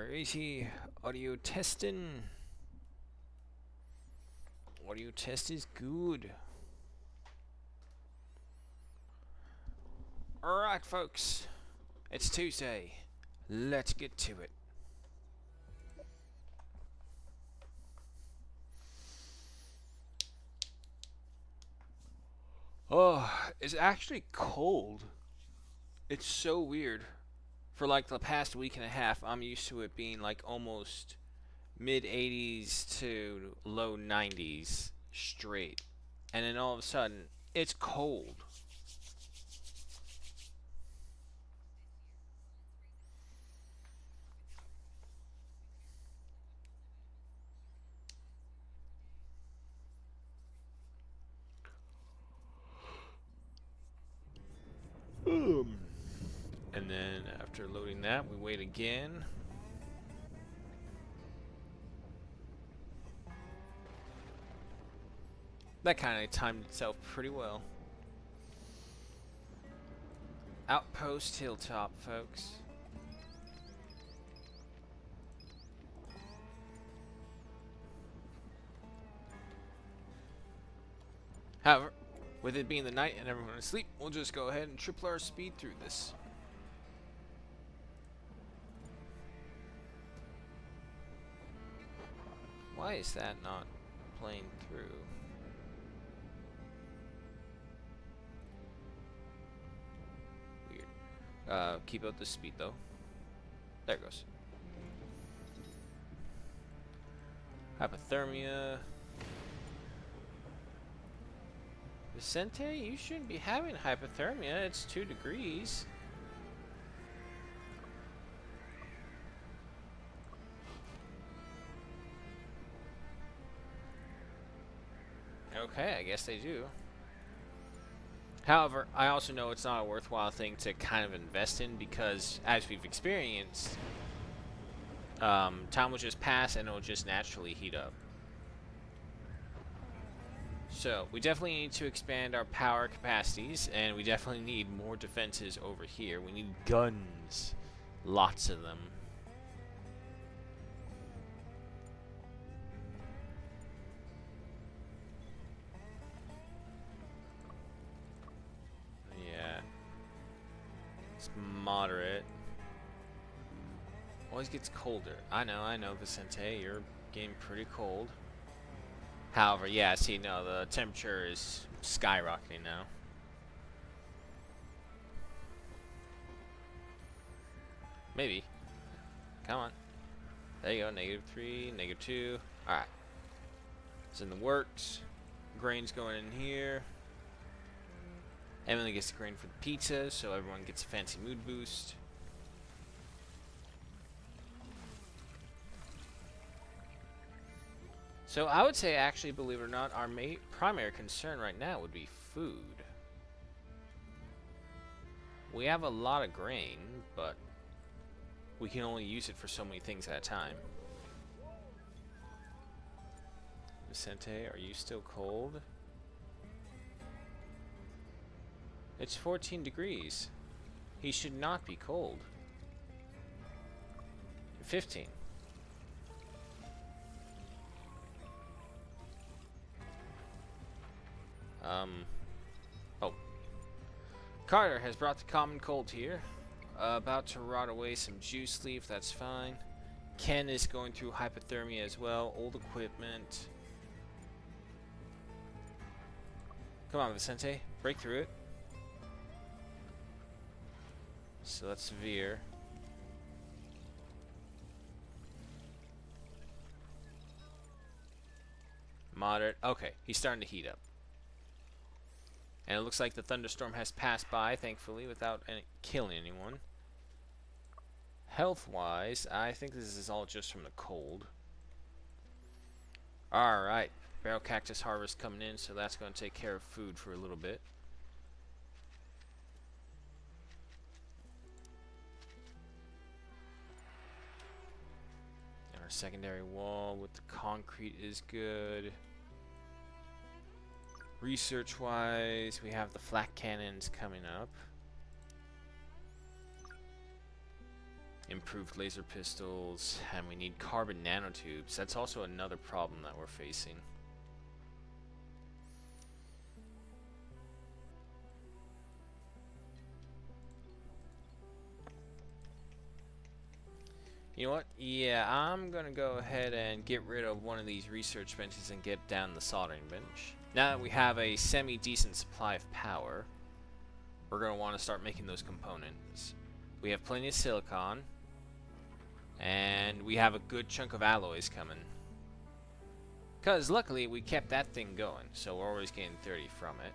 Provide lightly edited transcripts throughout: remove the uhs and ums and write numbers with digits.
Crazy audio testing. Audio test is good. Alright, folks. It's Tuesday. Let's get to it. Oh, it's actually cold. It's so weird. For like the past week and a half, I'm used to it being like almost mid 80s to low 90s straight. And then all of a sudden, it's cold. And then after loading that, we wait again. That kind of timed itself pretty well. Outpost Hilltop, folks. However, with it being the night and everyone asleep, we'll just go ahead and triple our speed through this. Why is that not playing through? Weird. Keep up the speed though. There it goes. Hypothermia. Vicente, you shouldn't be having hypothermia. It's 2 degrees. Okay, I guess they do. However, I also know it's not a worthwhile thing to kind of invest in because, as we've experienced, time will just pass and it'll just naturally heat up. So, we definitely need to expand our power capacities, and we definitely need more defenses over here. We need guns. Lots of them. Yeah. It's moderate. Always gets colder. I know, Vicente. You're getting pretty cold. However, yeah, see, no, the temperature is skyrocketing now. Maybe. Come on. There you go, -3, -2. Alright. It's in the works. Grain's going in here. Emily gets the grain for the pizza, so everyone gets a fancy mood boost. So I would say, actually, believe it or not, our primary concern right now would be food. We have a lot of grain, but we can only use it for so many things at a time. Vicente, are you still cold? It's 14 degrees. He should not be cold. 15. Oh. Carter has brought the common cold here. About to rot away some juice leaf, that's fine. Ken is going through hypothermia as well. Old equipment. Come on, Vicente. Break through it. So that's severe. Moderate. Okay, he's starting to heat up. And it looks like the thunderstorm has passed by, thankfully, without killing anyone. Health-wise, I think this is all just from the cold. Alright. Barrel cactus harvest coming in, so that's going to take care of food for a little bit. And our secondary wall with the concrete is good. Research-wise, we have the flak cannons coming up. Improved laser pistols, and we need carbon nanotubes. That's also another problem that we're facing. You know what? Yeah, I'm gonna go ahead and get rid of one of these research benches and get down the soldering bench. Now that we have a semi-decent supply of power, we're gonna want to start making those components. We have plenty of silicon, and we have a good chunk of alloys coming. Because luckily we kept that thing going, so we're always getting 30 from it.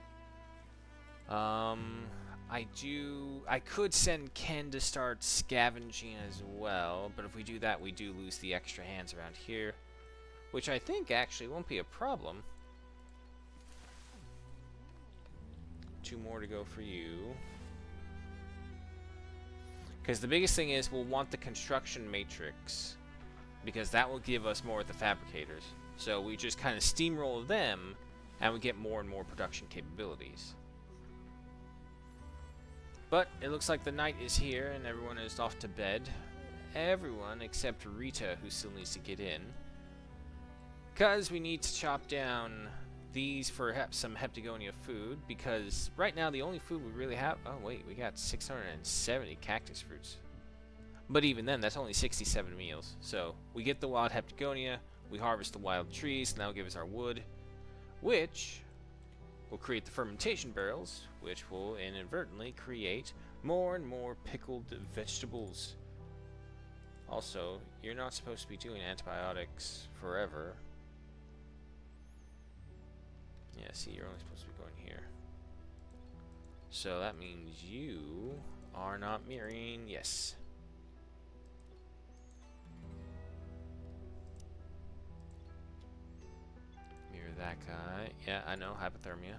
I could send Ken to start scavenging as well, but if we do that, we do lose the extra hands around here, which I think actually won't be a problem. 2 more to go for you. Because the biggest thing is we'll want the construction matrix, because that will give us more of the fabricators. So we just kind of steamroll them, and we get more and more production capabilities. But it looks like the night is here and everyone is off to bed. Everyone except Rita, who still needs to get in. Because we need to chop down these for some Heptagonia food. Because right now the only food we really have... Oh wait, we got 670 cactus fruits. But even then, that's only 67 meals. So we get the wild Heptagonia, we harvest the wild trees, and that'll give us our wood. Which... we'll create the fermentation barrels, which will inadvertently create more and more pickled vegetables. Also, you're not supposed to be doing antibiotics forever. Yeah, see, you're only supposed to be going here. So that means you are not mirroring. Yes. Mirror that guy. Yeah, I know, hypothermia.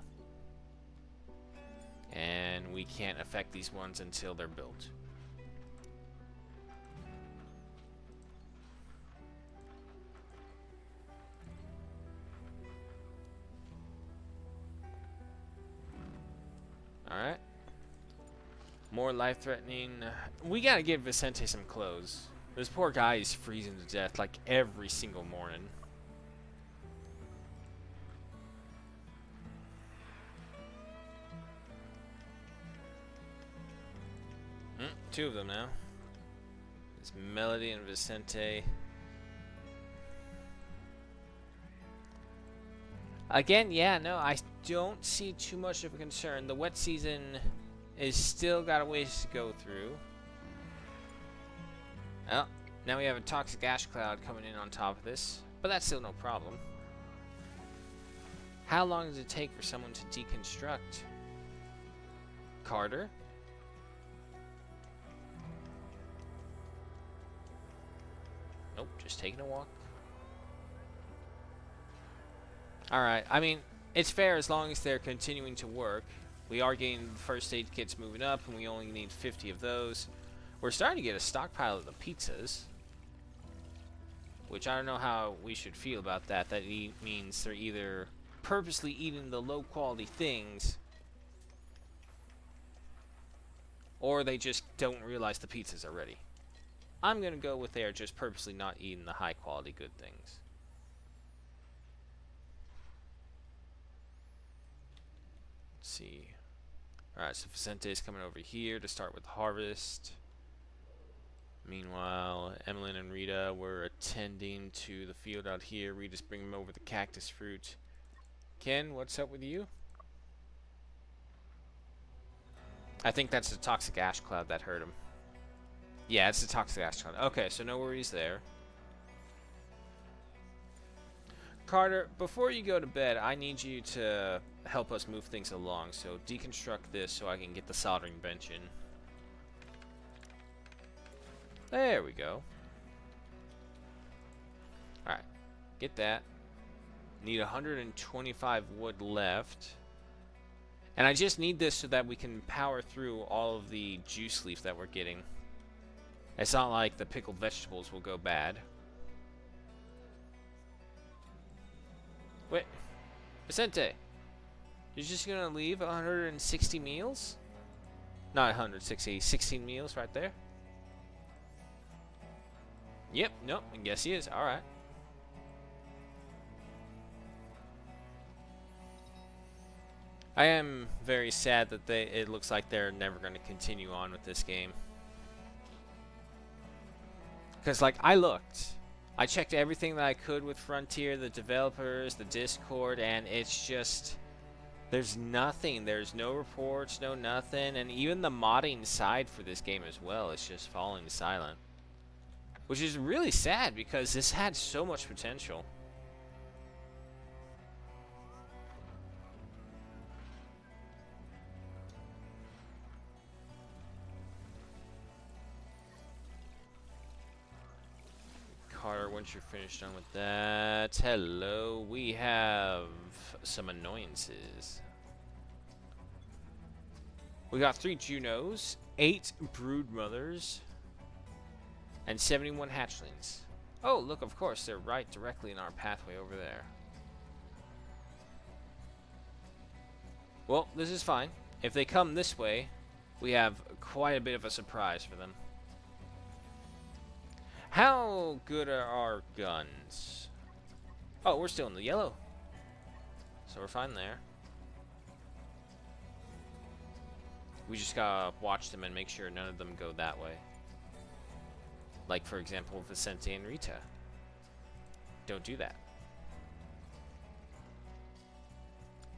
And we can't affect these ones until they're built. Alright. More life-threatening. We gotta give Vicente some clothes. This poor guy is freezing to death like every single morning. 2 of them now. It's Melody and Vicente. Again, yeah, no, I don't see too much of a concern. The wet season is still got a ways to go through. Oh, now we have a toxic ash cloud coming in on top of this, but that's still no problem. How long does it take for someone to deconstruct? Carter? Nope, just taking a walk. Alright, I mean, it's fair as long as they're continuing to work. We are getting the first aid kits moving up, and we only need 50 of those. We're starting to get a stockpile of the pizzas, which I don't know how we should feel about that. That means they're either purposely eating the low-quality things, or they just don't realize the pizzas are ready. I'm going to go with they are just purposely not eating the high-quality good things. Let's see. Alright, so Vicente is coming over here to start with harvest. Meanwhile, Emmeline and Rita were attending to the field out here. Rita's bringing over the cactus fruit. Ken, what's up with you? I think that's the toxic ash cloud that hurt him. Yeah, it's the toxic ash cloud. Okay, so no worries there. Carter, before you go to bed, I need you to help us move things along. So deconstruct this so I can get the soldering bench in. There we go. Alright, get that. Need 125 wood left. And I just need this so that we can power through all of the juice leaf that we're getting. It's not like the pickled vegetables will go bad. Wait, Vicente, you're just gonna leave 160 meals? Not 160, 16 meals right there. Yep, nope, I guess he is. Alright. I am very sad that it looks like they're never going to continue on with this game. Because, like, I checked everything that I could with Frontier, the developers, the Discord, and it's just, there's nothing. There's no reports, no nothing, and even the modding side for this game as well is just falling silent. Which is really sad because this had so much potential. Carter, once you're finished done with that, hello, we have some annoyances. We got 3 Junos, 8 brood mothers, and 71 hatchlings. Oh, look, of course, they're right directly in our pathway over there. Well, this is fine. If they come this way, we have quite a bit of a surprise for them. How good are our guns? Oh, we're still in the yellow. So we're fine there. We just gotta watch them and make sure none of them go that way. Like, for example, Vicente and Rita. Don't do that.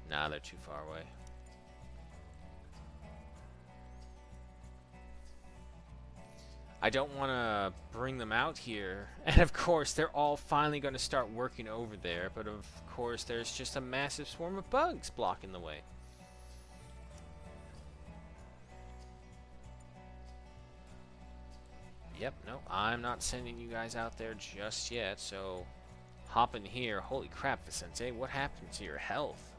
Nah, they're too far away. I don't want to bring them out here. And of course, they're all finally going to start working over there. But of course, there's just a massive swarm of bugs blocking the way. Yep, no, I'm not sending you guys out there just yet. So, hop in here. Holy crap, Vicente, what happened to your health?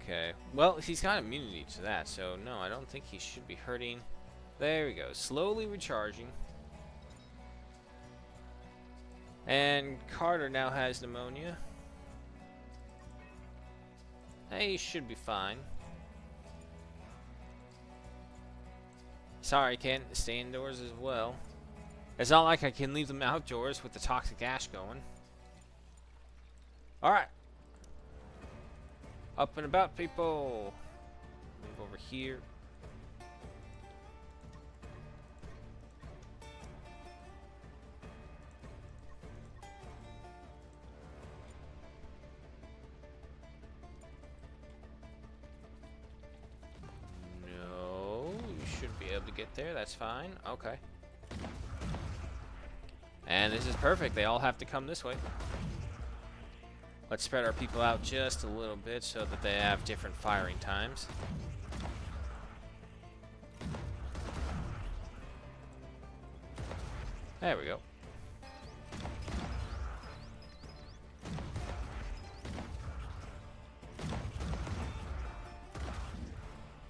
Okay, well, he's got immunity to that, so no, I don't think he should be hurting. There we go, slowly recharging. And Carter now has pneumonia. Hey, he should be fine. Sorry, Ken, stay indoors as well. It's not like I can leave them outdoors with the toxic ash going. Alright. Up and about, people. Move over here. No, you should be able to get there. That's fine. Okay. And this is perfect. They all have to come this way. Let's spread our people out just a little bit so that they have different firing times. There we go.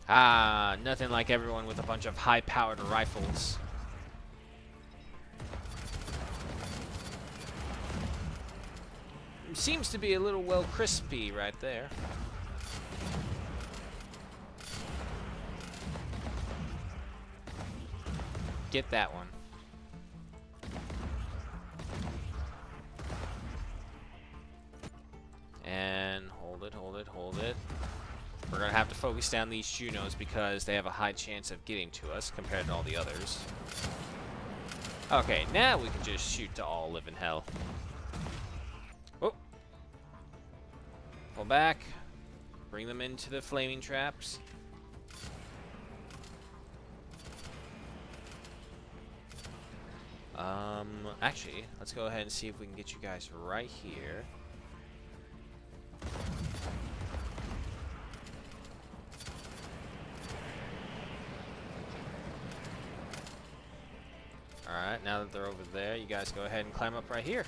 Ah, nothing like everyone with a bunch of high-powered rifles. Seems to be a little well crispy right there. Get that one. And hold it, hold it, hold it. We're gonna have to focus down these Junos because they have a high chance of getting to us compared to all the others. Okay, now we can just shoot to all live in hell. Oh. Pull back. Bring them into the flaming traps. Actually, let's go ahead and see if we can get you guys right here. Alright, now that they're over there, you guys go ahead and climb up right here.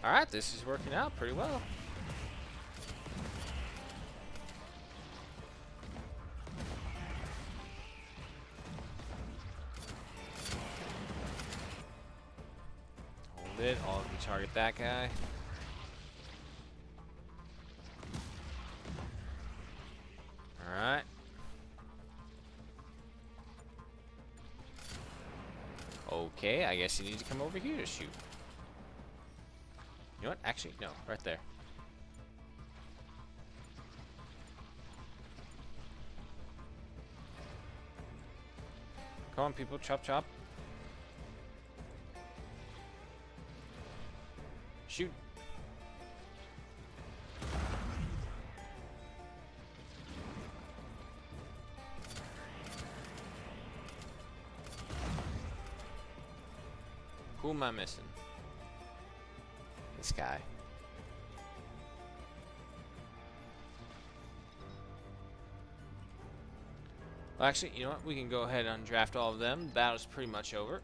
Alright, this is working out pretty well. it. All of you target that guy. Alright. Okay, I guess you need to come over here to shoot. You know what? Actually, no. Right there. Come on, people. Chop, chop. Shoot. Who am I missing? This guy. Well, actually, you know what? We can go ahead and undraft all of them. The battle's pretty much over.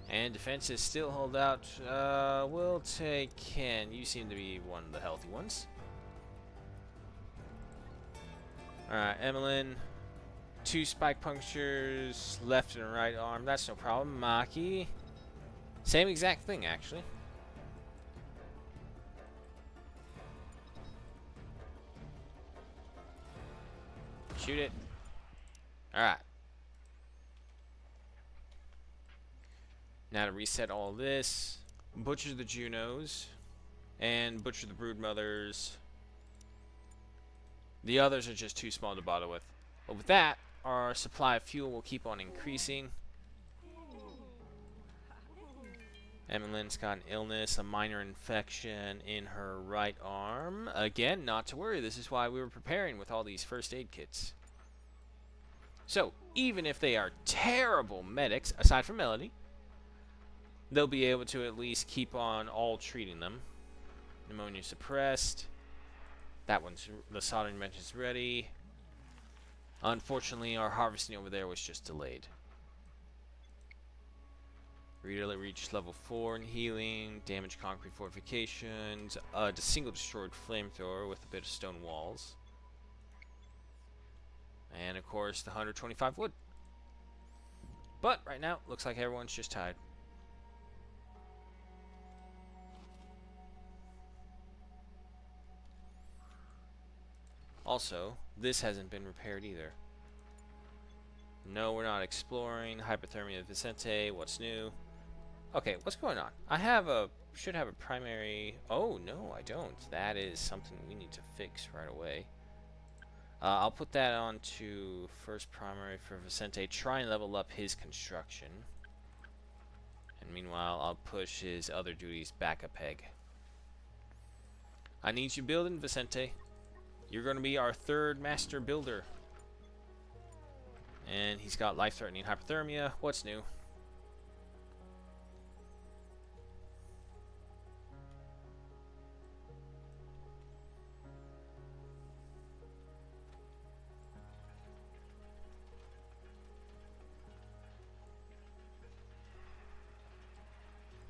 And defenses still hold out. We'll take Ken. You seem to be one of the healthy ones. Alright, Emmeline. 2 spike punctures, left and right arm. That's no problem. Maki. Same exact thing, actually. Shoot it. Alright. Now to reset all this. Butcher the Junos. And butcher the Broodmothers. The others are just too small to bother with. But with that, our supply of fuel will keep on increasing. Emmeline's got an illness, a minor infection in her right arm. Again, not to worry. This is why we were preparing with all these first aid kits. So, even if they are terrible medics, aside from Melody, they'll be able to at least keep on all treating them. Pneumonia suppressed. That one's, the soldering bench is ready. Unfortunately, our harvesting over there was just delayed. Reader reached level 4 in healing, damaged concrete fortifications, a single destroyed flamethrower with a bit of stone walls. And of course, the 125 wood. But right now, looks like everyone's just tied. Also, this hasn't been repaired either. No, we're not exploring. Hypothermia of Vicente, what's new? Okay, what's going on? Should have a primary... Oh, no, I don't. That is something we need to fix right away. I'll put that on to first primary for Vicente. Try and level up his construction. And meanwhile, I'll push his other duties back a peg. I need you building, Vicente. You're going to be our 3rd master builder. And he's got life-threatening hypothermia. What's new?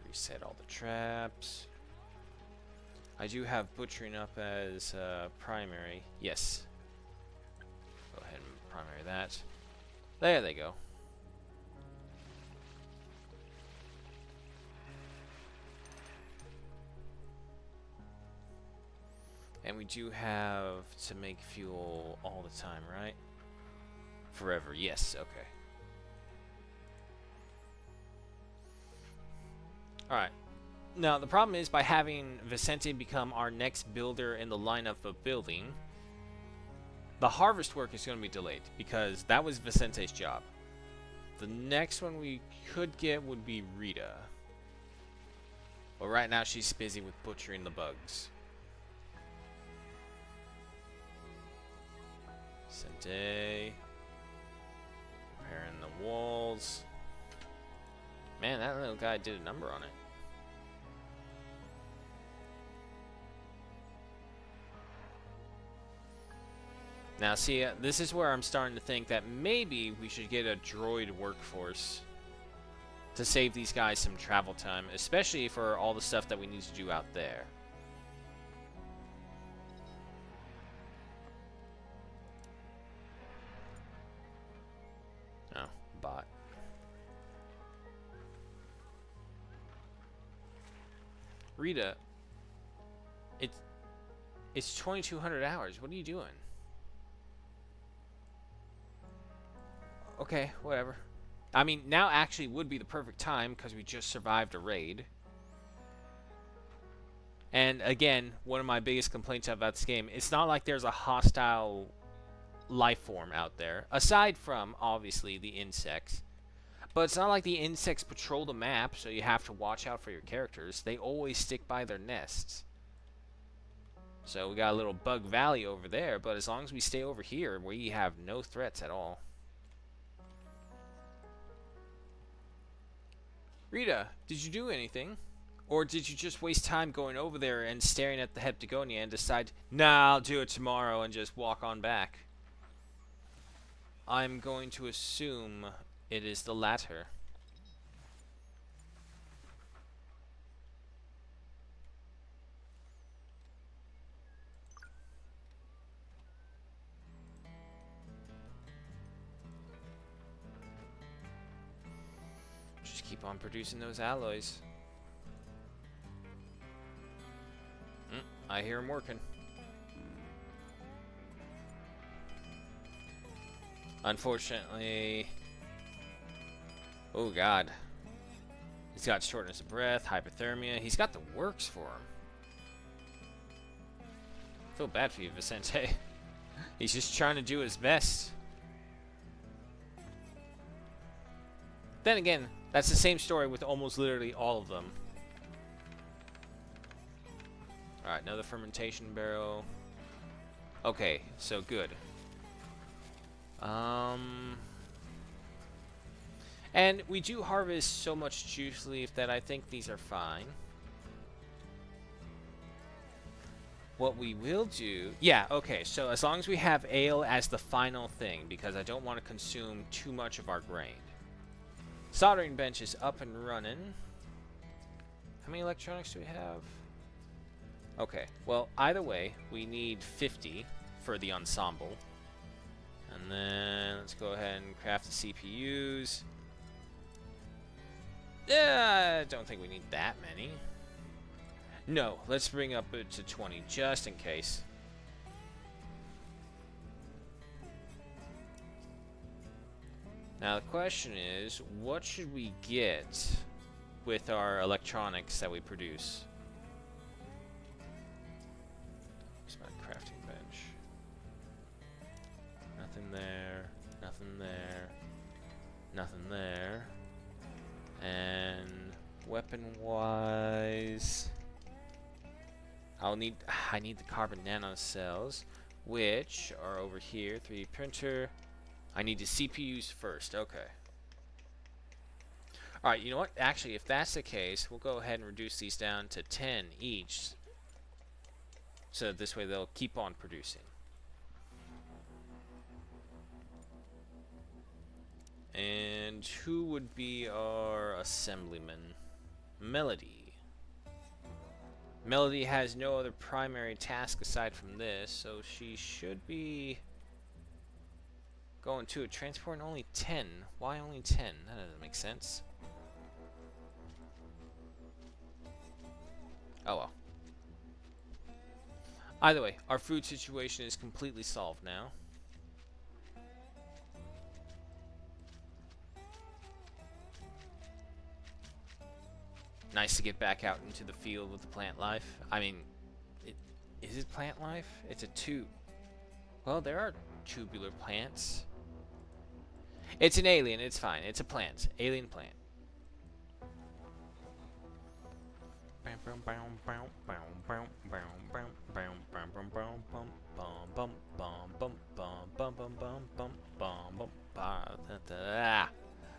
Reset all the traps. I do have butchering up as primary. Yes. Go ahead and primary that. There they go. And we do have to make fuel all the time, right? Forever. Yes. Okay. Alright. Now, the problem is by having Vicente become our next builder in the lineup of building, the harvest work is going to be delayed because that was Vicente's job. The next one we could get would be Rita. But right now she's busy with butchering the bugs. Vicente. Repairing the walls. Man, that little guy did a number on it. Now, see, this is where I'm starting to think that maybe we should get a droid workforce to save these guys some travel time, especially for all the stuff that we need to do out there. Oh, bot. Rita, it's 2,200 hours. What are you doing? Okay, whatever. I mean, now actually would be the perfect time because we just survived a raid. And again, one of my biggest complaints about this game, it's not like there's a hostile life form out there, aside from, obviously, the insects. But it's not like the insects patrol the map, so you have to watch out for your characters. They always stick by their nests. So we got a little Bug Valley over there, but as long as we stay over here, we have no threats at all. Rita, did you do anything? Or did you just waste time going over there and staring at the Heptagonia and decide, nah, I'll do it tomorrow and just walk on back? I'm going to assume it is the latter. Just keep on producing those alloys. I hear him working. Unfortunately... Oh god. He's got shortness of breath, hypothermia. He's got the works for him. I feel bad for you, Vicente. He's just trying to do his best. Then again, that's the same story with almost literally all of them. Alright, another fermentation barrel. Okay, so good. And we do harvest so much juice leaf that I think these are fine. What we will do... Yeah, okay, so as long as we have ale as the final thing, because I don't want to consume too much of our grain. Soldering bench is up and running. How many electronics do we have? Okay, well, either way, we need 50 for the ensemble. And then let's go ahead and craft the CPUs. Yeah, I don't think we need that many. No, let's bring up it to 20 just in case. Now the question is, what should we get with our electronics that we produce? Where's my crafting bench? Nothing there, nothing there, nothing there. And weapon-wise, I need the carbon nanocells, which are over here. 3D printer. I need the CPUs first. Okay. All right. You know what? Actually, if that's the case, we'll go ahead and reduce these down to 10 each, so that this way they'll keep on producing. And who would be our assemblyman? Melody. Melody has no other primary task aside from this, so she should be going to a transport and only 10. Why only 10? That doesn't make sense. Oh well. Either way, our food situation is completely solved now. Nice to get back out into the field with the plant life. I mean, is it plant life? It's a tube. Well, there are tubular plants. It's an alien. It's fine. It's a plant. Alien plant.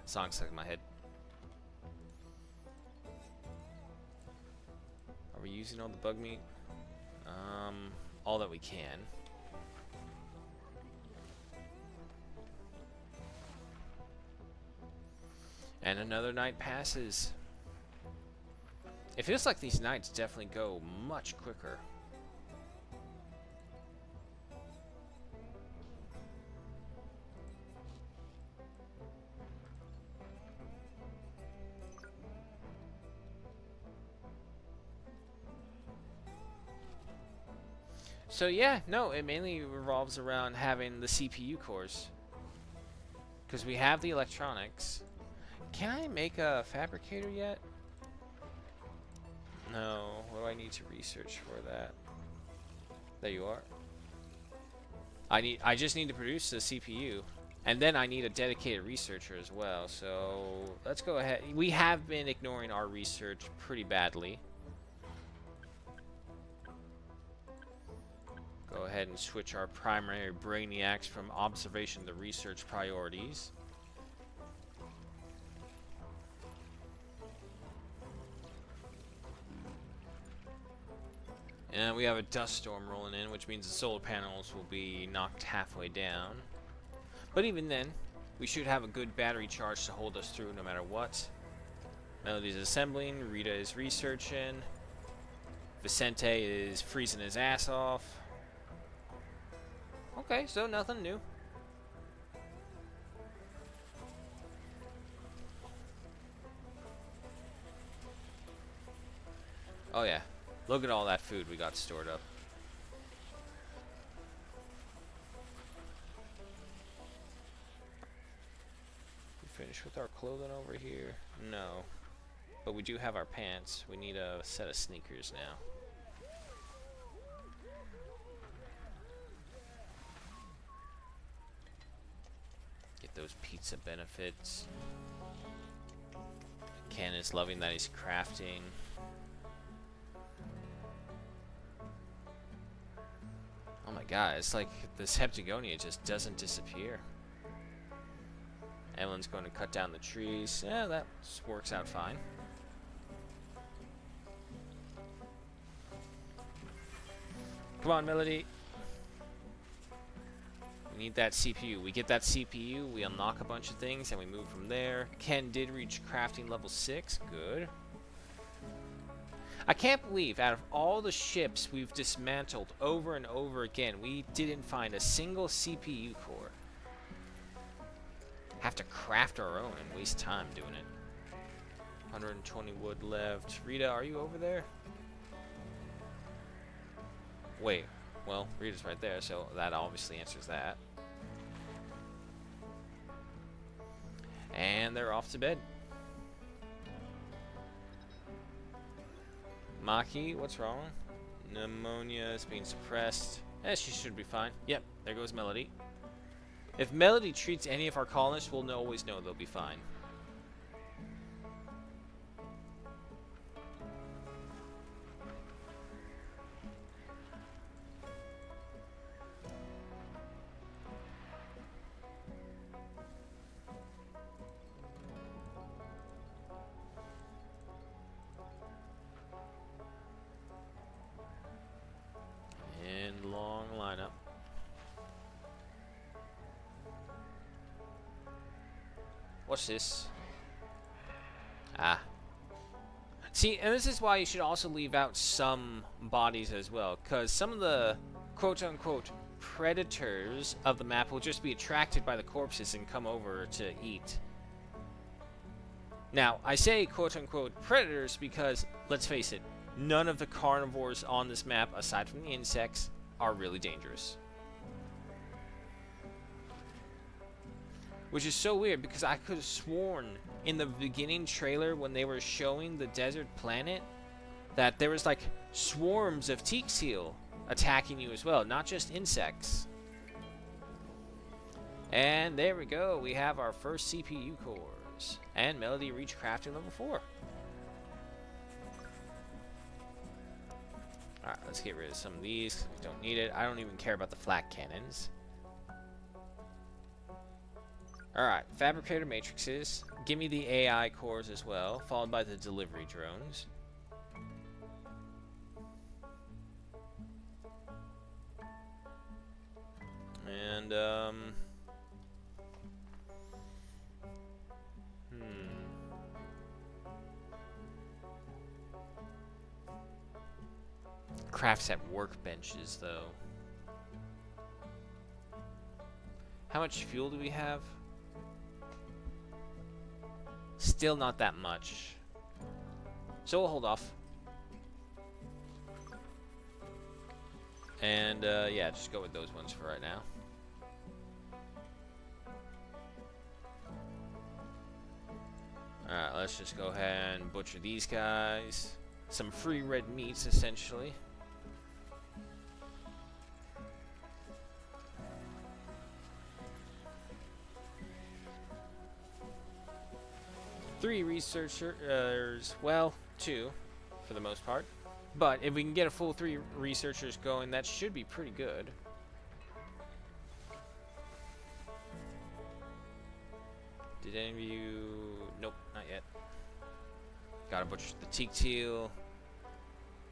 Song stuck in my head. Are we using all the bug meat? All that we can. And another night passes. It feels like these nights definitely go much quicker. So yeah, no, it mainly revolves around having the CPU cores. Because we have the electronics. Can I make a fabricator yet? No. What do I need to research for that? There you are. I just need to produce the CPU. And then I need a dedicated researcher as well. So let's go ahead. We have been ignoring our research pretty badly. Go ahead and switch our primary brainiacs from observation to research priorities. And we have a dust storm rolling in, which means the solar panels will be knocked halfway down. But even then, we should have a good battery charge to hold us through no matter what. Melody's assembling, Rita is researching, Vicente is freezing his ass off. Okay, so nothing new. Oh yeah, look at all that food we got stored up. We finished with our clothing over here? No. But we do have our pants. We need a set of sneakers now. Get those pizza benefits. Ken is loving that he's crafting. Oh my god, it's like this Heptagonia just doesn't disappear. Evelyn's going to cut down the trees. Yeah, that works out fine. Come on, Melody. We need that CPU. We get that CPU, we unlock a bunch of things, and we move from there. Ken did reach crafting level 6. Good. I can't believe out of all the ships we've dismantled over and over again, we didn't find a single CPU core. Have to craft our own and waste time doing it. 120 wood left. Rita, are you over there? Wait. Well, Rita's right there, so that obviously answers that. And they're off to bed. Maki, what's wrong? Pneumonia is being suppressed. She should be fine. Yep, there goes Melody. If Melody treats any of our colonists, we'll always know they'll be fine. And long lineup. What's this? Ah. See, and this is why you should also leave out some bodies as well, because some of the quote-unquote predators of the map will just be attracted by the corpses and come over to eat. Now, I say quote-unquote predators because, let's face it, none of the carnivores on this map, aside from the insects, are really dangerous. Which is so weird because I could have sworn in the beginning trailer when they were showing the desert planet that there was like swarms of teak seal attacking you as well, not just insects. And there we go, we have our first CPU cores. And Melody reached crafting level 4. Alright, let's get rid of some of these. We don't need it. I don't even care about the flak cannons. Alright, fabricator matrices. Give me the AI cores as well, followed by the delivery drones. And, Crafts at workbenches, though. How much fuel do we have? Still not that much. So we'll hold off. And yeah, just go with those ones for right now. Alright, let's just go ahead and butcher these guys. Some free red meats, essentially. Three researchers, well, two, for the most part. But if we can get a full 3 researchers going, that should be pretty good. Did any of you... Nope, not yet. Gotta butcher the teak teal.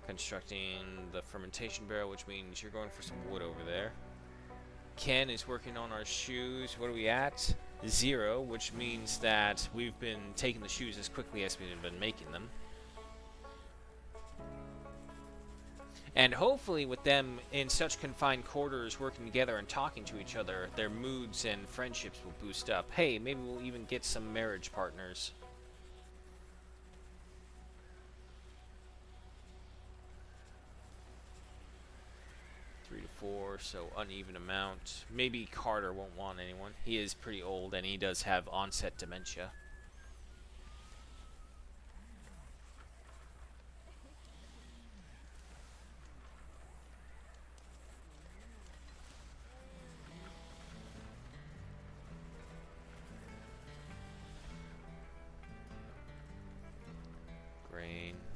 Constructing the fermentation barrel, which means you're going for some wood over there. Ken is working on our shoes. What are we at? 0, which means that we've been taking the shoes as quickly as we've been making them. And hopefully with them in such confined quarters working together and talking to each other, their moods and friendships will boost up. Hey, maybe we'll even get some marriage partners. Three to 4, so uneven amount. Maybe Carter won't want anyone. He is pretty old and he does have onset dementia.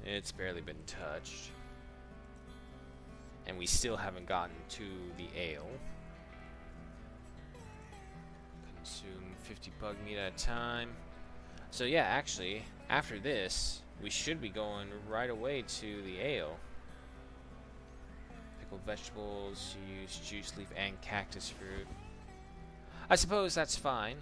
It's barely been touched. And we still haven't gotten to the ale. Consume 50 bug meat at a time. So yeah, actually, after this, we should be going right away to the ale. Pickled vegetables, use juice leaf and cactus fruit. I suppose that's fine.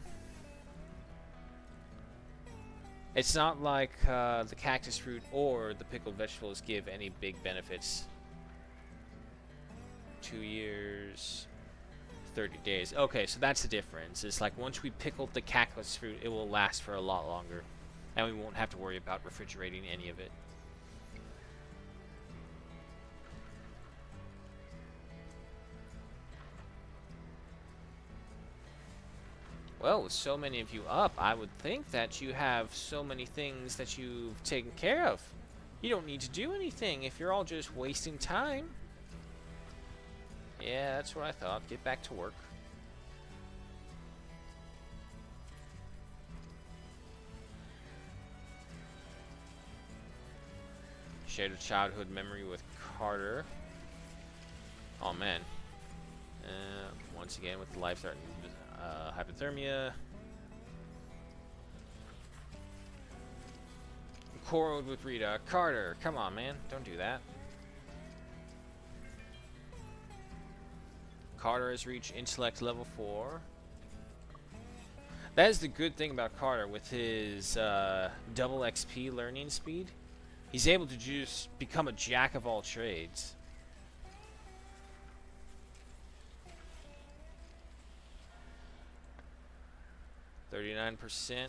It's not like the cactus fruit or the pickled vegetables give any big benefits. 2 years, 30 days. Okay, so that's the difference. It's like once we pickled the cactus fruit, it will last for a lot longer. And we won't have to worry about refrigerating any of it. Well, with so many of you up, I would think that you have so many things that you've taken care of. You don't need to do anything if you're all just wasting time. Yeah, that's what I thought. Get back to work. Shared a childhood memory with Carter. Oh, man. Once again with the life-threatening hypothermia. Quarreled with Rita. Carter, come on, man. Don't do that. Carter has reached intellect level 4. That is the good thing about Carter with his double XP learning speed. He's able to just become a jack of all trades. %.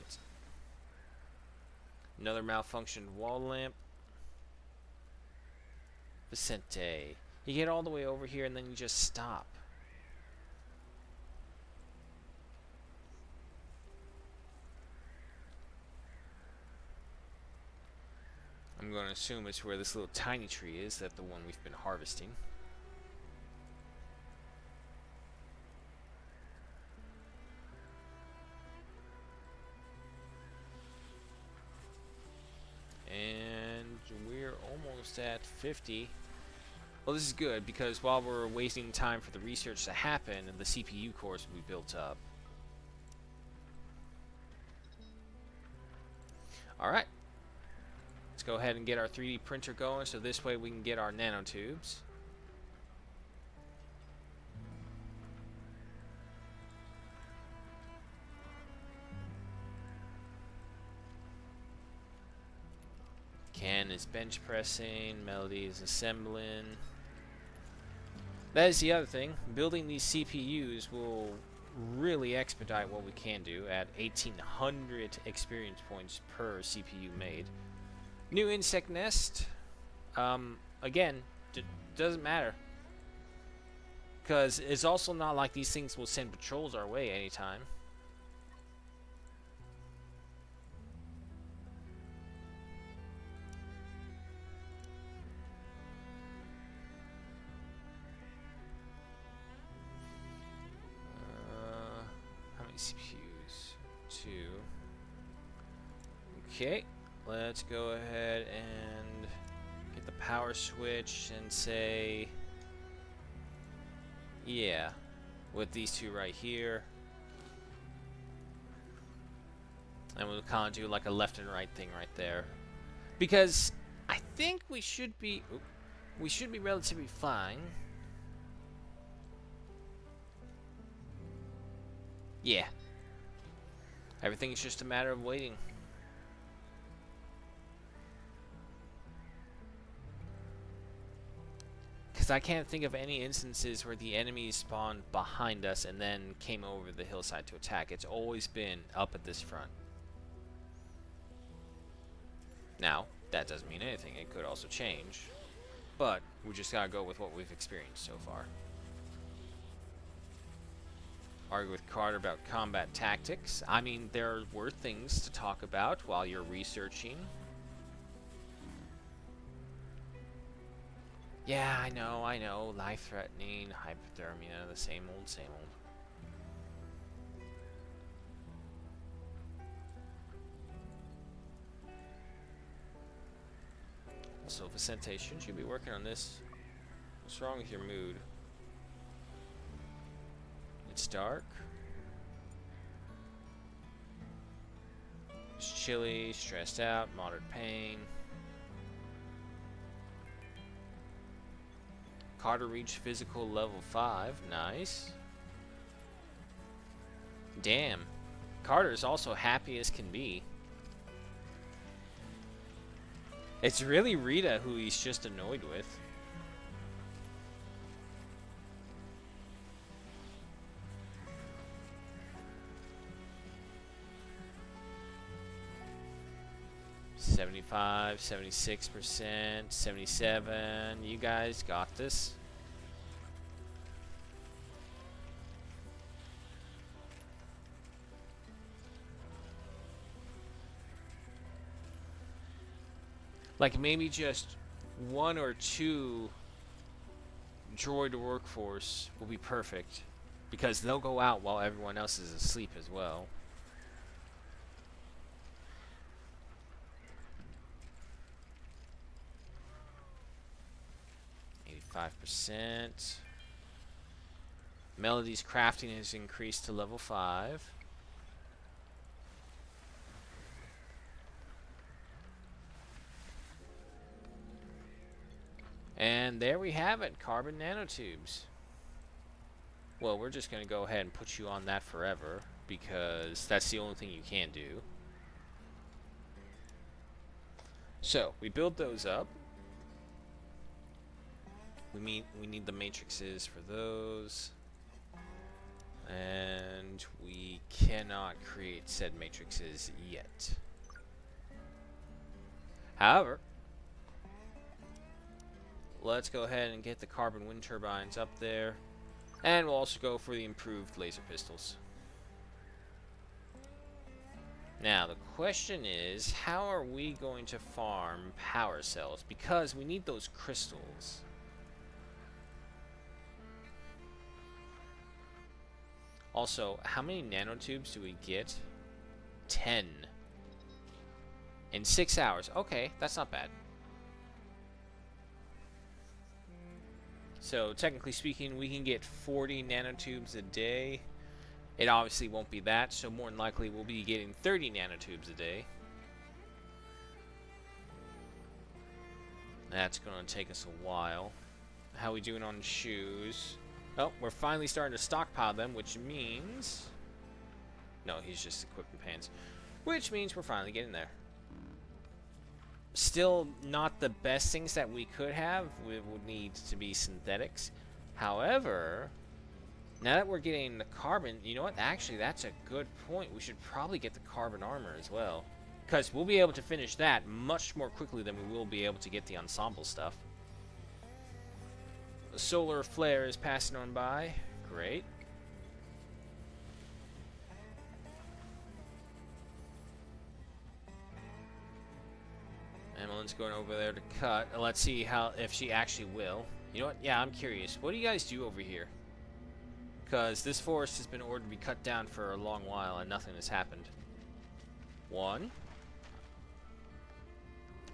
Another malfunctioned wall lamp. Vicente. You get all the way over here and then you just stop. I'm going to assume it's where this little tiny tree is, that the one we've been harvesting. And we're almost at 50. Well, this is good because while we're wasting time for the research to happen, the CPU cores will be built up. Alright. Let's go ahead and get our 3D printer going so this way we can get our nanotubes. Ken is bench pressing, Melody is assembling. That is the other thing. Building these CPUs will really expedite what we can do at 1,800 experience points per CPU made. New insect nest. Again, doesn't matter. Because it's also not like these things will send patrols our way anytime. How many CPUs? 2. Okay, let's go ahead and get the power switch and say, yeah, with these two right here. And we'll kind of do like a left and right thing right there. Because I think we should be relatively fine. Yeah. Everything is just a matter of waiting. Because I can't think of any instances where the enemies spawned behind us and then came over the hillside to attack. It's always been up at this front. Now, that doesn't mean anything. It could also change. But we just gotta go with what we've experienced so far. Argue with Carter about combat tactics. I mean, there were things to talk about while you're researching. Yeah, I know. Life-threatening, hypothermia, the same old, same old. So Vicente, shouldn't you be working on this? What's wrong with your mood? It's dark. It's chilly, stressed out, moderate pain. Carter reached physical level 5. Nice. Damn. Carter's also happy as can be. It's really Rita who he's just annoyed with. $75, 76%, 77. You guys got this. Like maybe just 1 or 2 droid workforce will be perfect, because they'll go out while everyone else is asleep as well. %. Melody's crafting has increased to level 5. And there we have it, carbon nanotubes. Well, we're just going to go ahead and put you on that forever, because that's the only thing you can do. So, we build those up. We need the matrices for those. And we cannot create said matrices yet. However, let's go ahead and get the carbon wind turbines up there. And we'll also go for the improved laser pistols. Now, the question is, how are we going to farm power cells? Because we need those crystals. Also, how many nanotubes do we get? 10. In 6 hours. Okay, that's not bad. So, technically speaking, we can get 40 nanotubes a day. It obviously won't be that, so more than likely we'll be getting 30 nanotubes a day. That's going to take us a while. How we doing on shoes? Oh, we're finally starting to stockpile them, which means... No, he's just equipping pants. Which means we're finally getting there. Still not the best things that we could have. We would need to be synthetics. However, now that we're getting the carbon, you know what? Actually, that's a good point. We should probably get the carbon armor as well, because we'll be able to finish that much more quickly than we will be able to get the ensemble stuff. A solar flare is passing on by. Great. Emmeline's going over there to cut. Let's see if she actually will. You know what? Yeah, I'm curious. What do you guys do over here? Because this forest has been ordered to be cut down for a long while and nothing has happened. One.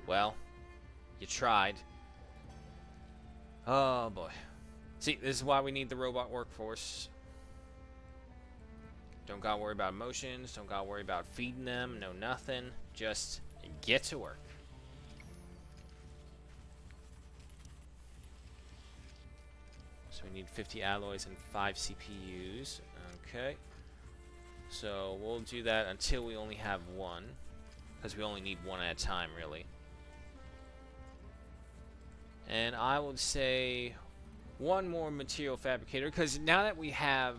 Well, you tried. Oh boy. See, this is why we need the robot workforce. Don't gotta worry about emotions. Don't gotta worry about feeding them. No nothing. Just get to work. So we need 50 alloys and 5 CPUs. Okay. So we'll do that until we only have one. Because we only need one at a time, really. And I would say one more material fabricator. Because now that we have...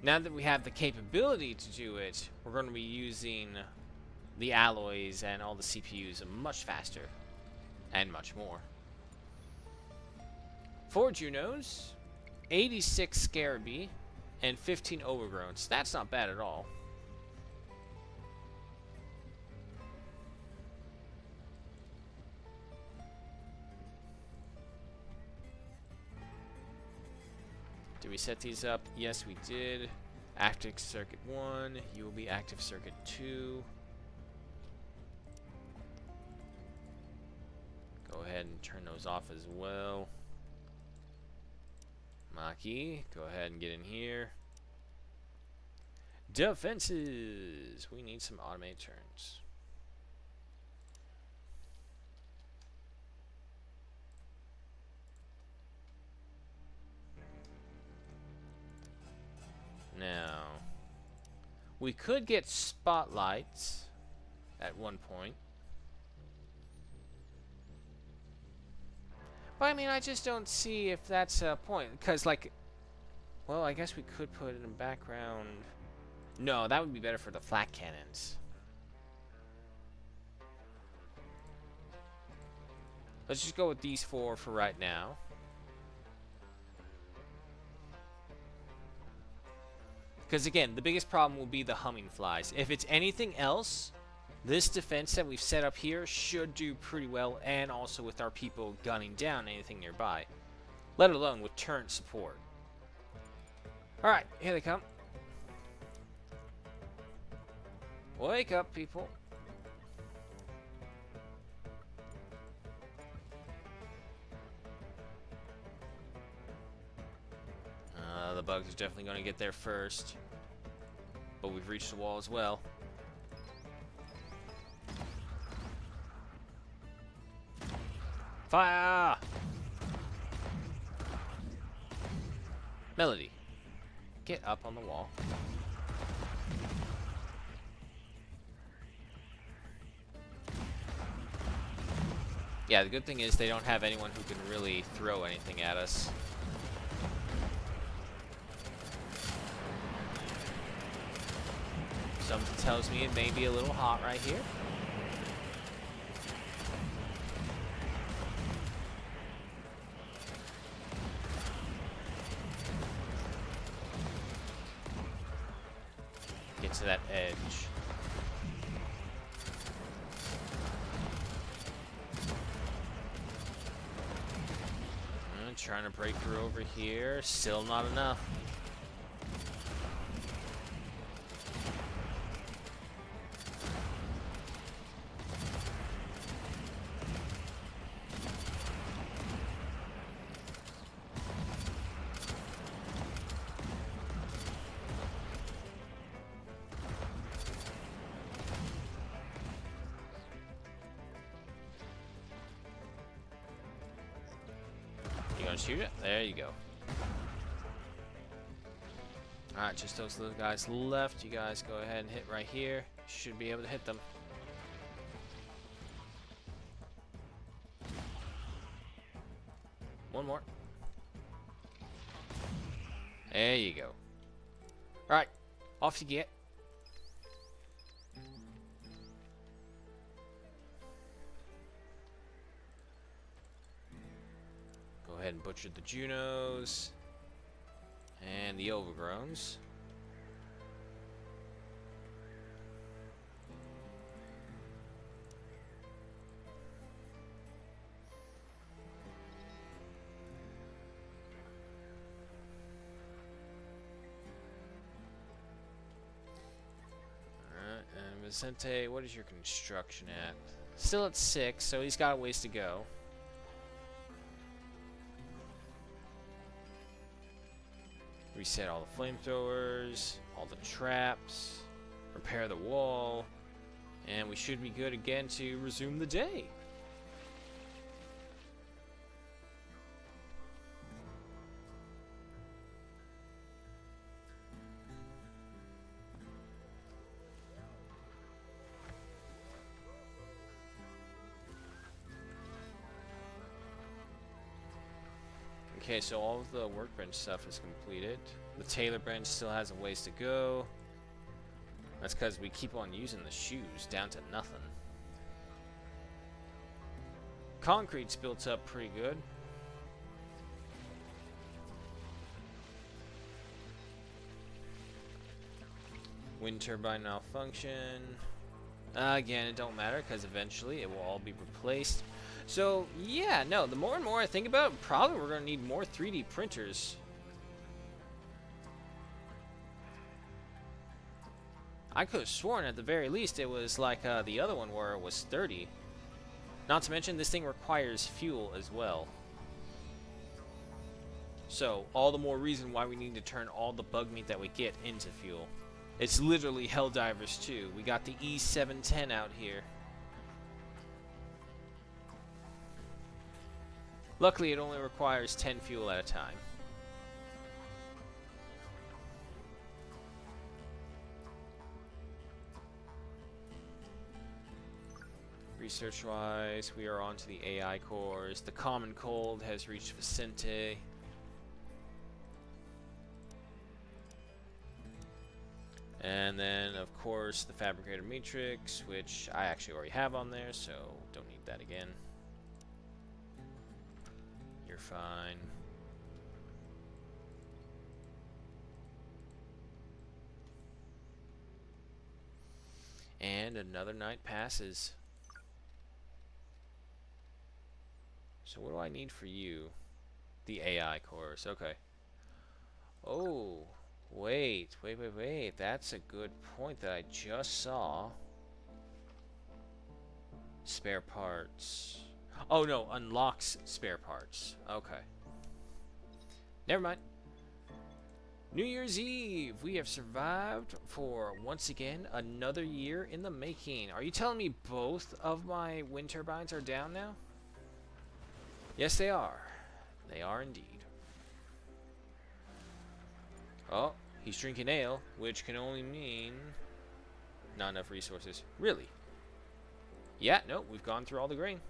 Now that we have the capability to do it, we're going to be using the alloys and all the CPUs much faster. And much more. 4 Junos, 86 Scarabee, and 15 Overgrowns. That's not bad at all. Did we set these up? Yes, we did. Active Circuit 1. You will be Active Circuit 2. Go ahead and turn those off as well. Maki, go ahead and get in here. Defenses. We need some automated turns. Now, we could get spotlights at one point. But I mean, I just don't see if that's a point. Because, like, well, I guess we could put it in background. No, that would be better for the flat cannons. Let's just go with these 4 for right now. Because, again, the biggest problem will be the humming flies. If it's anything else, this defense that we've set up here should do pretty well, and also with our people gunning down anything nearby. Let alone with turret support. Alright, here they come. Wake up, people. The bugs are definitely going to get there first. But we've reached the wall as well. Fire! Melody, get up on the wall. Yeah, the good thing is they don't have anyone who can really throw anything at us. Something tells me it may be a little hot right here. Get to that edge. Trying to break through over here. Still not enough. You gonna shoot it? There you go. Alright, just those little guys left. You guys go ahead and hit right here. Should be able to hit them. One more. There you go. Alright, off you get. ahead and butcher the Junos and the Overgrowns. Alright, and Vicente, what is your construction at? Still at 6, so he's got a ways to go. Reset all the flamethrowers, all the traps, repair the wall, and we should be good again to resume the day. Okay, so all of the workbench stuff is completed. The Taylor bench still has a ways to go. That's because we keep on using the shoes down to nothing. Concrete's built up pretty good. Wind turbine malfunction. Again, it don't matter because eventually it will all be replaced. So, yeah, no, the more and more I think about it, probably we're going to need more 3D printers. I could have sworn at the very least it was like the other one where it was 30. Not to mention, this thing requires fuel as well. So, all the more reason why we need to turn all the bug meat that we get into fuel. It's literally Helldivers 2. We got the E710 out here. Luckily, it only requires 10 fuel at a time. Research-wise, we are on to the AI cores. The Common Cold has reached Vicente. And then, of course, the Fabricator Matrix, which I actually already have on there, so don't need that again. You're fine. And another night passes. So what do I need for you? The AI course, okay. Oh, wait. That's a good point that I just saw. Spare parts. Oh no, unlocks spare parts. Okay. Never mind. New Year's Eve! We have survived for, once again, another year in the making. Are you telling me both of my wind turbines are down now? Yes, they are. They are indeed. Oh, he's drinking ale, which can only mean not enough resources. Really? Yeah, no, we've gone through all the grain.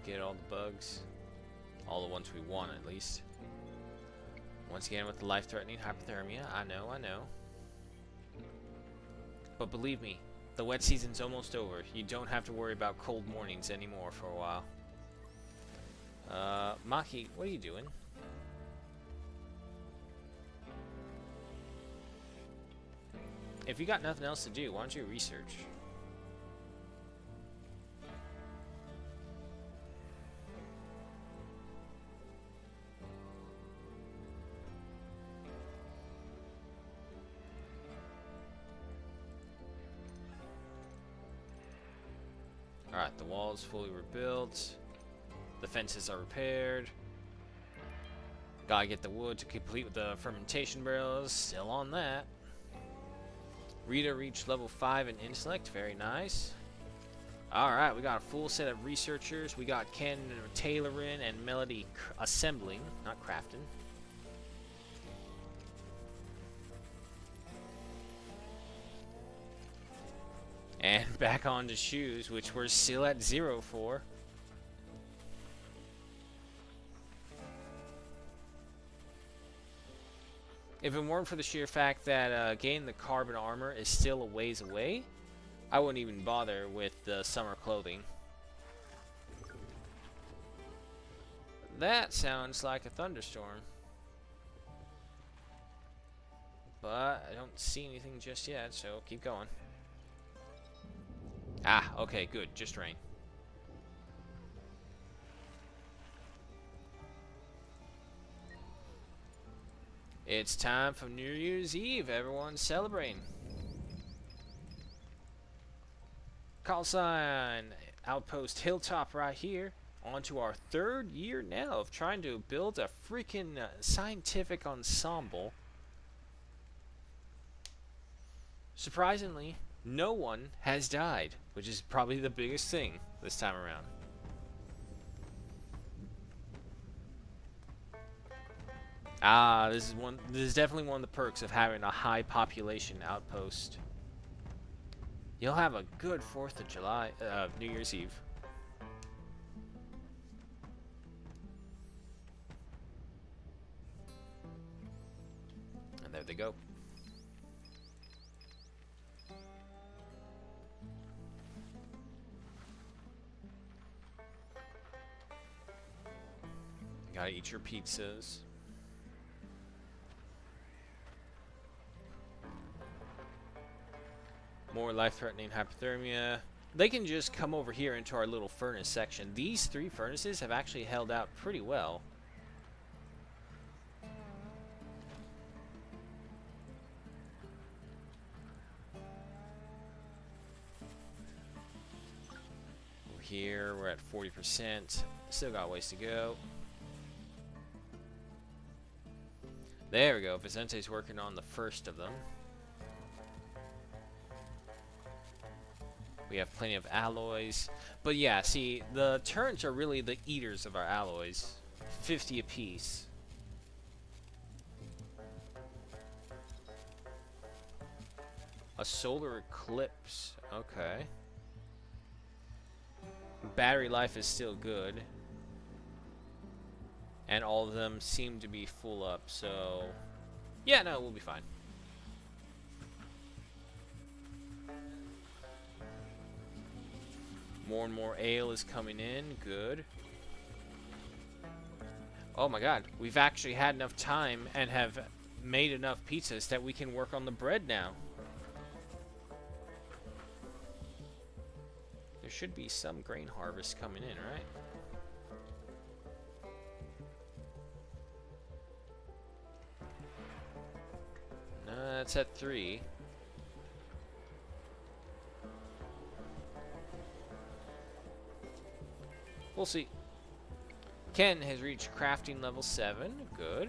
Get all the bugs. All the ones we want, at least. Once again, with the life-threatening hypothermia. I know. But believe me, the wet season's almost over. You don't have to worry about cold mornings anymore for a while. Maki, what are you doing? If you got nothing else to do, why don't you research? Alright, the wall is fully rebuilt. The fences are repaired. Gotta get the wood to complete with the fermentation barrels. Still on that. Rita reached level 5 in intellect. Very nice. Alright, we got a full set of researchers. We got Ken tailoring and Melody assembling, not crafting. And back on to shoes, which we're still at 0 for. If it weren't for the sheer fact that getting the carbon armor is still a ways away, I wouldn't even bother with the summer clothing. That sounds like a thunderstorm. But I don't see anything just yet, so keep going. Ah, okay, good. Just rain. It's time for New Year's Eve. Everyone's celebrating. Call sign Outpost Hilltop right here. On to our 3rd year now of trying to build a freaking scientific ensemble. Surprisingly, no one has died, which is probably the biggest thing this time around. Ah, this is definitely one of the perks of having a high population outpost. You'll have a good 4th of July, New Year's Eve. And there they go. Gotta eat your pizzas. More life-threatening hypothermia. They can just come over here into our little furnace section. These 3 furnaces have actually held out pretty well. Over here, we're at 40%. Still got a ways to go. There we go. Vicente's working on the first of them. We have plenty of alloys. But yeah, see, the turrets are really the eaters of our alloys. 50 apiece. A solar eclipse. Okay. Battery life is still good. And all of them seem to be full up, so... yeah, no, we'll be fine. More and more ale is coming in. Good. Oh my god. We've actually had enough time and have made enough pizzas that we can work on the bread now. There should be some grain harvest coming in, right? No, that's at 3. We'll see. Ken has reached crafting level 7. Good.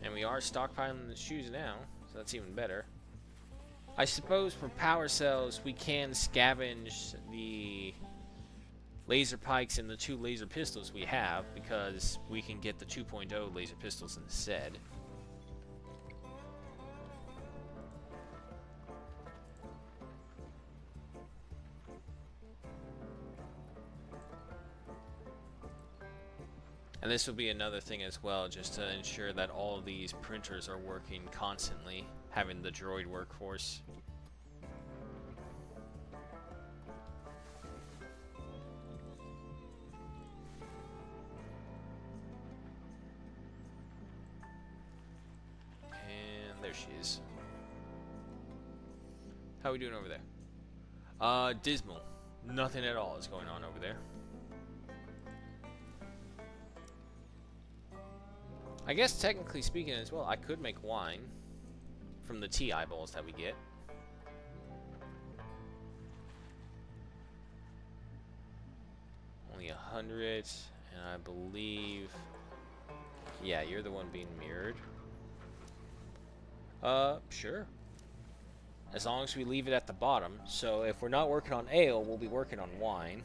And we are stockpiling the shoes now, so that's even better. I suppose for power cells, we can scavenge the laser pikes and the 2 laser pistols we have, because we can get the 2.0 laser pistols instead. And this will be another thing as well, just to ensure that all of these printers are working constantly, having the droid workforce. And there she is. How are we doing over there? Dismal. Nothing at all is going on over there. I guess technically speaking as well, I could make wine from the tea eyeballs that we get. Only 100, and I believe... yeah, you're the one being mirrored. Sure. As long as we leave it at the bottom. So if we're not working on ale, we'll be working on wine.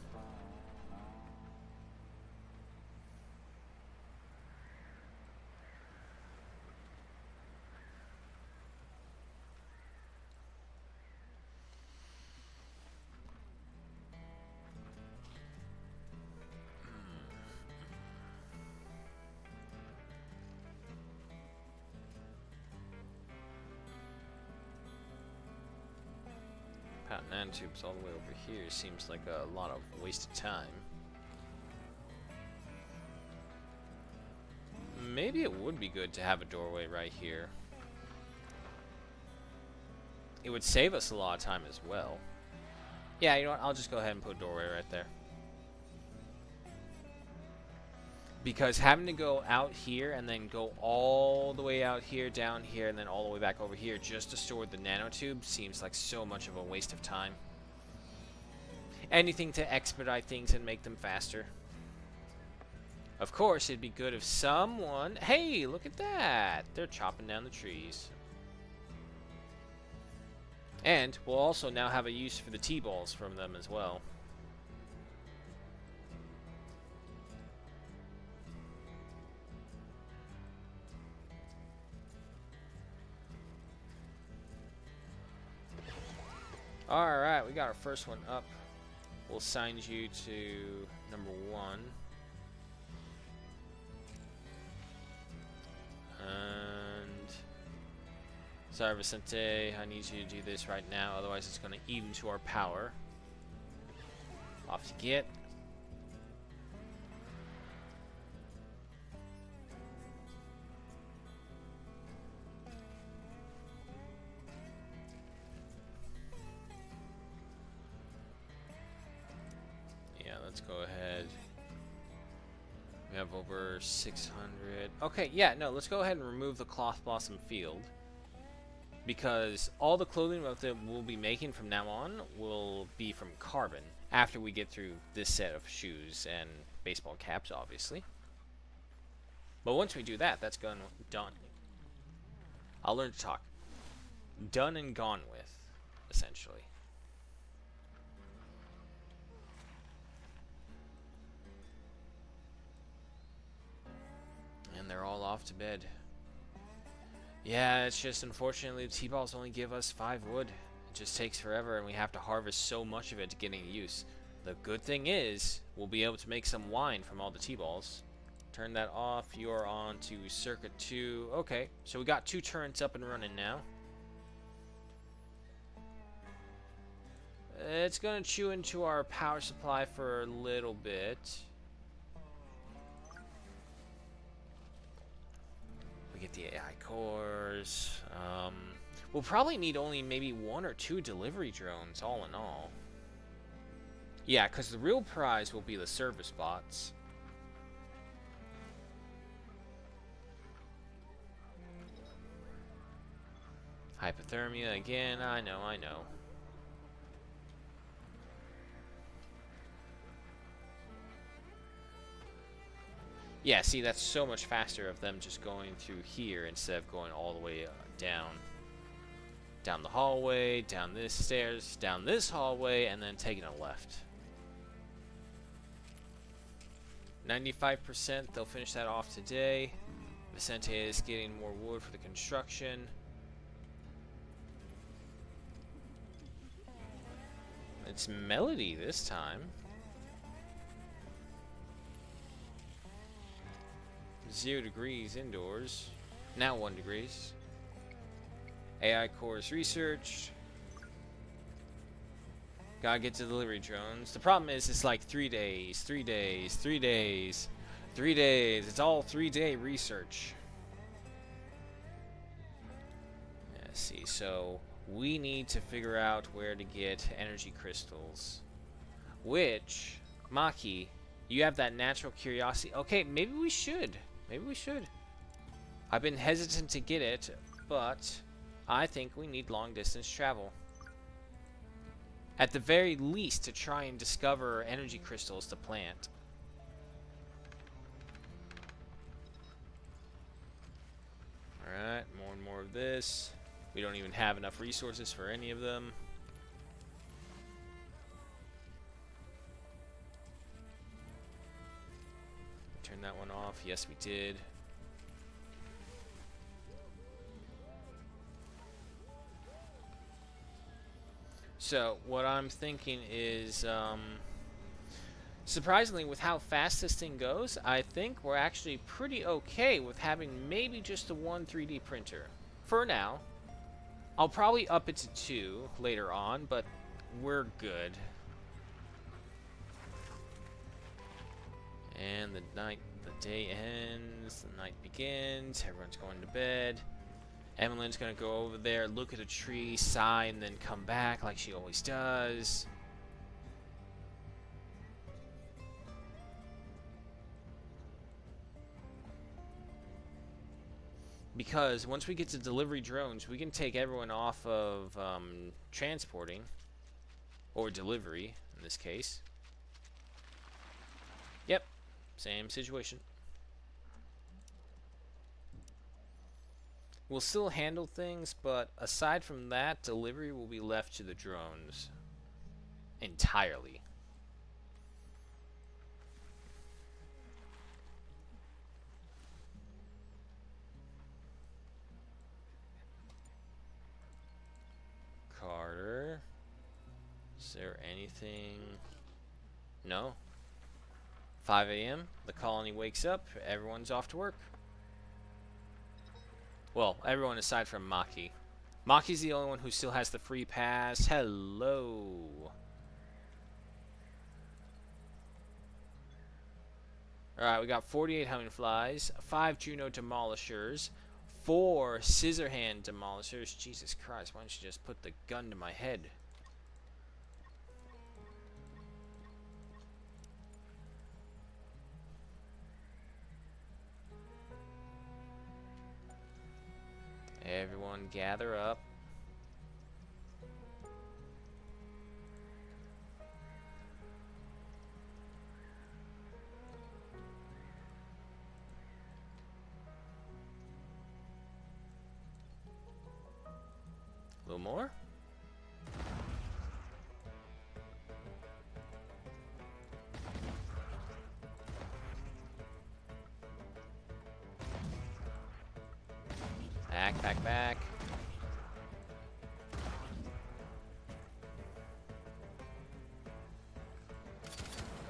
nanotubes all the way over here seems like a lot of wasted time. Maybe it would be good to have a doorway right here. It would save us a lot of time as well. Yeah, you know what? I'll just go ahead and put a doorway right there. Because having to go out here and then go all the way out here, down here, and then all the way back over here just to store the nanotube seems like so much of a waste of time. Anything to expedite things and make them faster. Of course, it'd be good if someone... Hey, look at that! They're chopping down the trees. And we'll also now have a use for the T-balls from them as well. Alright, we got our first one up. We'll assign you to number 1. And... Sorry, Vicente, I need you to do this right now, otherwise it's going to eat into our power. Off you get. Let's go ahead. We have over 600. Okay, yeah, no, let's go ahead and remove the Cloth Blossom Field. Because all the clothing that we'll be making from now on will be from carbon. After we get through this set of shoes and baseball caps, obviously. But once we do that, that's done. I'll learn to talk. Done and gone with, essentially. And they're all off to bed. Yeah, it's just unfortunately the T-balls only give us 5 wood. It just takes forever and we have to harvest so much of it to get any use. The good thing is, we'll be able to make some wine from all the T-balls. Turn that off. You're on to circuit 2. Okay, so we got 2 turrets up and running now. It's going to chew into our power supply for a little bit. We get the AI cores. We'll probably need only maybe 1 or 2 delivery drones, all in all. Yeah, because the real prize will be the service bots. Hypothermia again, I know. Yeah, see, that's so much faster of them just going through here instead of going all the way down the hallway, down this stairs, down this hallway, and then taking a left. 95%, they'll finish that off today. Vicente is getting more wood for the construction. It's Melody this time. 0 degrees indoors. Now 1 degrees. AI cores researched. Gotta get to delivery drones. The problem is it's like 3 days, 3 days, 3 days, 3 days. It's all 3-day research. Let's see, so we need to figure out where to get energy crystals. Which, Maki, you have that natural curiosity. Okay, maybe we should. Maybe we should. I've been hesitant to get it, but I think we need long distance travel. At the very least, to try and discover energy crystals to plant. Alright, more and more of this. We don't even have enough resources for any of them. Turn that one off. Yes, we did. So, what I'm thinking is, surprisingly, with how fast this thing goes, I think we're actually pretty okay with having maybe just the 1 3D printer. For now. I'll probably up it to 2 later on, but we're good. And the day ends, the night begins, everyone's going to bed. Emmeline's gonna go over there, look at a tree, sigh, and then come back like she always does. Because once we get to delivery drones, we can take everyone off of transporting, or delivery in this case. Yep, same situation. We'll still handle things, but aside from that, delivery will be left to the drones entirely. Carter, is there anything? No. 5 a.m. The colony wakes up. Everyone's off to work. Well, everyone aside from Maki. Maki's the only one who still has the free pass. Hello. Alright, we got 48 Humming Flies, 5 Juno Demolishers, 4 Scissorhand Demolishers. Jesus Christ, why don't you just put the gun to my head? Everyone gather up. A little more. Back.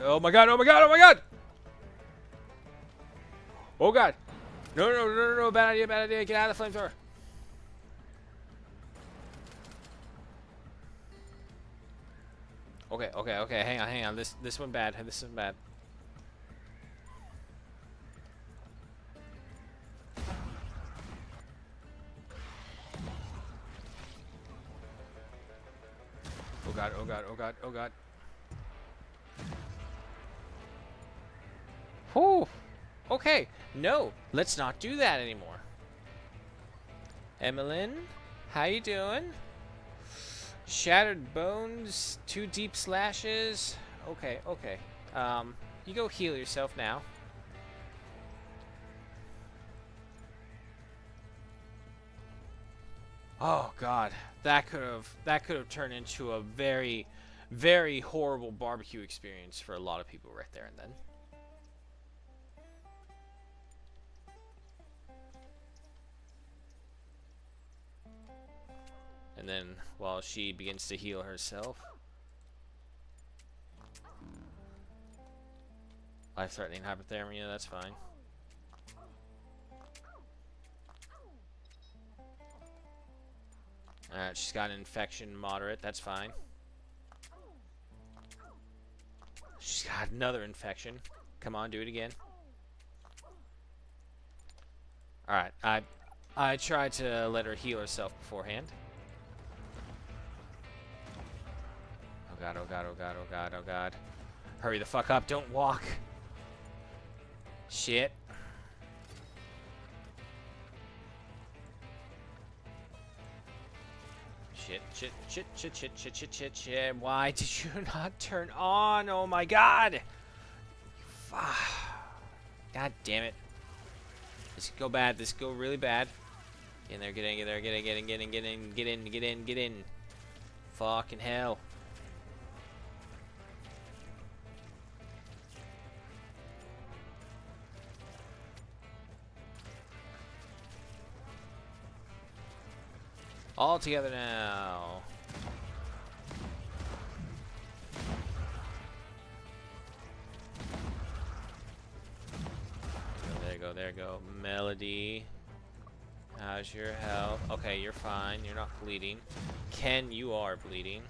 Oh my god. Oh god. No. Bad idea. Get out of the flamethrower. Okay. Hang on. This one bad. Oh god. Whew. Okay. No, let's not do that anymore. Emmeline, how you doing? Shattered bones, 2 deep slashes. Okay. You go heal yourself now. Oh god, that could have turned into a very, very horrible barbecue experience for a lot of people right there and then. And then while she begins to heal herself. Life-threatening hypothermia, that's fine. Alright, she's got an infection, moderate, that's fine. She's got another infection. Come on, do it again. Alright, I tried to let her heal herself beforehand. Oh god. Hurry the fuck up, don't walk. Shit. Shit. Why did you not turn on? Oh my god. God damn it. This could go bad. This could go really bad. Get in there, get in. Fucking hell. All together now. There you go. Melody. How's your health? Okay, you're fine. You're not bleeding. Ken, you are bleeding.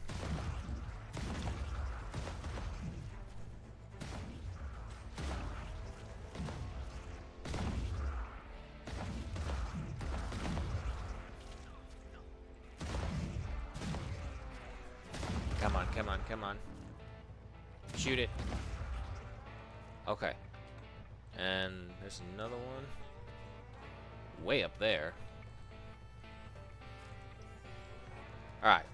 Come on. Shoot it. Okay. And there's another one. Way up there. Alright.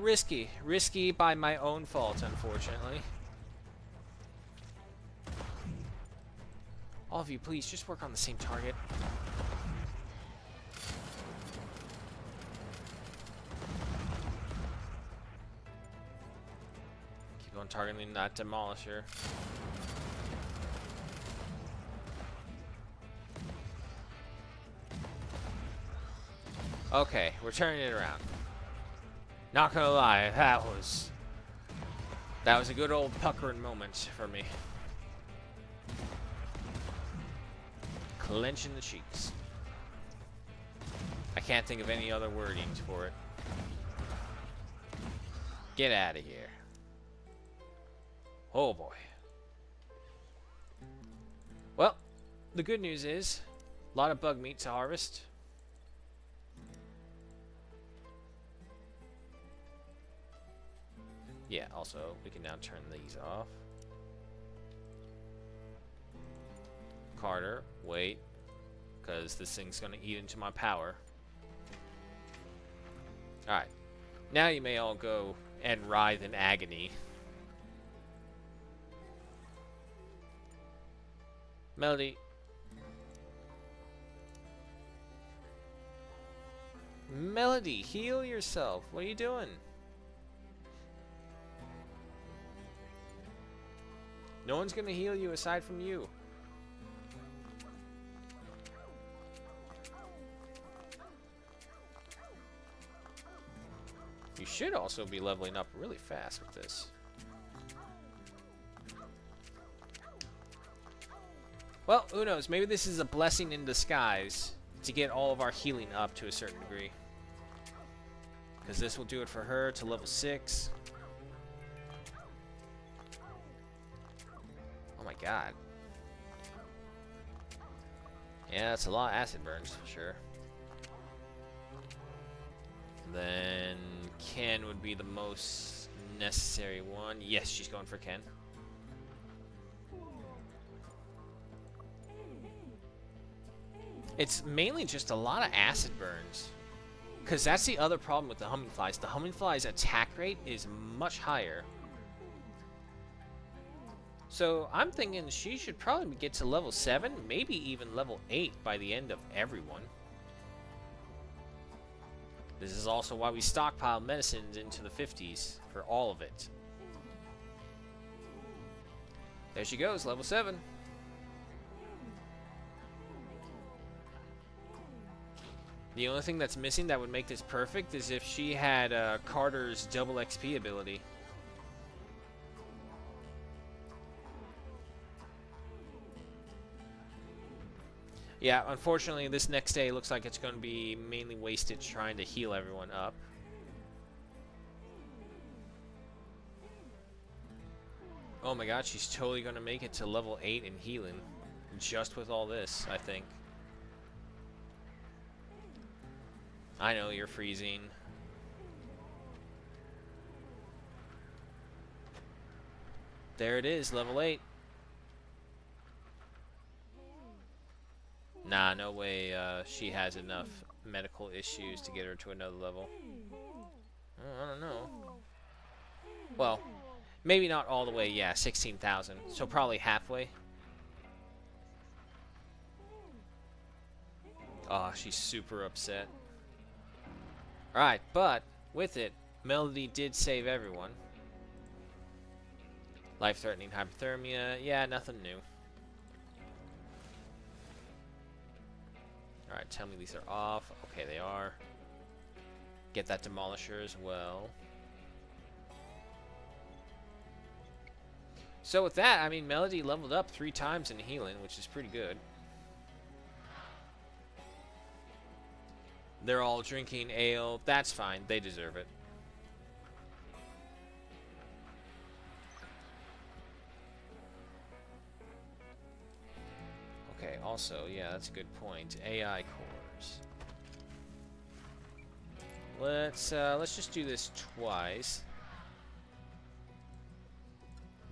Risky. Risky by my own fault, unfortunately. All of you, please, just work on the same target. Keep on targeting that demolisher. Okay, we're turning it around. Not gonna lie, that was a good old puckering moment for me. Clenching the cheeks. I can't think of any other wordings for it. Get out of here. Oh boy. Well, the good news is a lot of bug meat to harvest. Yeah, also, we can now turn these off. Carter, wait. Because this thing's going to eat into my power. Alright. Now you may all go and writhe in agony. Melody. Melody, heal yourself. What are you doing? No one's gonna heal you aside from you. You should also be leveling up really fast with this. Well, who knows? Maybe this is a blessing in disguise to get all of our healing up to a certain degree. Because this will do it for her to level 6. Oh my god. Yeah, that's a lot of acid burns for sure. Then Ken would be the most necessary one. Yes, she's going for Ken. It's mainly just a lot of acid burns. Because that's the other problem with the humming flies. The humming flies' attack rate is much higher. So I'm thinking she should probably get to level 7, maybe even level 8 by the end of everyone. This is also why we stockpile medicines into the 50s for all of it. There she goes, level 7. The only thing that's missing that would make this perfect is if she had Carter's double XP ability. Yeah, unfortunately, this next day looks like it's going to be mainly wasted trying to heal everyone up. Oh my god, she's totally going to make it to level 8 in healing. Just with all this, I think. I know, you're freezing. There it is, level 8. Nah, no way she has enough medical issues to get her to another level. Oh, I don't know. Well, maybe not all the way, yeah, 16,000. So probably halfway. Oh, she's super upset. Alright, but with it, Melody did save everyone. Life-threatening hypothermia, yeah, nothing new. Alright, tell me these are off. Okay, they are. Get that demolisher as well. So with that, I mean, Melody leveled up 3 times in healing, which is pretty good. They're all drinking ale. That's fine. They deserve it. Okay, also, yeah, that's a good point. AI cores. Let's just do this twice.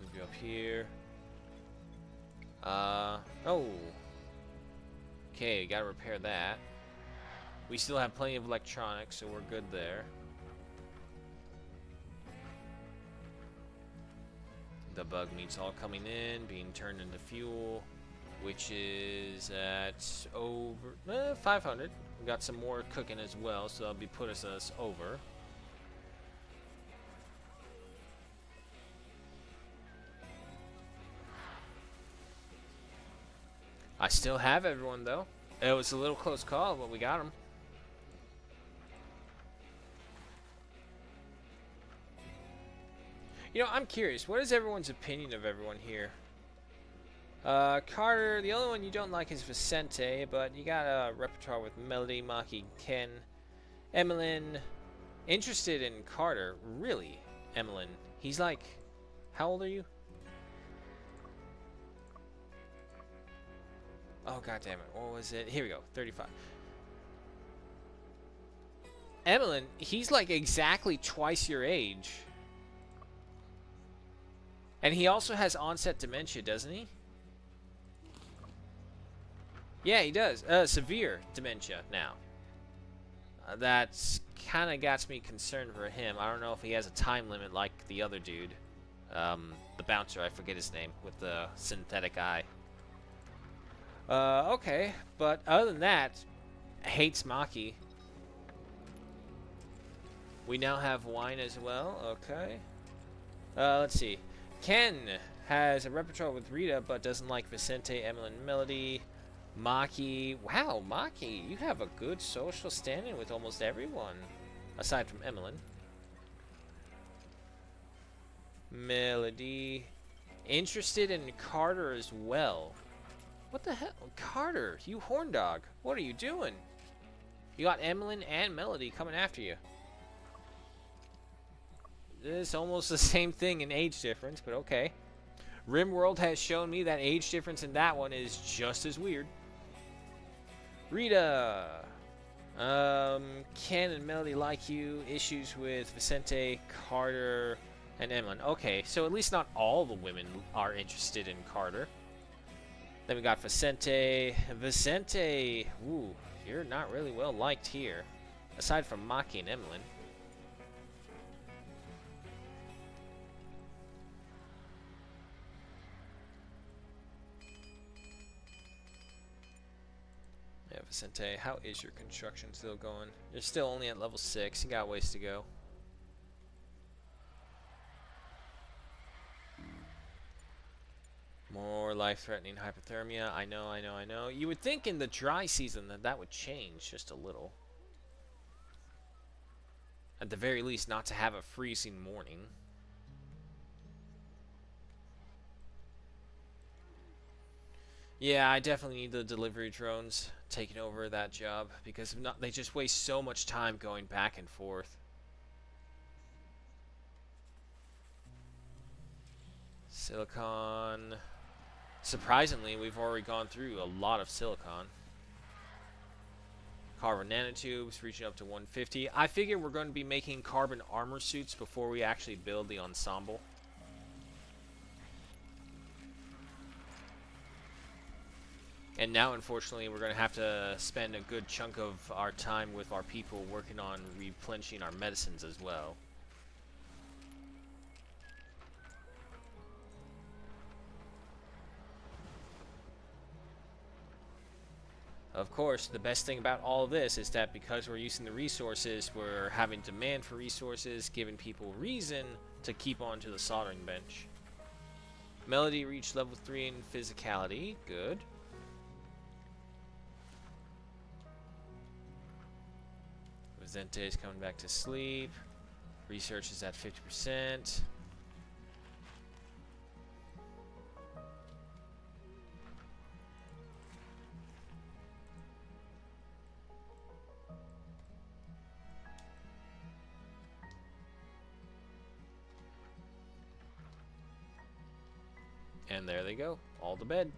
Move you up here. Oh. Okay, gotta repair that. We still have plenty of electronics, so we're good there. The bug meat's all coming in, being turned into fuel, which is at over 500. We got some more cooking as well, so that'll be putting us over. I still have everyone though. It was a little close call, but we got them. You know, I'm curious. What is everyone's opinion of everyone here? Carter, the only one you don't like is Vicente, but you got a repertoire with Melody, Maki, Ken, Emmeline. Interested in Carter, really, Emmeline. He's like, how old are you? Oh, god damn it. What was it? Here we go. 35. Emmeline, he's like exactly twice your age. And he also has onset dementia, doesn't he? Yeah, he does. Severe dementia now. That's kind of got me concerned for him. I don't know if he has a time limit like the other dude. The bouncer, I forget his name, with the synthetic eye. Okay. But other than that, hates Maki. We now have wine as well. Okay. Let's see. Ken has a repertoire with Rita, but doesn't like Vicente, Emmeline, Melody, Maki. Wow, Maki, you have a good social standing with almost everyone, aside from Emmeline. Melody. Interested in Carter as well. What the hell? Carter, you horn dog. What are you doing? You got Emmeline and Melody coming after you. It's almost the same thing in age difference, but okay. RimWorld has shown me that age difference in that one is just as weird. Rita. Ken and Melody like you. Issues with Vicente, Carter, and Emmeline. Okay, so at least not all the women are interested in Carter. Then we got Vicente. Vicente. Ooh, you're not really well liked here. Aside from Maki and Emmeline. Yeah, Vicente, how is your construction still going? You're still only at level 6. You got ways to go. More life-threatening hypothermia. I know. You would think in the dry season that would change just a little. At the very least, not to have a freezing morning. Yeah, I definitely need the delivery drones taking over that job, because if not, they just waste so much time going back and forth. Silicon. Surprisingly, we've already gone through a lot of silicon. Carbon nanotubes reaching up to 150. I figure we're going to be making carbon armor suits before we actually build the ensemble. And now, unfortunately, we're going to have to spend a good chunk of our time with our people working on replenishing our medicines as well. Of course, the best thing about all of this is that because we're using the resources, we're having demand for resources, giving people reason to keep on to the soldering bench. Melody reached level 3 in physicality. Good. Vicente is coming back to sleep. Research is at 50%. And there they go, all to bed.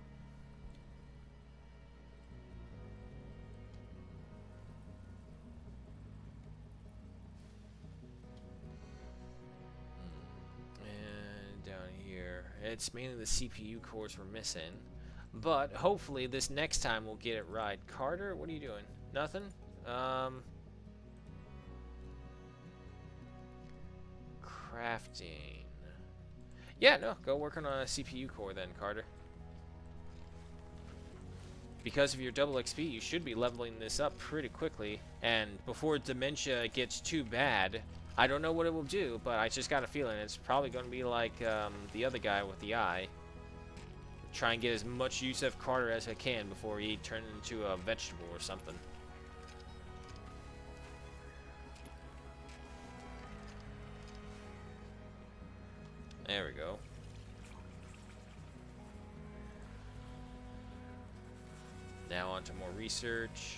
It's mainly the CPU cores we're missing. But hopefully this next time we'll get it right. Carter, what are you doing? Nothing? Crafting. Yeah, no, go work on a CPU core then, Carter. Because of your double XP, you should be leveling this up pretty quickly. And before dementia gets too bad, I don't know what it will do, but I just got a feeling it's probably going to be like the other guy with the eye. Try and get as much use of Carter as I can before he turns into a vegetable or something. There we go. Now on to more research.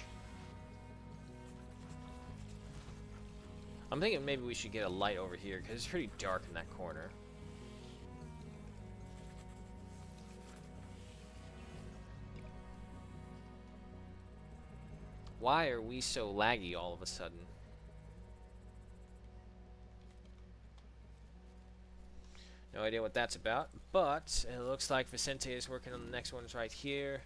I'm thinking maybe we should get a light over here because it's pretty dark in that corner. Why are we so laggy all of a sudden? No idea what that's about, but it looks like Vicente is working on the next ones right here.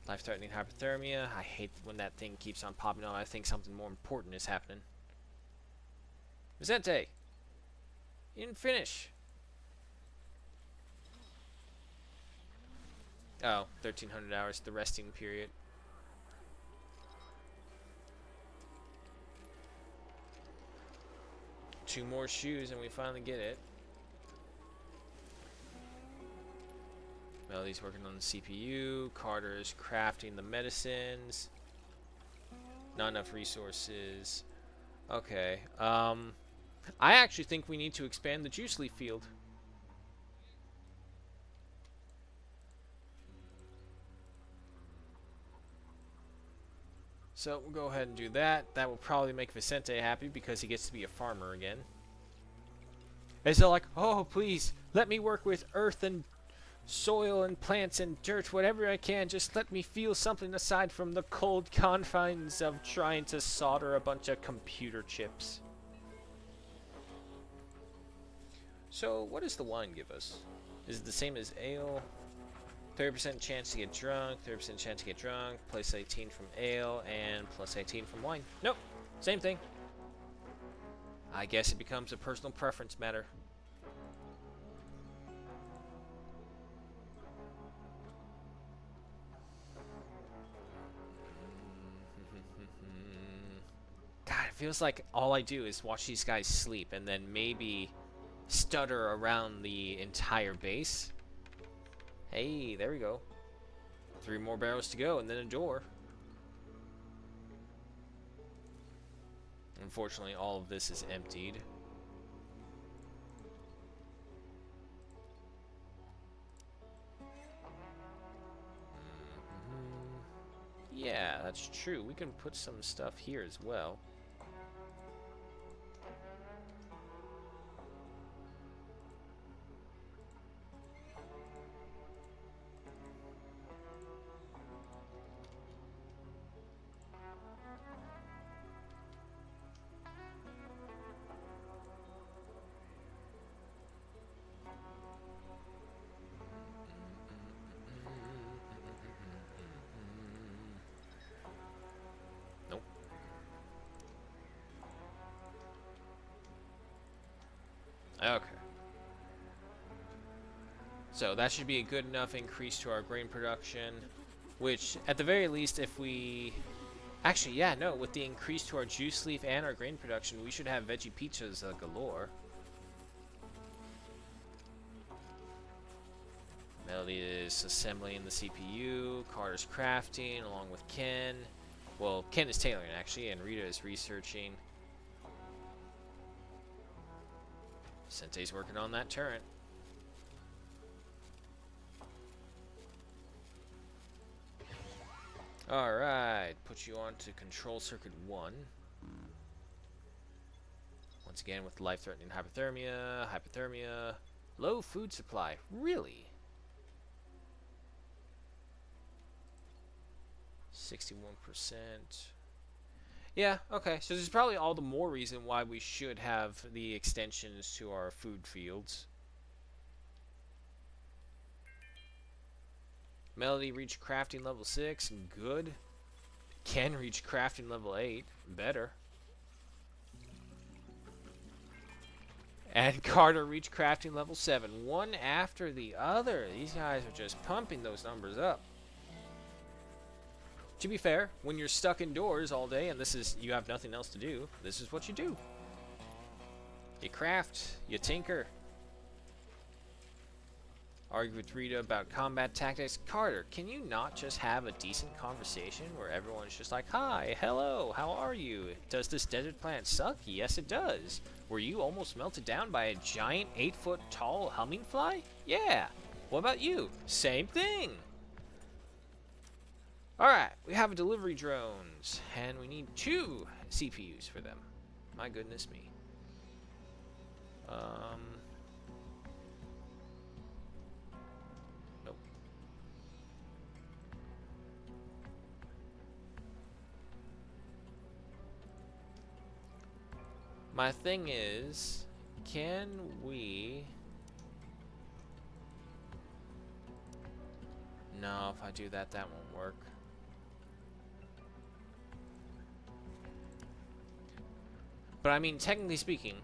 Life-threatening hypothermia. I hate when that thing keeps on popping on. I think something more important is happening. Vicente! You didn't finish. Oh, 1,300 hours, the resting period. Two more shoes and we finally get it. Melody's working on the CPU. Carter's crafting the medicines. Not enough resources. Okay. I actually think we need to expand the juice leaf field. So we'll go ahead and do that. That will probably make Vicente happy because he gets to be a farmer again. And so like, oh please, let me work with earth and soil and plants and dirt, whatever I can. Just let me feel something aside from the cold confines of trying to solder a bunch of computer chips. So what does the wine give us? Is it the same as ale? 30% chance to get drunk, 30% chance to get drunk, plus 18 from ale, and plus 18 from wine. Nope, same thing. I guess it becomes a personal preference matter. God, it feels like all I do is watch these guys sleep and then maybe stutter around the entire base. Hey, there we go. 3 more barrels to go and then a door. Unfortunately, all of this is emptied. Yeah, that's true. We can put some stuff here as well. Okay. So that should be a good enough increase to our grain production, which at the very least if we... Actually, yeah, no, with the increase to our juice leaf and our grain production, we should have veggie pizzas galore. Melody is assembling the CPU, Carter's crafting along with Ken. Well, Ken is tailoring actually, and Rita is researching. Sente's working on that turret. Alright, put you on to control circuit 1. Once again with life-threatening hypothermia, low food supply. Really? 61%. Yeah, okay. So there's probably all the more reason why we should have the extensions to our food fields. Melody reached crafting level 6. Good. Can reach crafting level 8. Better. And Carter reached crafting level 7. One after the other. These guys are just pumping those numbers up. To be fair, when you're stuck indoors all day and you have nothing else to do, this is what you do. You craft, you tinker. Argue with Rita about combat tactics. Carter, can you not just have a decent conversation where everyone's just like, hi, hello, how are you? Does this desert planet suck? Yes, it does. Were you almost melted down by a giant 8-foot tall humming fly? Yeah. What about you? Same thing. Alright, we have delivery drones, and we need 2 CPUs for them. My goodness me. Nope. My thing is, can we... No, if I do that, that won't work. But I mean, technically speaking,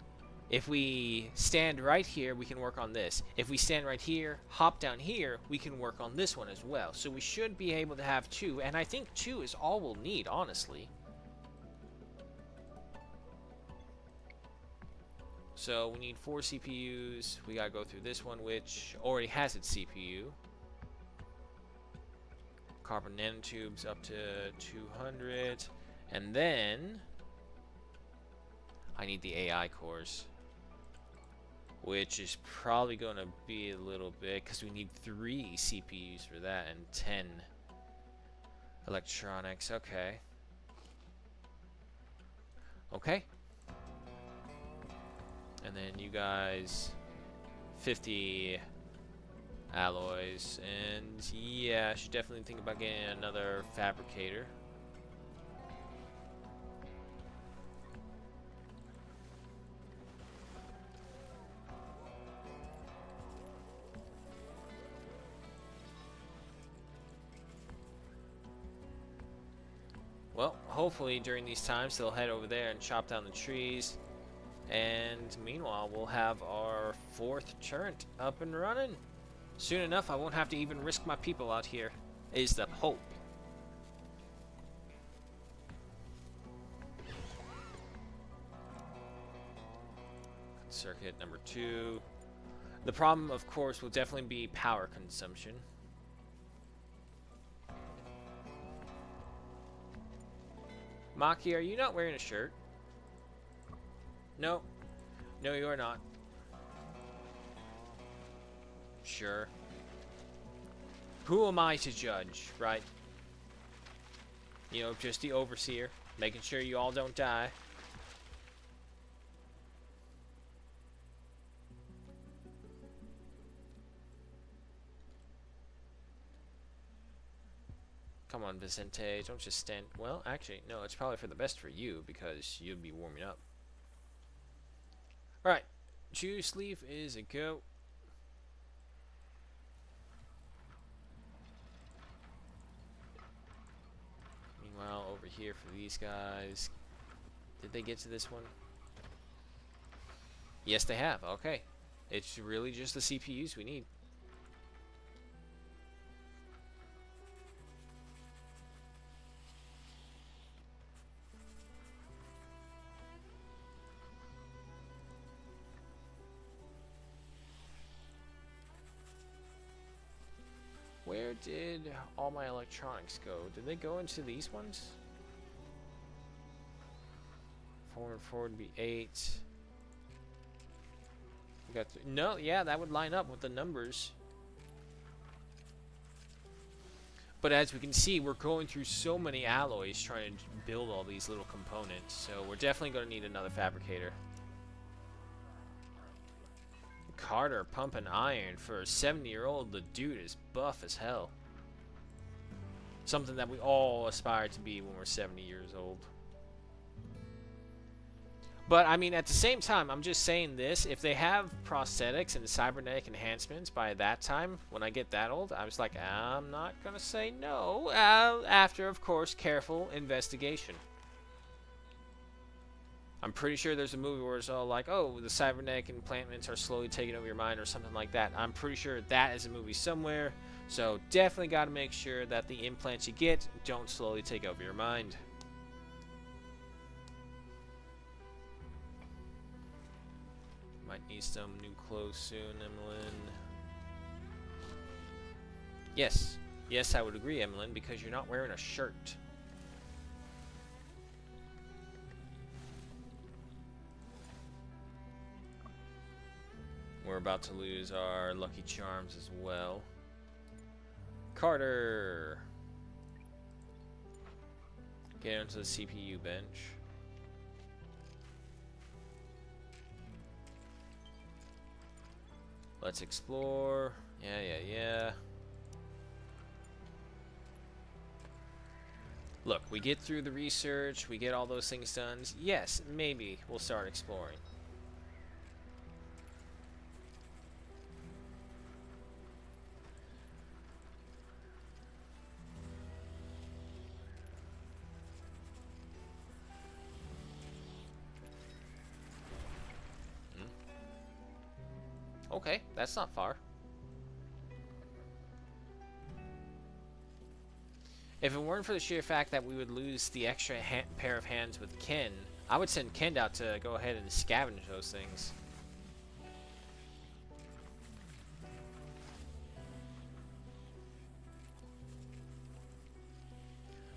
if we stand right here, we can work on this. If we stand right here, hop down here, we can work on this one as well. So we should be able to have 2, and I think 2 is all we'll need, honestly. So we need 4 CPUs. We gotta go through this one, which already has its CPU. Carbon nanotubes up to 200. And then I need the AI cores, which is probably going to be a little bit because we need 3 CPUs for that and 10 electronics. Okay. Okay. And then you guys 50 alloys, and yeah, I should definitely think about getting another fabricator. Well, hopefully during these times they'll head over there and chop down the trees. And meanwhile, we'll have our 4th turret up and running. Soon enough, I won't have to even risk my people out here, is the hope. Circuit number 2. The problem, of course, will definitely be power consumption. Maki, are you not wearing a shirt? No. No, you are not. Sure. Who am I to judge, right? You know, just the overseer, making sure you all don't die. Come on, Vicente, don't just stand... Well, actually, no, it's probably for the best for you, because you'll be warming up. Alright, juice leaf is a go. Meanwhile, over here for these guys... Did they get to this one? Yes, they have. Okay. It's really just the CPUs we need. Where did all my electronics go? Did they go into these ones? 4 would be 8. We got no, yeah, that would line up with the numbers. But as we can see, we're going through so many alloys trying to build all these little components. So we're definitely going to need another fabricator. Carter pumping iron. For a 70-year-old, the dude is buff as hell. Something that we all aspire to be when we're 70 years old. But I mean, at the same time, I'm just saying this. If they have prosthetics and cybernetic enhancements by that time, when I get that old, I was like, I'm not going to say no. After, of course, careful investigation. I'm pretty sure there's a movie where it's all like, oh, the cybernetic implantments are slowly taking over your mind or something like that. I'm pretty sure that is a movie somewhere. So definitely got to make sure that the implants you get don't slowly take over your mind. Might need some new clothes soon, Emmeline. Yes. Yes, I would agree, Emmeline, because you're not wearing a shirt. We're about to lose our Lucky Charms as well. Carter! Get onto the CPU bench. Let's explore. Yeah. Look, we get through the research, we get all those things done. Yes, maybe we'll start exploring. Okay, that's not far. If it weren't for the sheer fact that we would lose the extra pair of hands with Ken, I would send Ken out to go ahead and scavenge those things.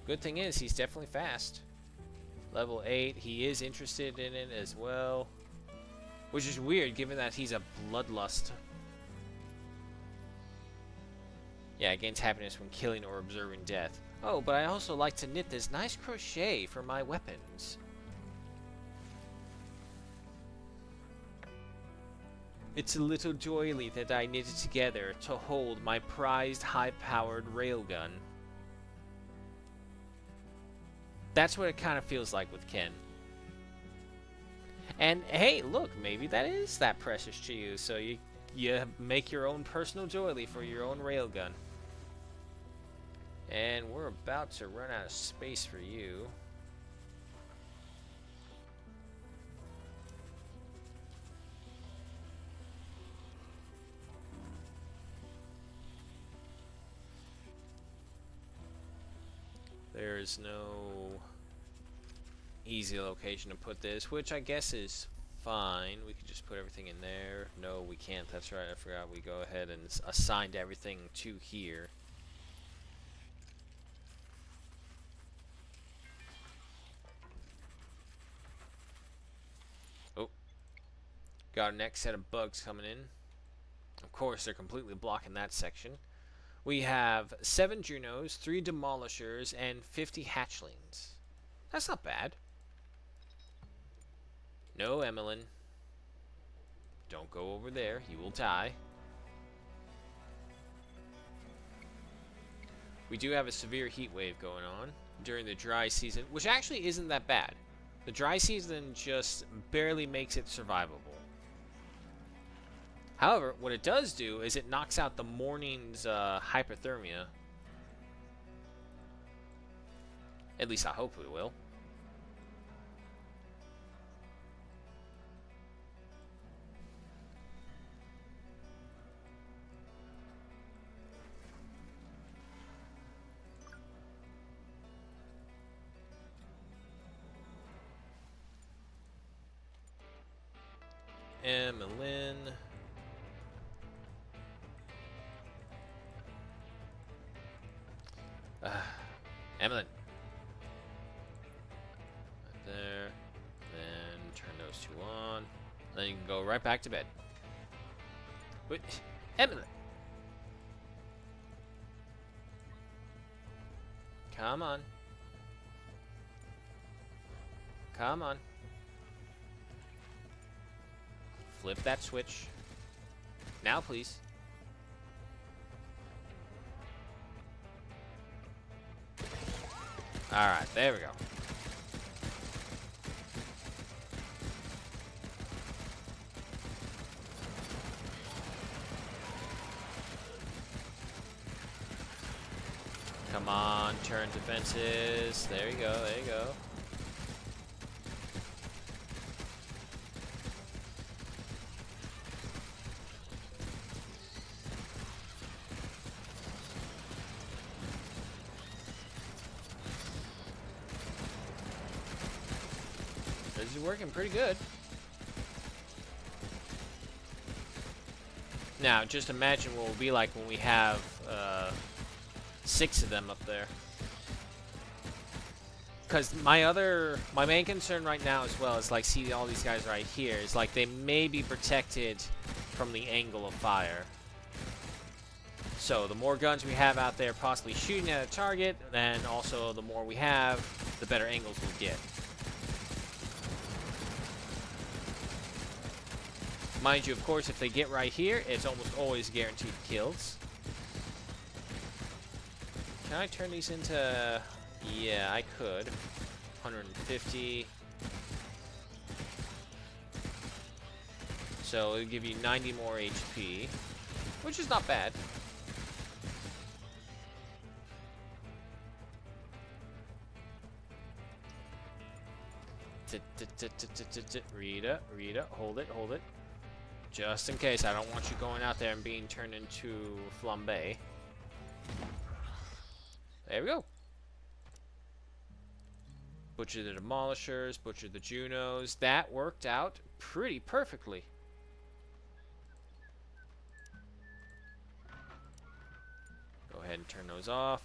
Good thing is, he's definitely fast. Level 8, he is interested in it as well. Which is weird, given that he's a bloodlust. Yeah, gains happiness when killing or observing death. Oh, but I also like to knit this nice crochet for my weapons. It's a little doily that I knitted together to hold my prized high-powered railgun. That's what it kind of feels like with Ken. And hey, look, maybe that is that precious to you, so you make your own personal doily for your own railgun. And we're about to run out of space for you. There's no easy location to put this, which I guess is fine. We could just put everything in there. No, we can't. That's right. I forgot. We go ahead and assigned everything to here. Oh. Got our next set of bugs coming in. Of course, they're completely blocking that section. We have 7 Junos, 3 Demolishers, and 50 Hatchlings. That's not bad. No, Emmeline. Don't go over there. You will die. We do have a severe heat wave going on during the dry season, which actually isn't that bad. The dry season just barely makes it survivable. However, what it does do is it knocks out the morning's hypothermia. At least I hope it will. Emmeline. Emmeline. Right there. Then turn those 2 on. Then you can go right back to bed. Wait, Emmeline. Come on. Come on. Flip that switch. Now, please. Alright, there we go. Come on, turn defenses. There you go, there you go. This is working pretty good. Now, just imagine what it will be like when we have 6 of them up there. Because my main concern right now as well is like, see all these guys right here, is like they may be protected from the angle of fire. So the more guns we have out there possibly shooting at a target, then also the more we have, the better angles we'll get. Mind you, of course, if they get right here, it's almost always guaranteed kills. Can I turn these into... Yeah, I could. 150. So it'll give you 90 more HP, which is not bad. Rita, hold it, hold it. Just in case, I don't want you going out there and being turned into flambe. There we go. Butcher the Demolishers, butcher the Junos. That worked out pretty perfectly. Go ahead and turn those off.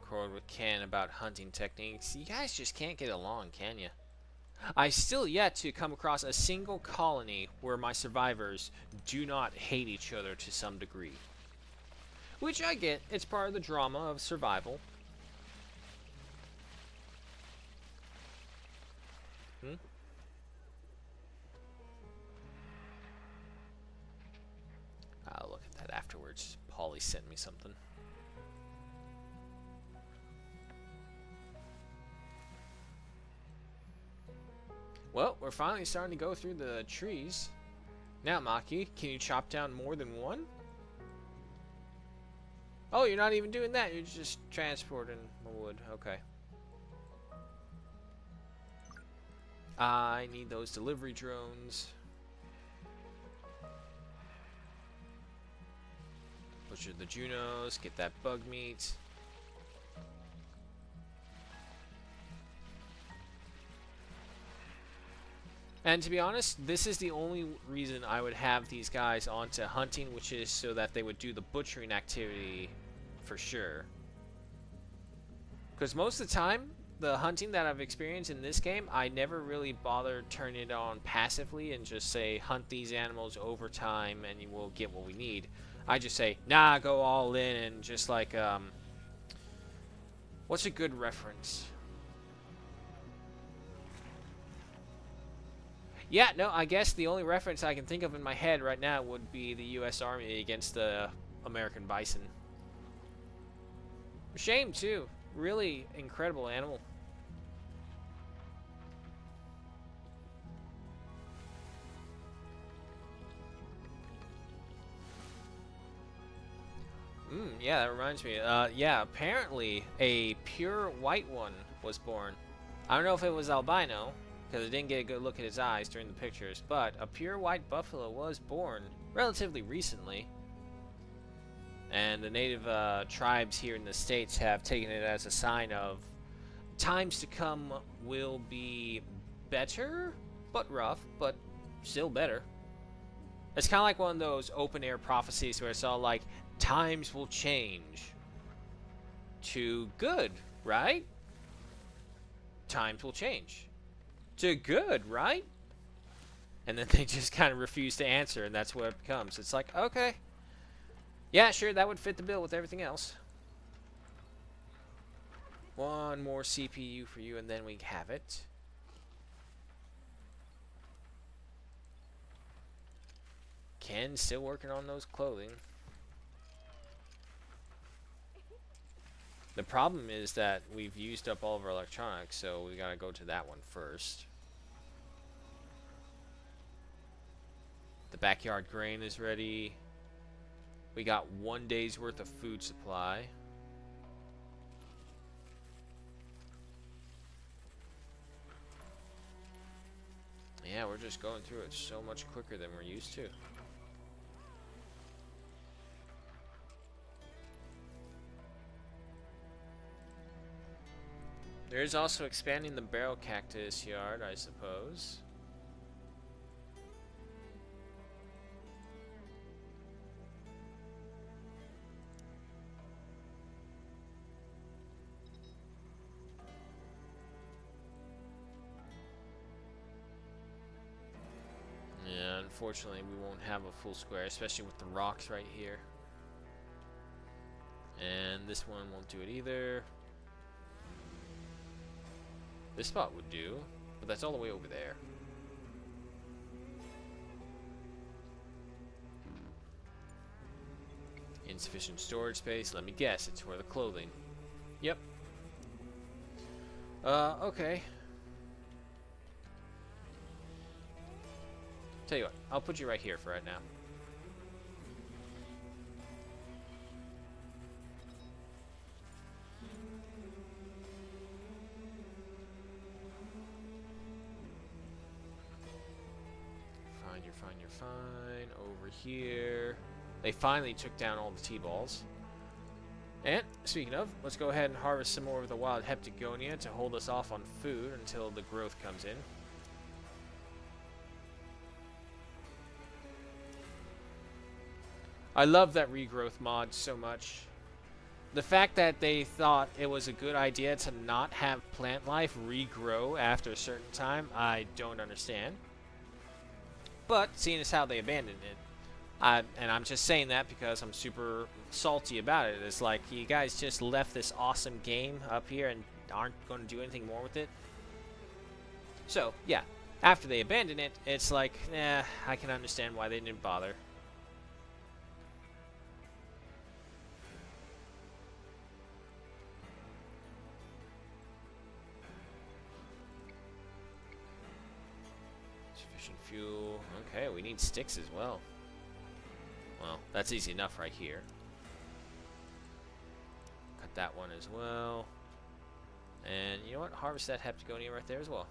Record with Ken about hunting techniques. You guys just can't get along, can you? I still yet to come across a single colony where my survivors do not hate each other to some degree. Which I get, it's part of the drama of survival. I'll look at that afterwards. Polly sent me something. Well, we're finally starting to go through the trees. Now, Maki, can you chop down more than one? Oh, you're not even doing that. You're just transporting the wood. Okay. I need those delivery drones. Butcher the Junos. Get that bug meat. And to be honest, this is the only reason I would have these guys onto hunting, which is so that they would do the butchering activity for sure. Because most of the time, the hunting that I've experienced in this game, I never really bothered turning it on passively and just say, hunt these animals over time and you will get what we need. I just say, nah, go all in and just like, what's a good reference? Yeah, no, I guess the only reference I can think of in my head right now would be the U.S. Army against the American bison. Shame, too. Really incredible animal. Yeah, that reminds me. Yeah, apparently a pure white one was born. I don't know if it was albino, because I didn't get a good look at his eyes during the pictures, but a pure white buffalo was born relatively recently. And the native tribes here in the States have taken it as a sign of times to come will be better, but rough, but still better. It's kind of like one of those open-air prophecies where it's all like, times will change to good, right? Times will change to good, right? And then they just kind of refuse to answer, and that's what it becomes. It's like, okay. Yeah, sure, that would fit the bill with everything else. One more CPU for you, and then we have it. Ken's still working on those clothing. The problem is that we've used up all of our electronics, so we gotta go to that one first. The backyard grain is ready. We got 1 day's worth of food supply. Yeah, we're just going through it so much quicker than we're used to. There's also expanding the barrel cactus yard, I suppose. Yeah, unfortunately we won't have a full square, especially with the rocks right here. And this one won't do it either. This spot would do, but that's all the way over there. Insufficient storage space. Let me guess, it's for the clothing. Yep. Okay. Tell you what, I'll put you right here for right now. Fine, you're fine. Over here. They finally took down all the T-balls. And, speaking of, let's go ahead and harvest some more of the wild Heptagonia to hold us off on food until the growth comes in. I love that regrowth mod so much. The fact that they thought it was a good idea to not have plant life regrow after a certain time, I don't understand. But, seeing as how they abandoned it, and I'm just saying that because I'm super salty about it. It's like, you guys just left this awesome game up here and aren't going to do anything more with it. So, yeah. After they abandon it, it's like, I can understand why they didn't bother. Sufficient fuel. Okay, we need sticks as well. Well, that's easy enough right here. Cut that one as well. And you know what? Harvest that Heptagonia right there as well.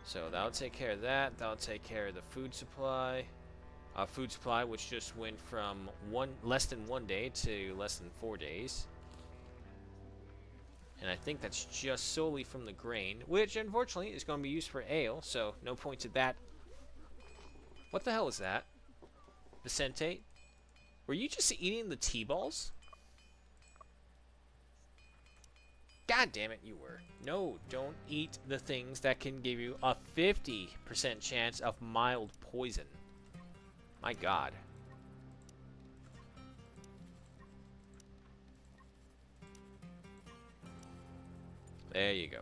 So that'll take care of that. That'll take care of the food supply. Food supply, which just went from less than 1 day to less than 4 days. And I think that's just solely from the grain, which unfortunately is going to be used for ale, so no point to that. What the hell is that? Vicente? Were you just eating the T-balls? God damn it, you were. No, don't eat the things that can give you a 50% chance of mild poison. My God. There you go.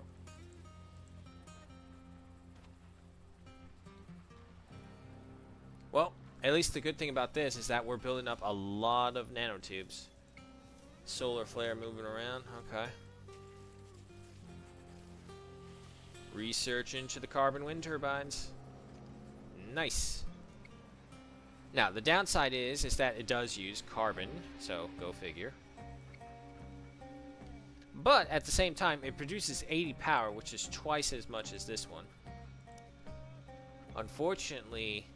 Well, at least the good thing about this is that we're building up a lot of nanotubes. Solar flare moving around. Okay. Research into the carbon wind turbines. Nice. Now, the downside is that it does use carbon, so go figure. But at the same time, it produces 80 power, which is twice as much as this one. Unfortunately,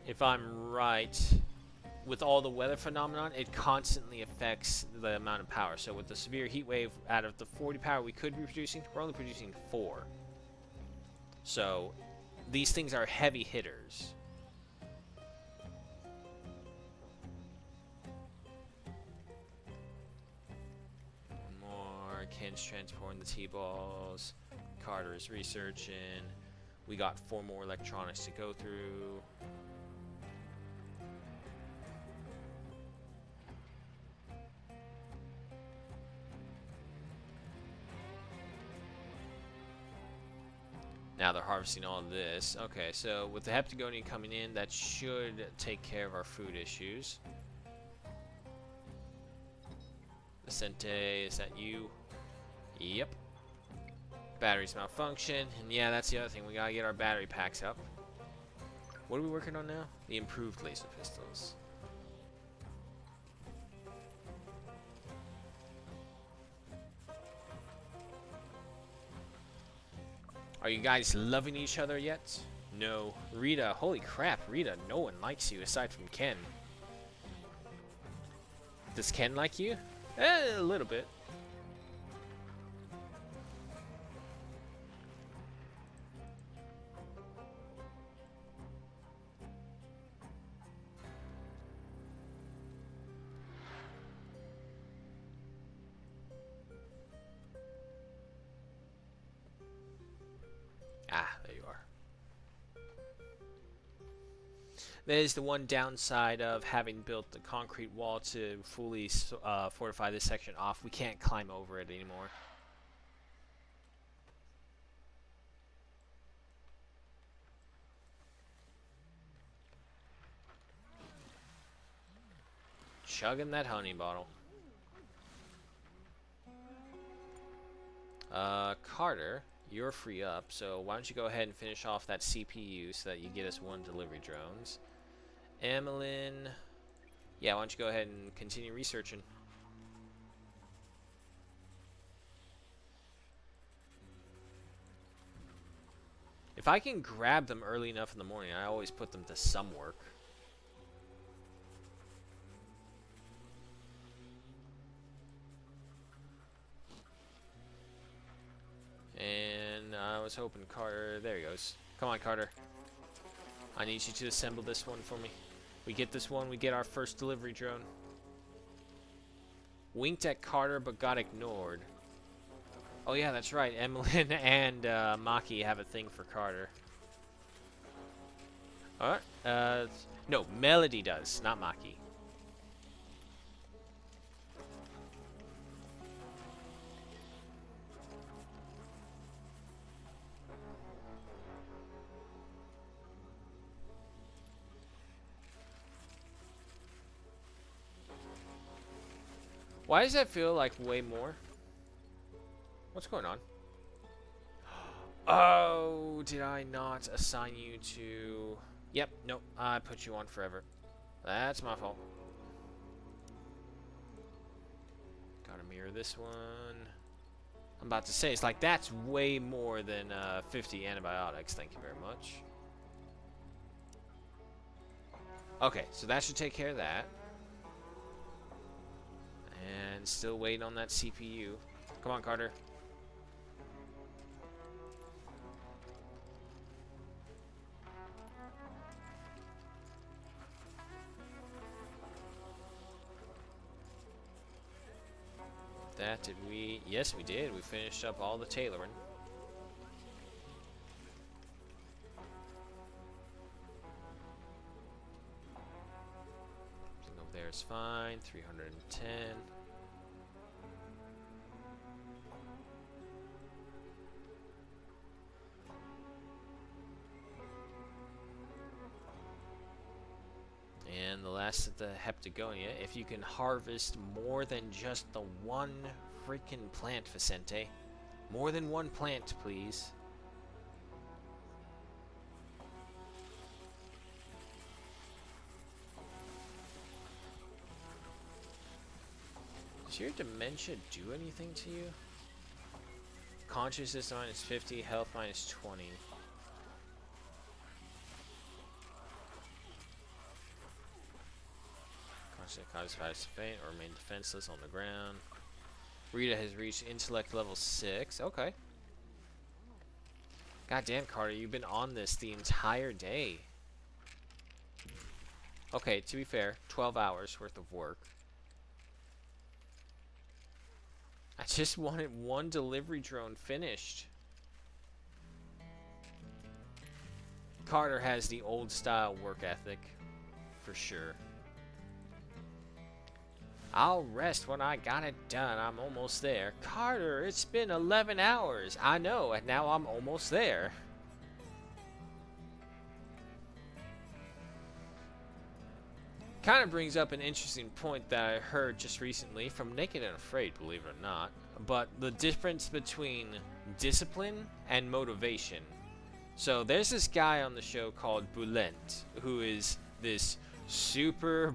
if I'm right, with all the weather phenomenon, it constantly affects the amount of power. So with the severe heat wave, out of the 40 power we could be producing, we're only producing 4. So these things are heavy hitters. More. Ken's transporting the T-balls. Carter is researching. We got 4 more electronics to go through. Now they're harvesting all of this. Okay, so with the Heptagonia coming in, that should take care of our food issues. Vicente, is that you? Yep. Batteries malfunction. And yeah, that's the other thing. We gotta get our battery packs up. What are we working on now? The improved laser pistols. Are you guys loving each other yet? No. Rita, holy crap, Rita, no one likes you aside from Ken. Does Ken like you? A little bit. Ah, there you are. That is the one downside of having built the concrete wall to fully fortify this section off. We can't climb over it anymore. Chugging that honey bottle. Carter, you're free up, so why don't you go ahead and finish off that CPU so that you get us 1 delivery drones. Emmeline, yeah, why don't you go ahead and continue researching. If I can grab them early enough in the morning, I always put them to some work. And I was hoping Carter, there he goes. Come on, Carter. I need you to assemble this one for me. We get this one, we get our first delivery drone. Winked at Carter but got ignored. Oh yeah, that's right. Emmeline and Maki have a thing for Carter. Alright. No, Melody does, not Maki. Why does that feel like way more? What's going on? Oh, did I not assign you to... Yep, nope, I put you on forever. That's my fault. Gotta mirror this one. I'm about to say, it's like, that's way more than 50 antibiotics. Thank you very much. Okay, so that should take care of that. And still waiting on that CPU. Come on, Carter. That did we? Yes, we did. We finished up all the tailoring. Everything over there is fine. 310. And the last of the Heptagonia, if you can harvest more than just the one freaking plant, Vicente. More than one plant, please. Does your dementia do anything to you? Consciousness minus 50, health minus 20. Cause fights to faint or remain defenseless on the ground. Rita has reached intellect level 6. Okay. Goddamn, Carter, you've been on this the entire day. Okay, to be fair, 12 hours worth of work. I just wanted one delivery drone finished. Carter has the old style work ethic, for sure. I'll rest when I got it done. I'm almost there. Carter, it's been 11 hours. I know, and now I'm almost there. kind of brings up an interesting point that I heard just recently from Naked and Afraid, believe it or not. But the difference between discipline and motivation. So there's this guy on the show called Bulent, who is this super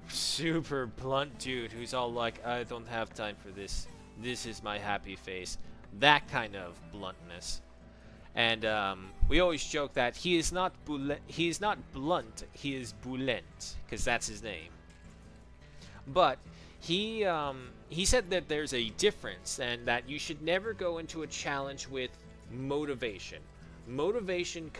blunt dude who's all like, I don't have time for this. This is my happy face. That kind of bluntness. And we always joke that he is not blunt, he is Bulent, because that's his name. But he said that there's a difference, and that you should never go into a challenge with motivation. Motivation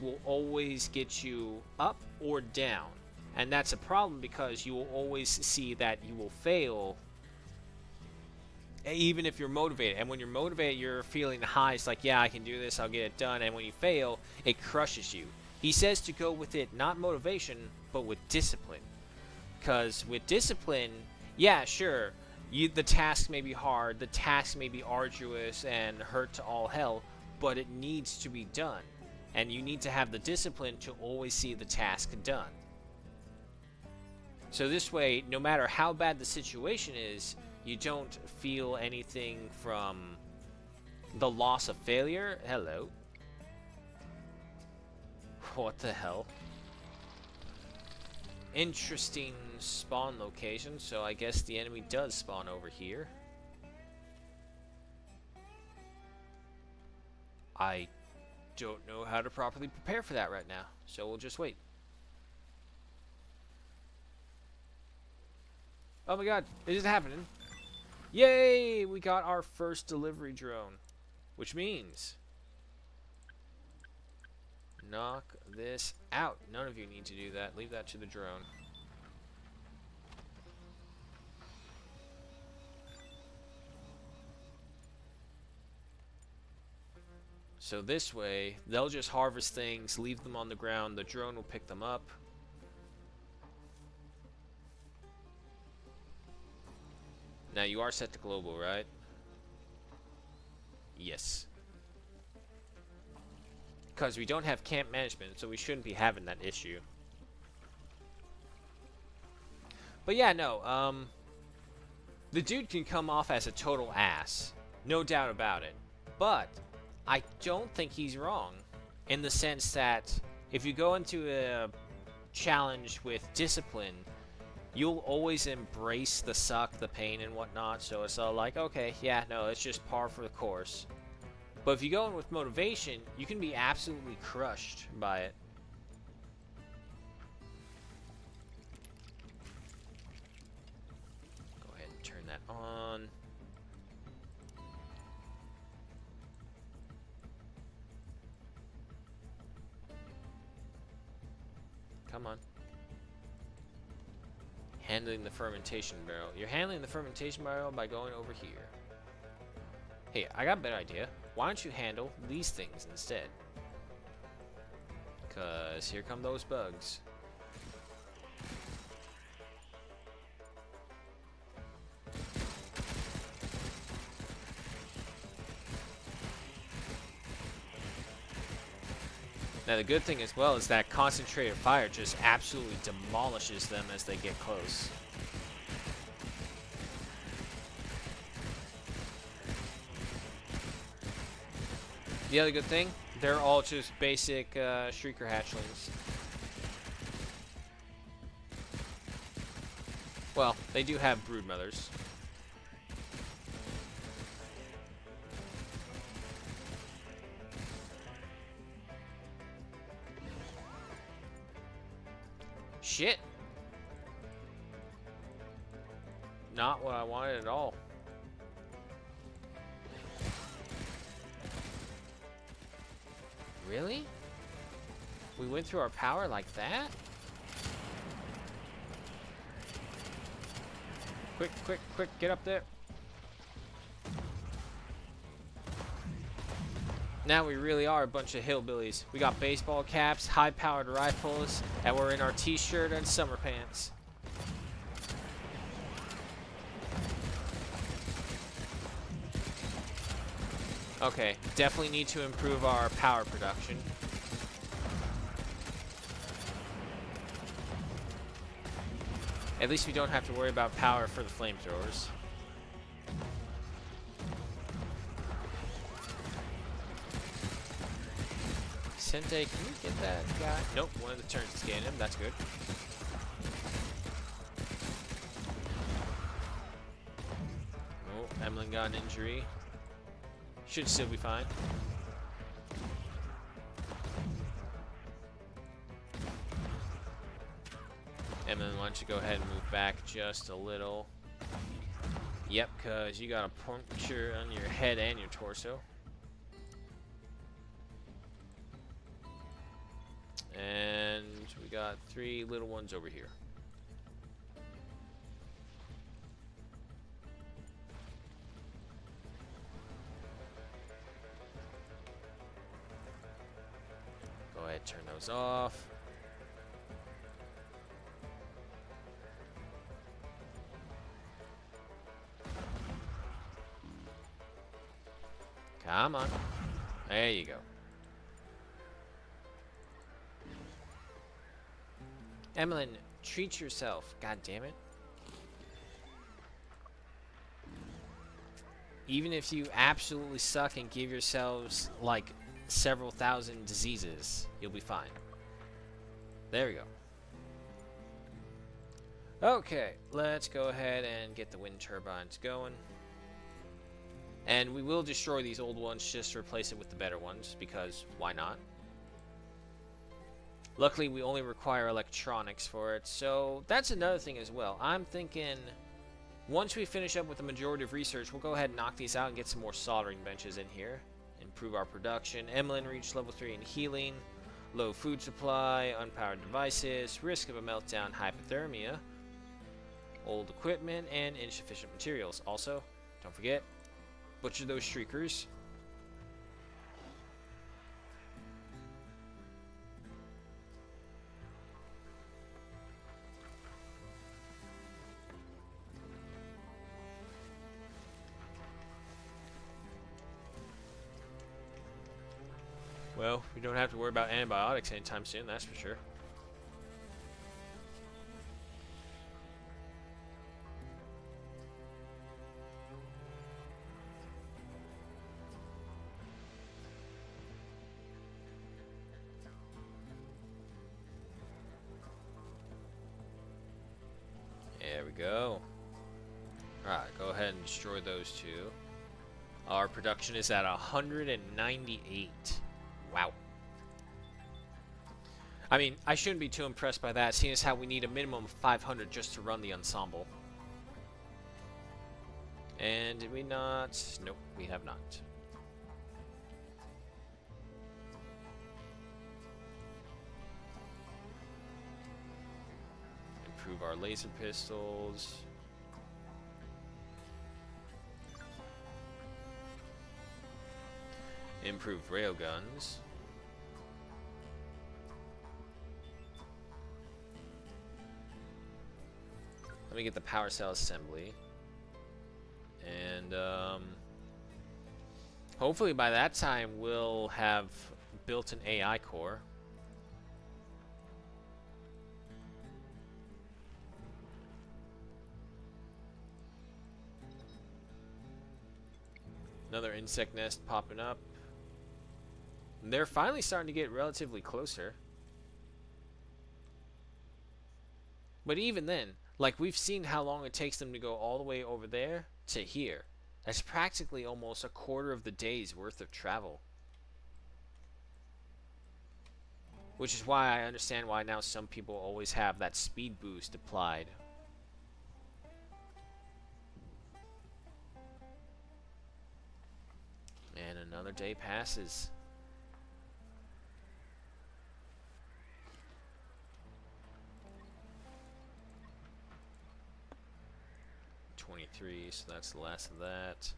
will always get you up or down, and that's a problem because you will always see that you will fail even if you're motivated. And when you're motivated, you're feeling high. It's like, yeah, I can do this, I'll get it done. And when you fail, it crushes you. He says to go with it, not motivation, but with discipline. Because with discipline, yeah, sure, the task may be hard, the task may be arduous and hurt to all hell, but it needs to be done. And you need to have the discipline to always see the task done. So this way, no matter how bad the situation is, you don't feel anything from the loss of failure. Hello. What the hell? Interesting spawn location, so I guess the enemy does spawn over here. I don't know how to properly prepare for that right now, so we'll just wait. Oh my god, it is happening. Yay! We got our first delivery drone. Which means... knock this out. None of you need to do that. Leave that to the drone. So this way, they'll just harvest things, leave them on the ground. The drone will pick them up. Now, you are set to global, right? Yes. Because we don't have camp management, so we shouldn't be having that issue. But yeah, no, the dude can come off as a total ass. No doubt about it. But I don't think he's wrong. In the sense that if you go into a challenge with discipline, you'll always embrace the suck, the pain, and whatnot. So it's all like, okay, yeah, no, it's just par for the course. But if you go in with motivation, you can be absolutely crushed by it. Go ahead and turn that on. Come on. Handling the fermentation barrel. You're handling the fermentation barrel by going over here. Hey, I got a better idea. Why don't you handle these things instead? Because here come those bugs. Now the good thing as well is that concentrated fire just absolutely demolishes them as they get close. The other good thing, they're all just basic Shrieker hatchlings. Well, they do have brood mothers. Shit. Not what I wanted at all. Really? We went through our power like that? Quick, quick, quick, get up there. Now we really are a bunch of hillbillies. We got baseball caps, high-powered rifles, and we're in our t-shirt and summer pants. Okay, definitely need to improve our power production. At least we don't have to worry about power for the flamethrowers. Sente, can you get that guy? Nope, one of the turns is getting him. That's good. Oh, Emlyn got an injury. Should still be fine. Emlyn, why don't you go ahead and move back just a little? Yep, because you got a puncture on your head and your torso. And we got 3 little ones over here. Go ahead, turn those off. Come on. There you go. Emlyn, treat yourself. God damn it. Even if you absolutely suck and give yourselves like several thousand diseases, you'll be fine. There we go. Okay, let's go ahead and get the wind turbines going. And we will destroy these old ones just to replace it with the better ones, because why not? Luckily, we only require electronics for it, so that's another thing as well. I'm thinking, once we finish up with the majority of research, we'll go ahead and knock these out and get some more soldering benches in here. Improve our production. Emlyn reached level 3 in healing. Low food supply, unpowered devices, risk of a meltdown, hypothermia, old equipment, and insufficient materials. Also, don't forget, butcher those streakers. Well, we don't have to worry about antibiotics anytime soon, that's for sure. There we go. Alright, go ahead and destroy those 2. Our production is at 198. Wow. I mean, I shouldn't be too impressed by that, seeing as how we need a minimum of 500 just to run the ensemble. And did we not? Nope, we have not. Improve our laser pistols. Improve railguns. Let me get the power cell assembly. And hopefully by that time we'll have built an AI core. Another insect nest popping up. They're finally starting to get relatively closer. But even then, like, we've seen how long it takes them to go all the way over there to here. That's practically almost a quarter of the day's worth of travel. Which is why I understand why now some people always have that speed boost applied. And another day passes. 23, so that's the last of that.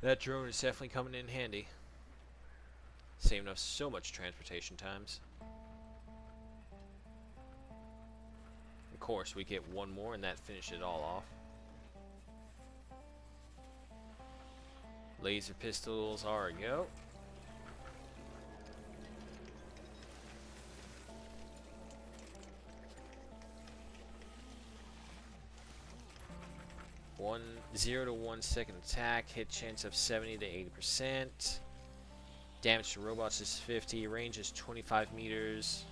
That drone is definitely coming in handy. Saving us so much transportation times. Of course, we get one more and that finishes it all off. Laser pistols are a go. One 0 to 1 second attack, hit chance of 70 to 80%. Damage to robots is 50. Range is 25 meters.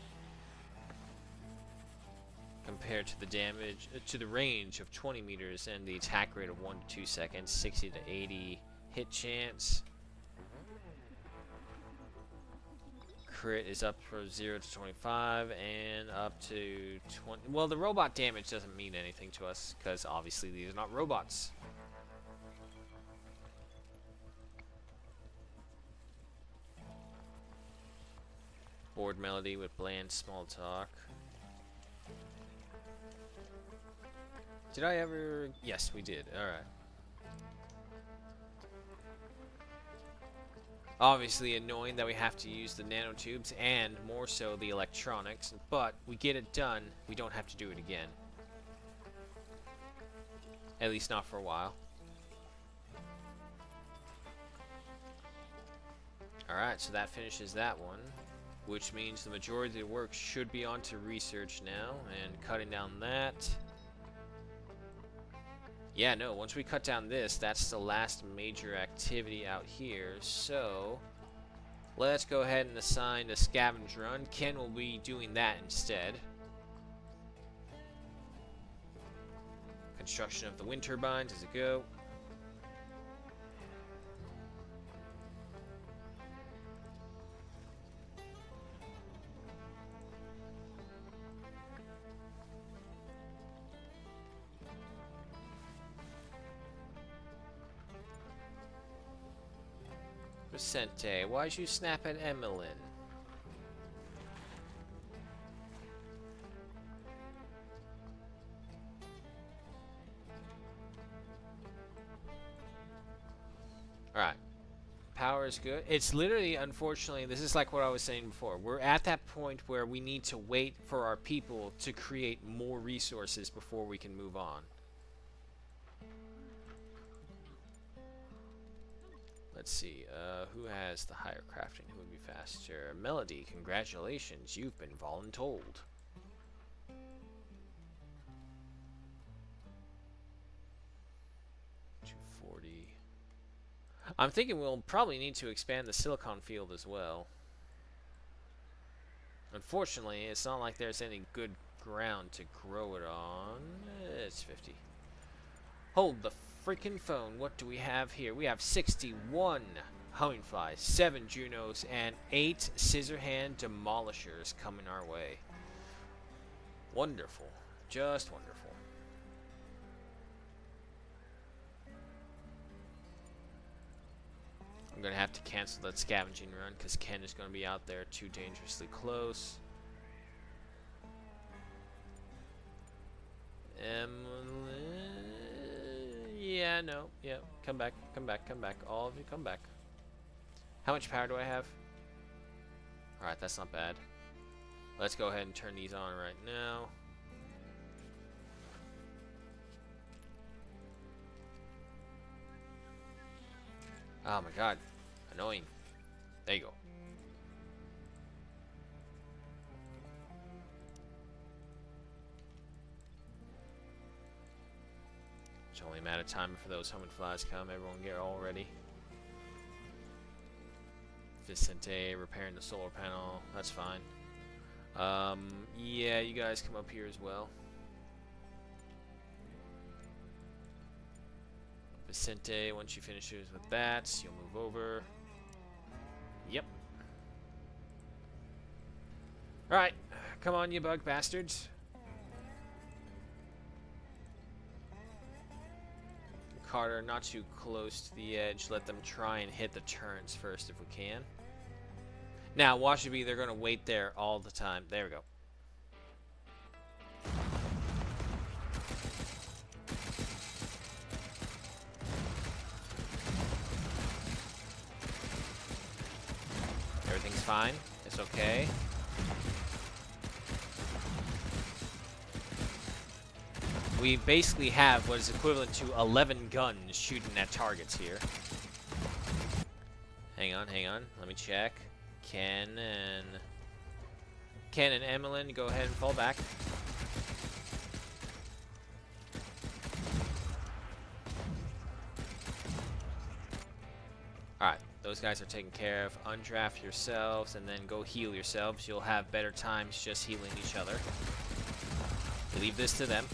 Compared to the damage to the range of 20 meters and the attack rate of 1 to 2 seconds, 60 to 80 hit chance. Crit is up from 0 to 25 and up to 20. Well, the robot damage doesn't mean anything to us because obviously these are not robots. Board melody with bland small talk. Did I ever? Yes, we did. Alright. Obviously annoying that we have to use the nanotubes and more so the electronics, but we get it done. We don't have to do it again. At least not for a while. Alright, so that finishes that one. Which means the majority of the work should be on to research now and cutting down that. Yeah, no, once we cut down this, that's the last major activity out here. So, let's go ahead and assign a scavenge run. Ken will be doing that instead. Construction of the wind turbines as a go. Vicente, why'd you snap at Emmeline? Alright. Power is good. It's literally, unfortunately, this is like what I was saying before. We're at that point where we need to wait for our people to create more resources before we can move on. Let's see, who has the higher crafting? Who would be faster? Melody, congratulations, you've been voluntold. I'm thinking we'll probably need to expand the silicon field as well. Unfortunately, it's not like there's any good ground to grow it on. It's 50. Hold the freaking phone. What do we have here? We have 61 humming flies, 7 Junos, and 8 Scissorhand Demolishers coming our way. Wonderful. Just wonderful. I'm going to have to cancel that scavenging run because Ken is going to be out there too dangerously close. Yeah, no. Yeah, come back, come back, come back. All of you, come back. How much power do I have? Alright, that's not bad. Let's go ahead and turn these on right now. Oh my god. Annoying. There you go. It's only a matter of time before those homing flies come. Everyone get all ready. Vicente repairing the solar panel. That's fine. Yeah, you guys come up here as well. Vicente, once you finish with that, you'll move over. Yep. Alright, come on, you bug bastards. Carter, not too close to the edge. Let them try and hit the turrets first if we can. Now, watch it be, they're going to wait there all the time. There we go. Everything's fine. It's okay. We basically have what is equivalent to 11 guns shooting at targets here. Hang on, hang on. Let me check. Ken and Emmeline, go ahead and fall back. Alright, those guys are taken care of. Undraft yourselves and then go heal yourselves. You'll have better times just healing each other. Leave this to them.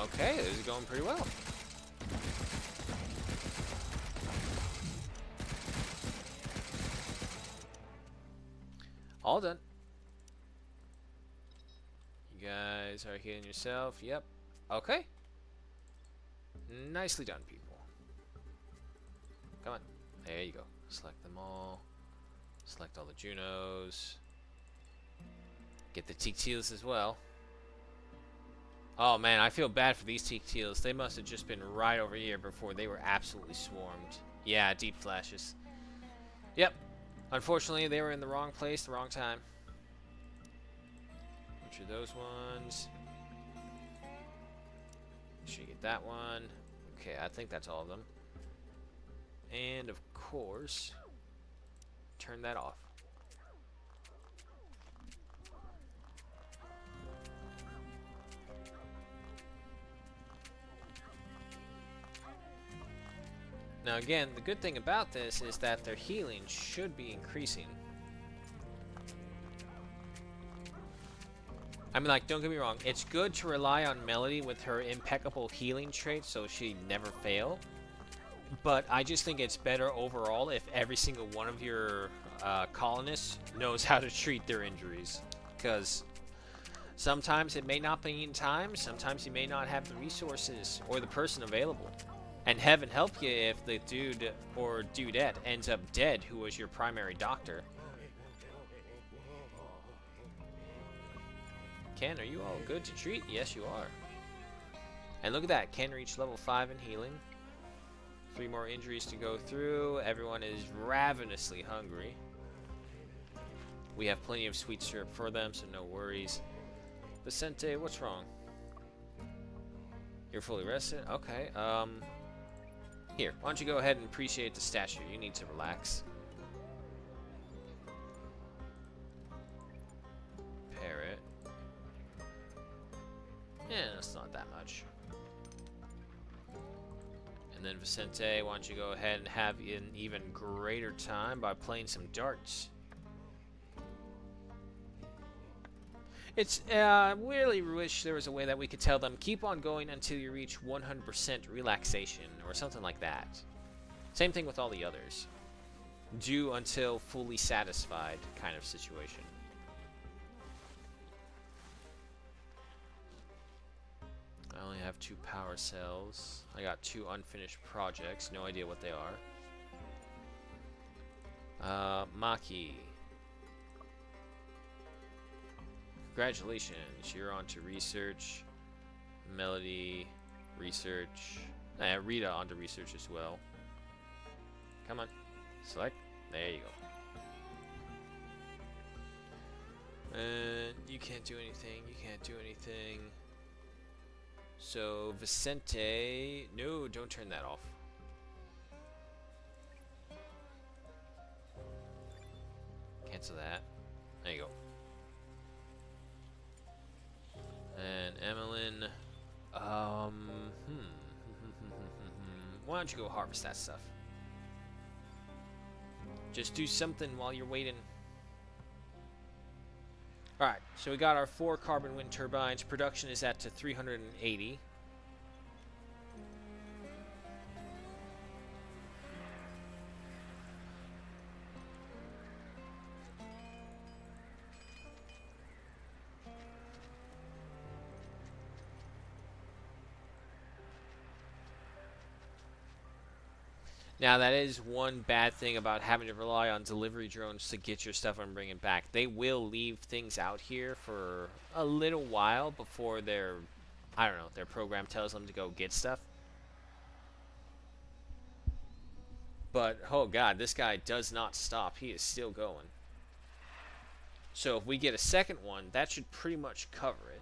Okay, this is going pretty well. All done. You guys are healing yourself. Yep. Okay. Nicely done, people. Come on. There you go. Select them all. Select all the Junos. Get the Teals as well. Oh man, I feel bad for these Teals. They must have just been right over here before they were absolutely swarmed. Yeah, deep flashes. Yep. Unfortunately, they were in the wrong place, the wrong time. Which are those ones? Make sure you get that one. Okay, I think that's all of them. And of course, turn that off. Now again, the good thing about this is that their healing should be increasing. I mean, like, don't get me wrong, it's good to rely on Melody with her impeccable healing trait so she never fail. But I just think it's better overall if every single one of your colonists knows how to treat their injuries. Because sometimes it may not be in time, sometimes you may not have the resources or the person available. And heaven help you if the dude or dudette ends up dead who was your primary doctor. Ken, are you all good to treat? Yes, you are. And look at that. Ken reached level 5 in healing. 3 more injuries to go through. Everyone is ravenously hungry. We have plenty of sweet syrup for them, so no worries. Vicente, what's wrong? You're fully rested? Okay, here, why don't you go ahead and appreciate the statue? You need to relax. Parrot. Yeah, that's not that much. And then Vicente, why don't you go ahead and have an even greater time by playing some darts. It's, really wish there was a way that we could tell them, keep on going until you reach 100% relaxation, or something like that. Same thing with all the others. Do until fully satisfied kind of situation. I only have 2 power cells. I got 2 unfinished projects, no idea what they are. Maki. Congratulations, you're on to research. Melody, research. Rita onto research as well. Come on, select. There you go. You can't do anything. You can't do anything. So Vicente, no, don't turn that off. Cancel that. There you go. And Emmeline, why don't you go harvest that stuff? Just do something while you're waiting. Alright, so we got our 4 carbon wind turbines. Production is at to 380. Now, that is one bad thing about having to rely on delivery drones to get your stuff and bring it back. They will leave things out here for a little while before their, I don't know, their program tells them to go get stuff. But, oh god, this guy does not stop. He is still going. So if we get a second one, that should pretty much cover it.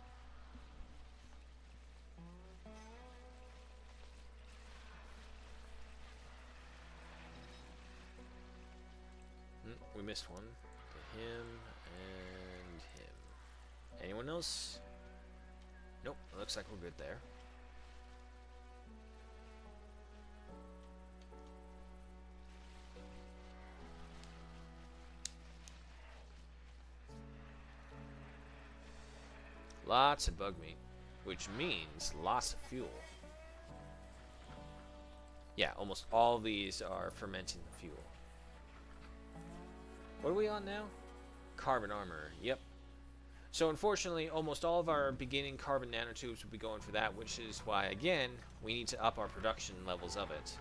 We missed one. To him and him. Anyone else? Nope, it looks like we're good there. Lots of bug meat, which means lots of fuel. Yeah, almost all of these are fermenting the fuel. What are we on now? Carbon armor, yep. So unfortunately, almost all of our beginning carbon nanotubes will be going for that, which is why, again, we need to up our production levels of it.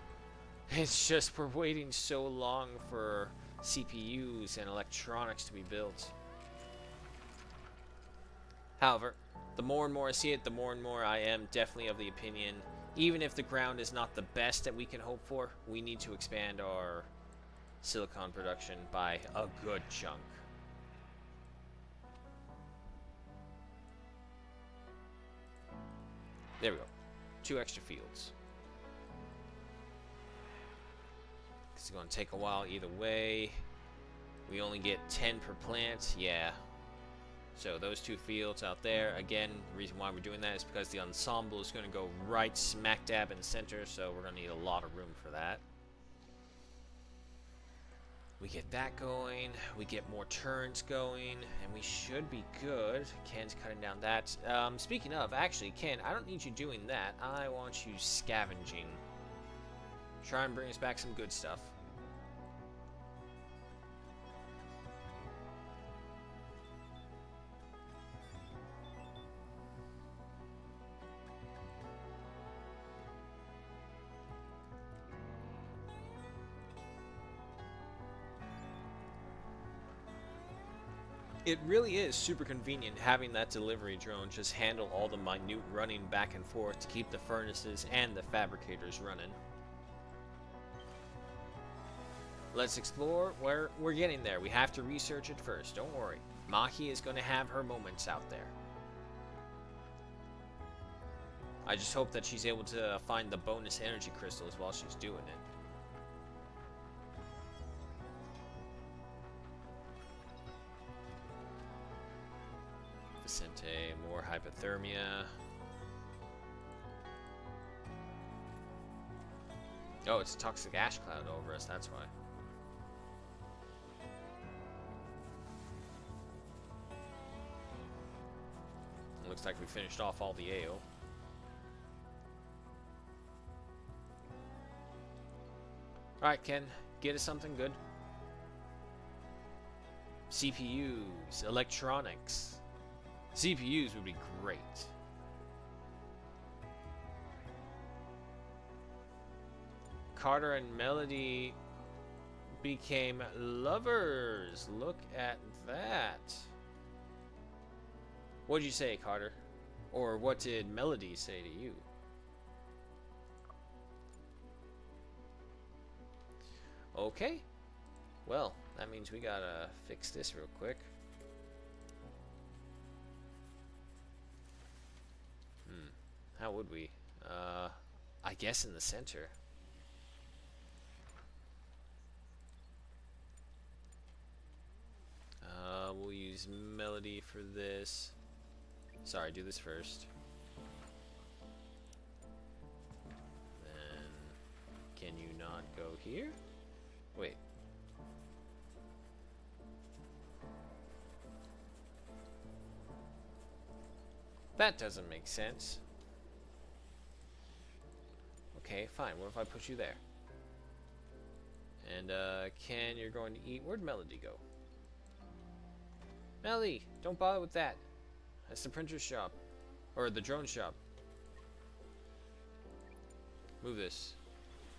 It's just we're waiting so long for CPUs and electronics to be built. However, the more and more I see it, the more and more I am definitely of the opinion, even if the ground is not the best that we can hope for, we need to expand our silicon production by a good chunk. There we go. 2 extra fields. It's going to take a while either way. We only get 10 per plant. Yeah. So those 2 fields out there, again, the reason why we're doing that is because the ensemble is going to go right smack dab in the center, so we're going to need a lot of room for that. We get that going, we get more turns going, and we should be good. Ken's cutting down that. Speaking of, actually, Ken, I don't need you doing that. I want you scavenging. Try and bring us back some good stuff. It really is super convenient having that delivery drone just handle all the minute running back and forth to keep the furnaces and the fabricators running. Let's explore. We're getting there. We have to research it first. Don't worry. Maki is going to have her moments out there. I just hope that she's able to find the bonus energy crystals while she's doing it. Vicente, more hypothermia. Oh, it's a toxic ash cloud over us, that's why. Looks like we finished off all the ale. Alright, Ken, get us something good. CPUs, electronics. CPUs would be great. Carter and Melody became lovers. Look at that. What'd you say, Carter? Or what did Melody say to you? Okay. Well, that means we gotta fix this real quick. How would we? I guess in the center. We'll use Melody for this. Sorry, do this first. Then, can you not go here? Wait. That doesn't make sense. Okay, fine. What if I put you there? And, Ken, you're going to eat. Where'd Melody go? Melody, don't bother with that. That's the printer shop. Or the drone shop. Move this.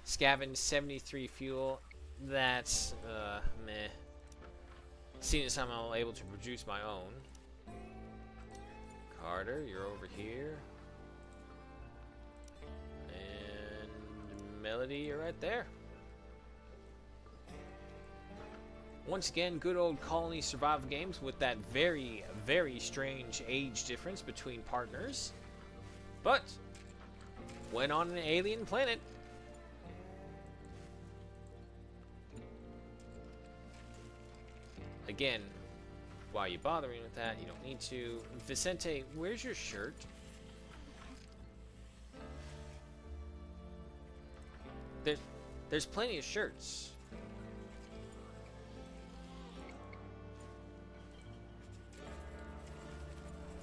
Scavenge 73 fuel. That's, meh. Seeing as I'm able to produce my own. Carter, you're over here. And Melody, you're right there. Once again, good old colony survival games with that very, very strange age difference between partners. But, when on an alien planet. Again, why are you bothering with that? You don't need to. Vicente, where's your shirt? There's plenty of shirts.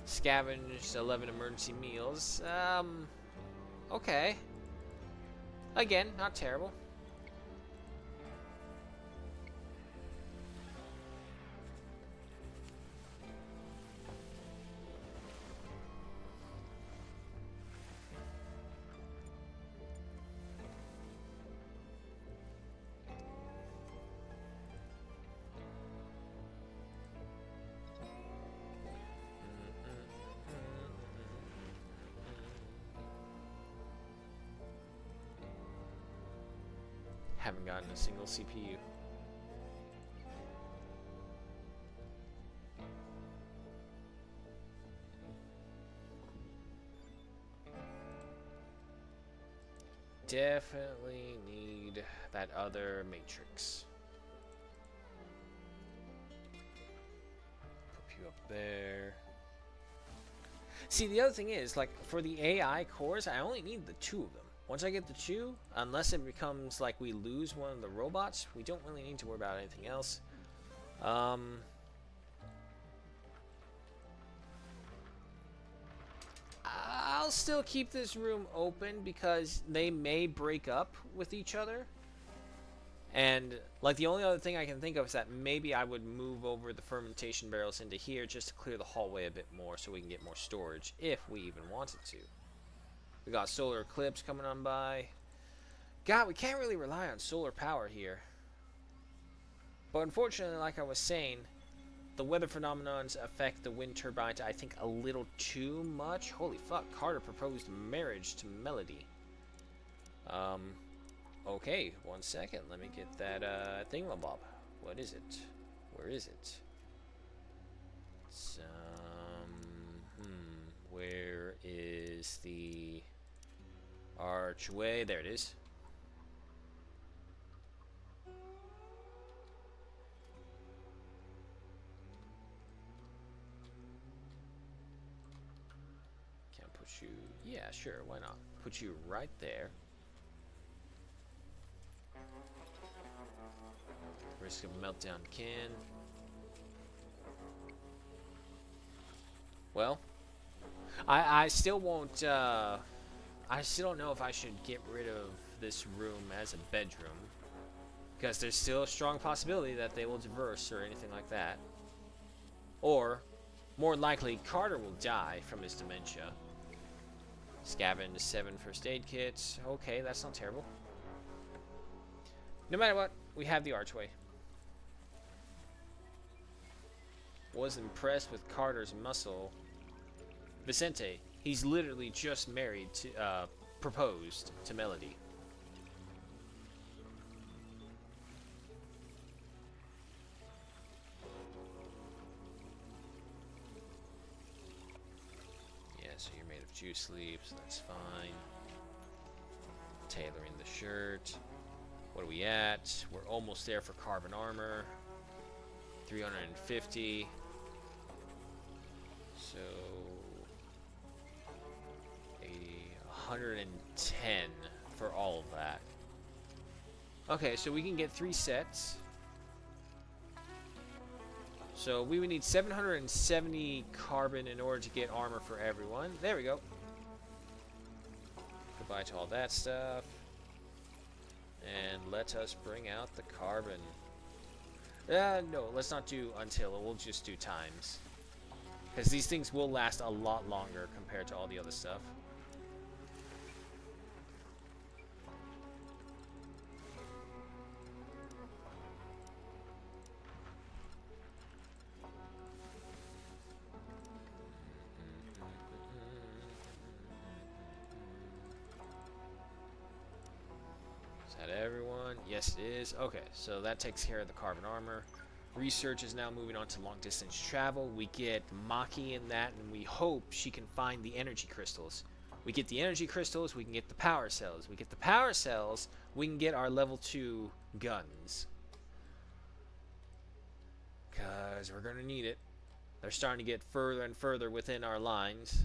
Scavenge 11 emergency meals. Okay. Again, not terrible. Haven't gotten a single CPU. Definitely need that other matrix. Put you up there. See, the other thing is, like, for the AI cores, I only need the 2 of them. Once I get the 2, unless it becomes like we lose one of the robots, we don't really need to worry about anything else. I'll still keep this room open because they may break up with each other. And, like, the only other thing I can think of is that maybe I would move over the fermentation barrels into here just to clear the hallway a bit more so we can get more storage, if we even wanted to. We got solar eclipse coming on by. God, we can't really rely on solar power here. But unfortunately, like I was saying, the weather phenomenons affect the wind turbines, I think, a little too much. Holy fuck, Carter proposed marriage to Melody. Okay, 1 second. Let me get that, thingamabob. What is it? Where is it? It's, where is the archway? There it is. Can't put you... Yeah, sure, why not? Put you right there. Risk of meltdown can. Well, I still won't, I still don't know if I should get rid of this room as a bedroom. Because there's still a strong possibility that they will diverse or anything like that. Or, more likely, Carter will die from his dementia. Scavenge 7 first aid kits. Okay, that's not terrible. No matter what, we have the archway. Was impressed with Carter's muscle. Vicente, he's literally just married to, proposed to Melody. Yeah, so you're made of juice leaf, so that's fine. Tailoring the shirt. What are we at? We're almost there for carbon armor. 350. So 80, 110 for all of that. Okay, so we can get 3 sets. So we would need 770 carbon in order to get armor for everyone. There we go. Goodbye to all that stuff. And let us bring out the carbon. No, let's not do until. We'll just do times. Because these things will last a lot longer compared to all the other stuff. Yes, it is. Okay, so that takes care of the carbon armor. Research is now moving on to long distance travel. We get Maki in that, and we hope she can find the energy crystals. We get the energy crystals, we can get the power cells. We get the power cells, we can get our level 2 guns. Because we're going to need it. They're starting to get further and further within our lines.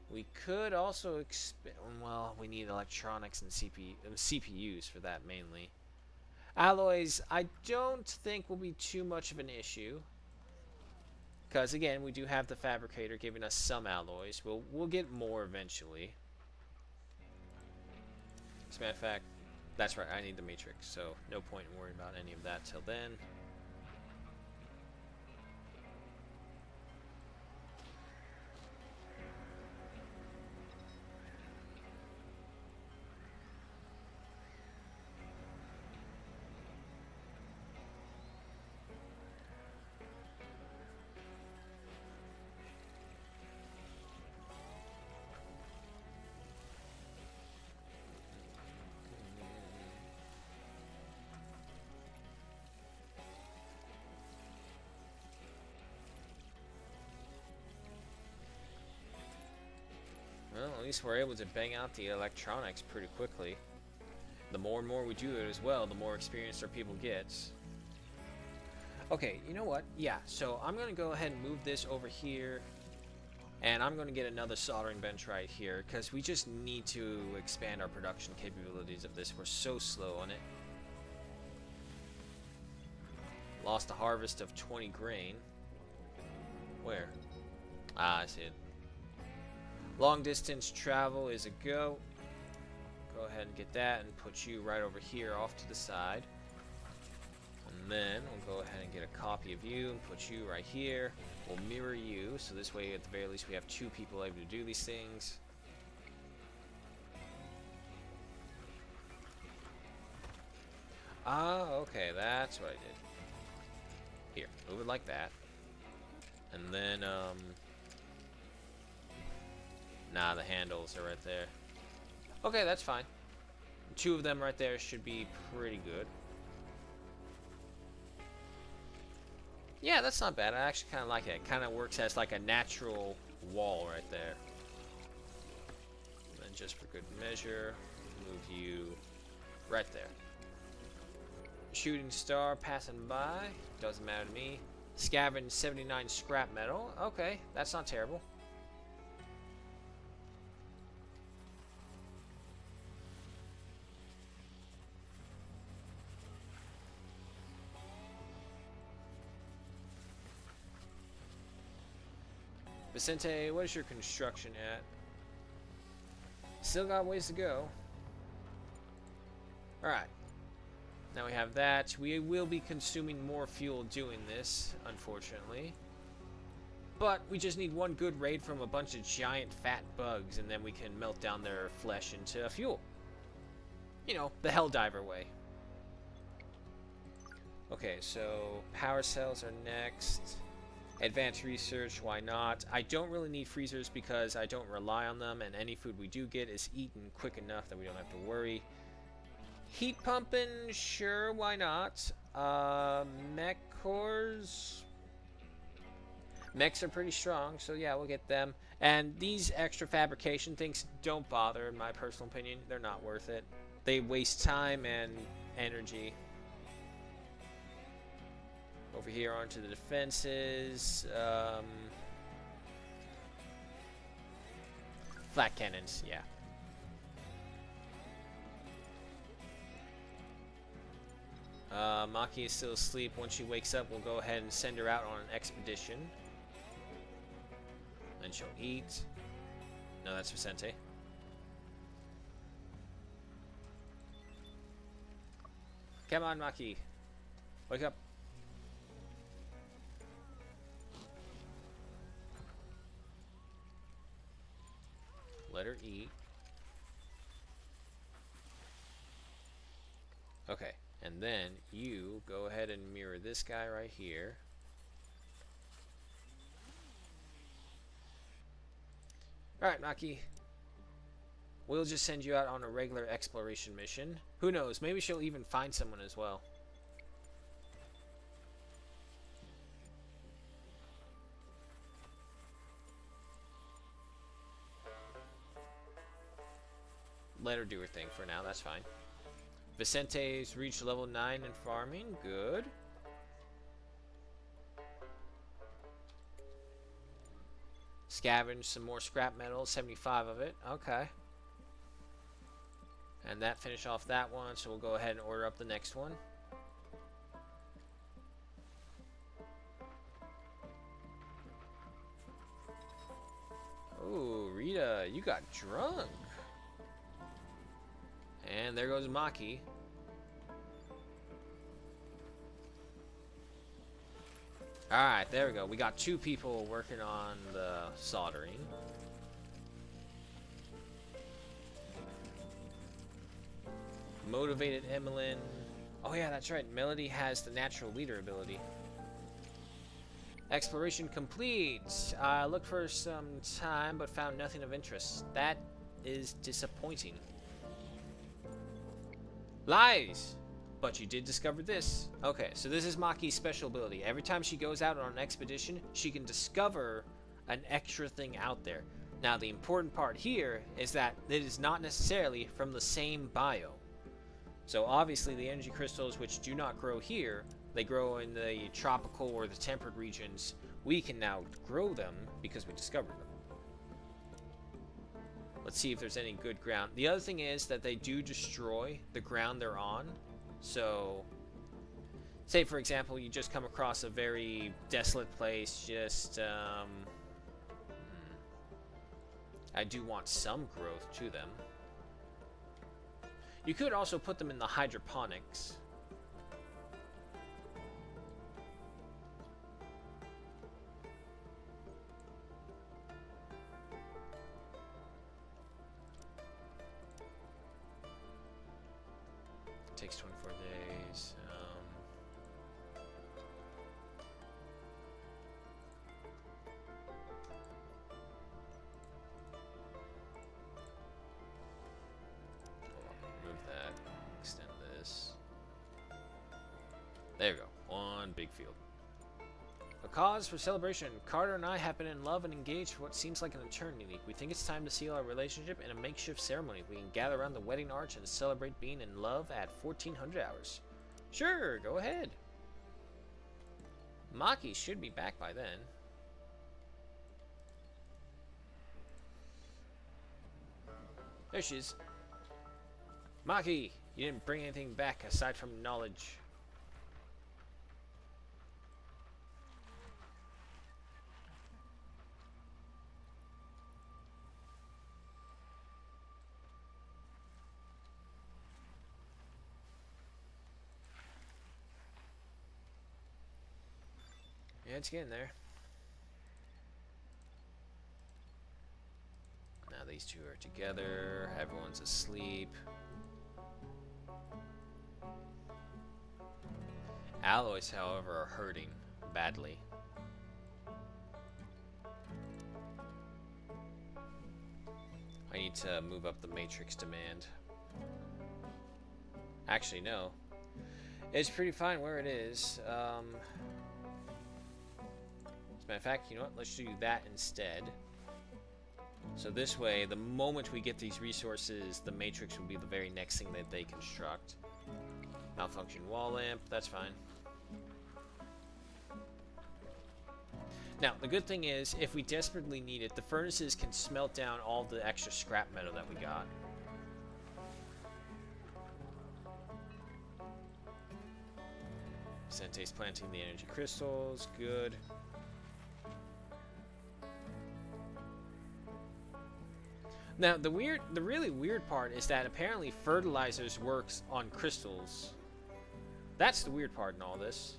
We could also expand. Well, we need electronics and CPUs for that mainly. Alloys, I don't think will be too much of an issue. Because again, we do have the fabricator giving us some alloys. We'll get more eventually. As a matter of fact, that's right, I need the matrix, so no point in worrying about any of that till then. Well, at least we're able to bang out the electronics pretty quickly. The more and more we do it as well, the more experience our people gets. Okay, you know what? Yeah, so I'm going to go ahead and move this over here. And I'm going to get another soldering bench right here, because we just need to expand our production capabilities of this. We're so slow on it. Lost a harvest of 20 grain. Where? Ah, I see it. Long distance travel is a go. Go ahead and get that and put you right over here off to the side. And then we'll go ahead and get a copy of you and put you right here. We'll mirror you, so this way at the very least we have 2 people able to do these things. Ah, okay, that's what I did. Here, move it like that. And then, nah, the handles are right there. Okay, that's fine. 2 of them right there should be pretty good. Yeah, that's not bad. I actually kind of like it. It kind of works as like a natural wall right there. And then just for good measure, move you right there. Shooting star passing by. Doesn't matter to me. Scavenge 79 scrap metal. Okay, that's not terrible. Vicente, what is your construction at? Still got ways to go. Alright. Now we have that. We will be consuming more fuel doing this, unfortunately. But we just need one good raid from a bunch of giant fat bugs, and then we can melt down their flesh into fuel. You know, the Helldiver way. Okay, so power cells are next. Advanced research, why not? I don't really need freezers because I don't rely on them, and any food we do get is eaten quick enough that we don't have to worry. Heat pumping, sure, why not? Mech cores. Mechs are pretty strong, so yeah, we'll get them. And these extra fabrication things don't bother, in my personal opinion. They're not worth it. They waste time and energy. Over here onto the defenses. Flat cannons, yeah. Maki is still asleep. Once she wakes up, we'll go ahead and send her out on an expedition. Then she'll eat. No, that's Vicente. Come on, Maki. Wake up. Let her eat. Okay, and then you go ahead and mirror this guy right here. Alright, Maki. We'll just send you out on a regular exploration mission. Who knows? Maybe she'll even find someone as well. Let her do her thing for now. That's fine. Vicente's reached level 9 in farming. Good. Scavenge some more scrap metal. 75 of it. Okay. And that finished off that one, so we'll go ahead and order up the next one. Oh, Rita, you got drunk. And there goes Maki. Alright, there we go. We got 2 people working on the soldering. Motivated Emmeline. Oh yeah, that's right. Melody has the natural leader ability. Exploration complete. I looked for some time, but found nothing of interest. That is disappointing. Lies! But you did discover this. Okay, so this is Maki's special ability. Every time she goes out on an expedition, she can discover an extra thing out there. Now, the important part here is that it is not necessarily from the same biome. So obviously the energy crystals, which do not grow here, they grow in the tropical or the temperate regions. We can now grow them because we discovered them. Let's see if there's any good ground. The other thing is that they do destroy the ground they're on. So, say for example, you just come across a very desolate place, I do want some growth to them. You could also put them in the hydroponics. Takes 24 days. Remove that. Extend this. There we go. One big field. A cause for celebration. Carter and I have been in love and engaged for what seems like an eternity. We think it's time to seal our relationship in a makeshift ceremony. We can gather around the wedding arch and celebrate being in love at 1400 hours. Sure, go ahead. Maki should be back by then. There she is. Maki, you didn't bring anything back aside from knowledge. Yeah, it's getting there. Now these two are together. Everyone's asleep. Alloys, however, are hurting badly. I need to move up the matrix demand. Actually, no. It's pretty fine where it is. As a matter of fact, you know what? Let's do that instead. So this way, the moment we get these resources, the matrix will be the very next thing that they construct. Malfunction wall lamp, that's fine. Now, the good thing is, if we desperately need it, the furnaces can smelt down all the extra scrap metal that we got. Sente's planting the energy crystals, good. Now, the really weird part is that apparently fertilizers works on crystals. That's the weird part in all this.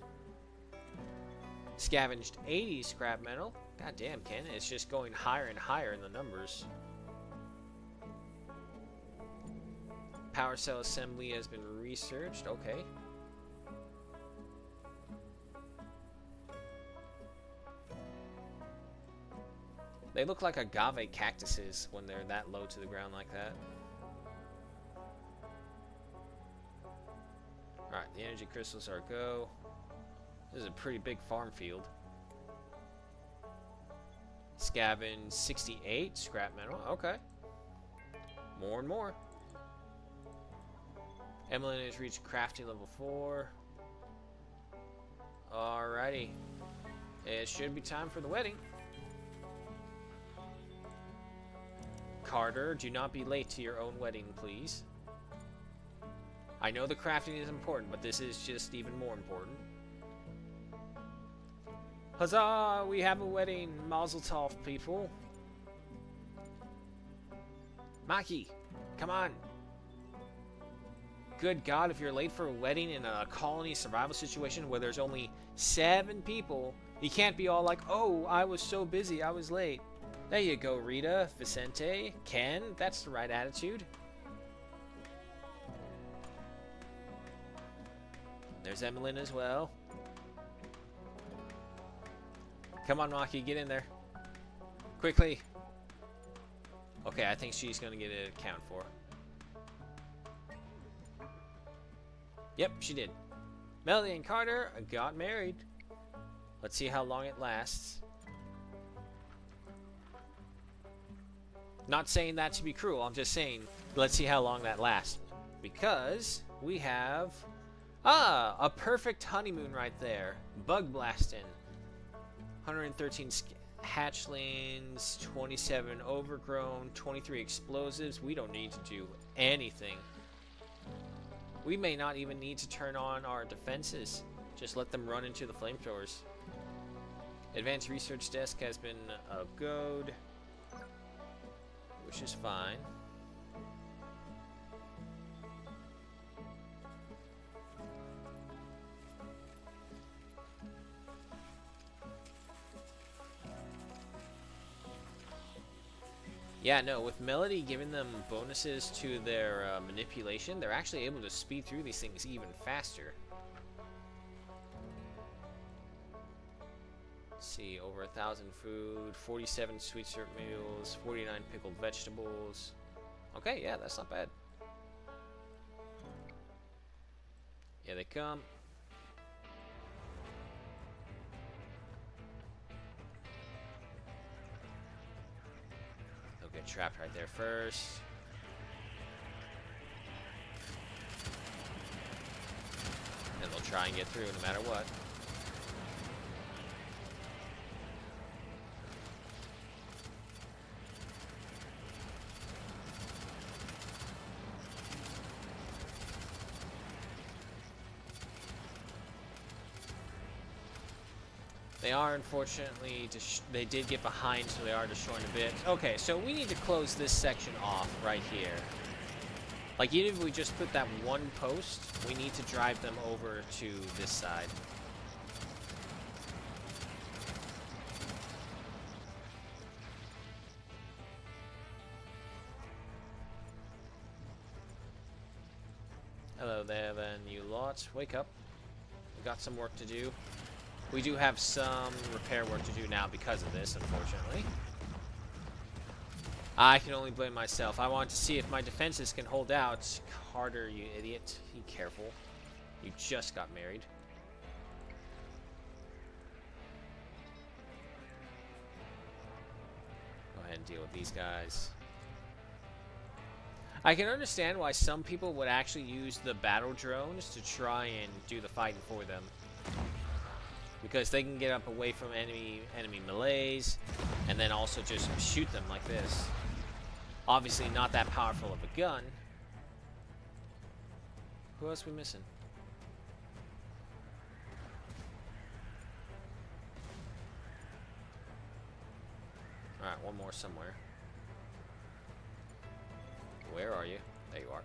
Scavenged 80 scrap metal. God damn, Ken, it's just going higher and higher in the numbers. Power cell assembly has been researched. Okay. They look like agave cactuses when they're that low to the ground like that. Alright, the energy crystals are a go. This is a pretty big farm field. Scavenge 68, scrap metal. Okay. More and more. Emily has reached crafting level 4. Alrighty. It should be time for the wedding. Carter, do not be late to your own wedding, please. I know the crafting is important, but this is just even more important. Huzzah! We have a wedding. Mazel tov, people. Maki, come on. Good God, if you're late for a wedding in a colony survival situation where there's only 7 people, you can't be all like, oh, I was so busy, I was late. There you go, Rita, Vicente, Ken. That's the right attitude. There's Emmeline as well. Come on, Maki, get in there. Quickly. Okay, I think she's going to get it accounted for. Yep, she did. Melody and Carter got married. Let's see how long it lasts. Not saying that to be cruel, I'm just saying let's see how long that lasts. Because we have... a perfect honeymoon right there. Bug blasting. 113 hatchlings, 27 overgrown, 23 explosives. We don't need to do anything. We may not even need to turn on our defenses. Just let them run into the flamethrowers. Advanced research desk has been goad, which is fine. Yeah, no, with Melody giving them bonuses to their manipulation, they're actually able to speed through these things even faster. Let's see, over 1,000 food, 47 sweet syrup meals, 49 pickled vegetables. Okay, yeah, that's not bad. Here they come. Get trapped right there first. And they'll try and get through no matter what. They are, unfortunately, they did get behind, so they are destroying a bit. Okay, so we need to close this section off right here. Like, even if we just put that one post, we need to drive them over to this side. Hello there, then, you lot. Wake up. We got some work to do. We do have some repair work to do now because of this, unfortunately. I can only blame myself. I want to see if my defenses can hold out. Carter, you idiot. Be careful. You just got married. Go ahead and deal with these guys. I can understand why some people would actually use the battle drones to try and do the fighting for them. Because they can get up away from enemy melees, and then also just shoot them like this. Obviously not that powerful of a gun. Who else are we missing? Alright, one more somewhere. Where are you? There you are.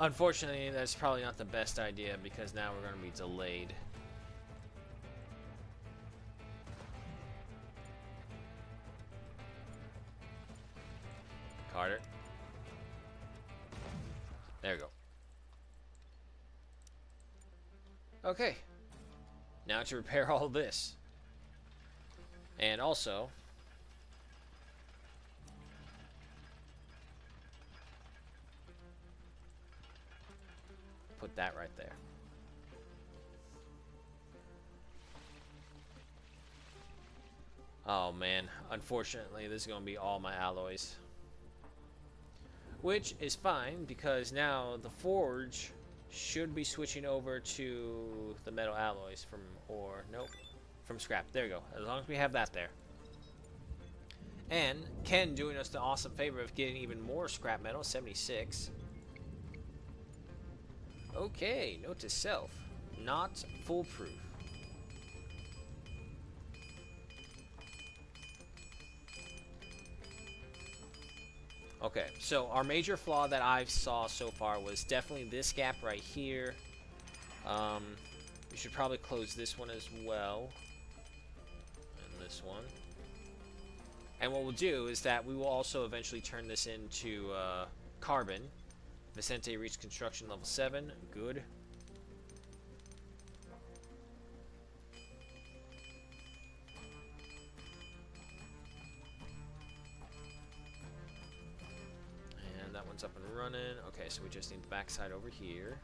Unfortunately, that's probably not the best idea because now we're going to be delayed. Carter. There we go. Okay. Now to repair all this. And also, put that right there. Oh man, unfortunately this is going to be all my alloys. Which is fine, because now the forge should be switching over to the metal alloys from, or nope, from scrap. There you go, as long as we have that there. And Ken doing us the awesome favor of getting even more scrap metal, 76. Okay, note to self, not foolproof. Okay, so our major flaw that I've saw so far was definitely this gap right here. We should probably close this one as well. And this one. And what we'll do is that we will also eventually turn this into carbon. Vicente reached construction level 7. Good. And that one's up and running. Okay, so we just need the backside over here.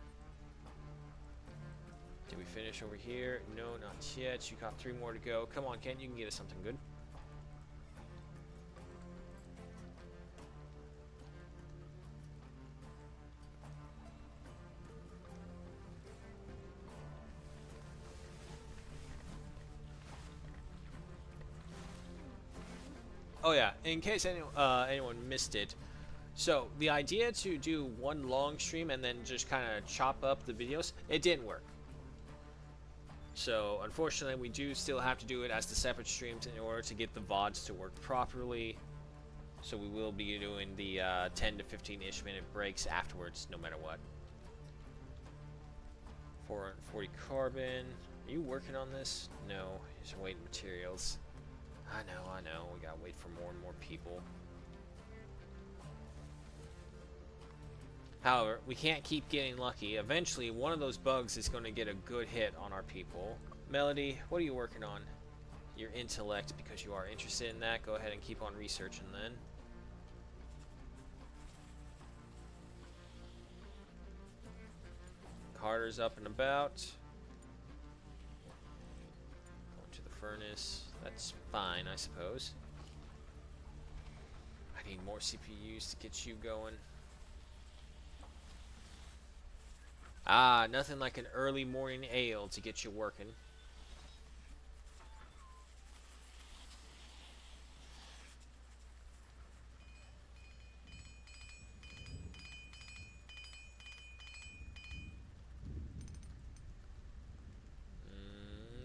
Did we finish over here? No, not yet. You got 3 more to go. Come on, Ken, you can get us something good. Oh yeah, in case anyone missed it, so the idea to do one long stream and then just kind of chop up the videos, it didn't work. So unfortunately, we do still have to do it as the separate streams in order to get the VODs to work properly. So we will be doing the 10 to 15-ish minute breaks afterwards, no matter what. 440 carbon. Are you working on this? No, just waiting materials. I know. We gotta wait for more and more people. However, we can't keep getting lucky. Eventually, one of those bugs is going to get a good hit on our people. Melody, what are you working on? Your intellect, because you are interested in that. Go ahead and keep on researching then. Carter's up and about. Going to the furnace. That's fine, I suppose. I need more CPUs to get you going. Ah, nothing like an early morning ale to get you working.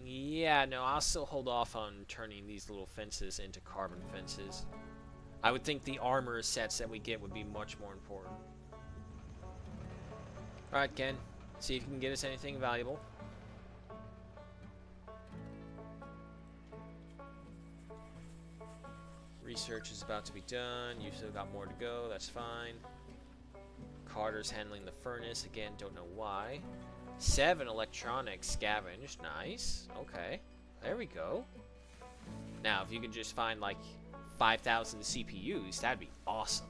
Yeah, no, I'll still hold off on turning these little fences into carbon fences. I would think the armor sets that we get would be much more important. Alright, Ken. See if you can get us anything valuable. Research is about to be done. You've still got more to go. That's fine. Carter's handling the furnace. Again, don't know why. 7 electronics scavenged. Nice. Okay. There we go. Now, if you could just find like 5,000 CPUs, that'd be awesome.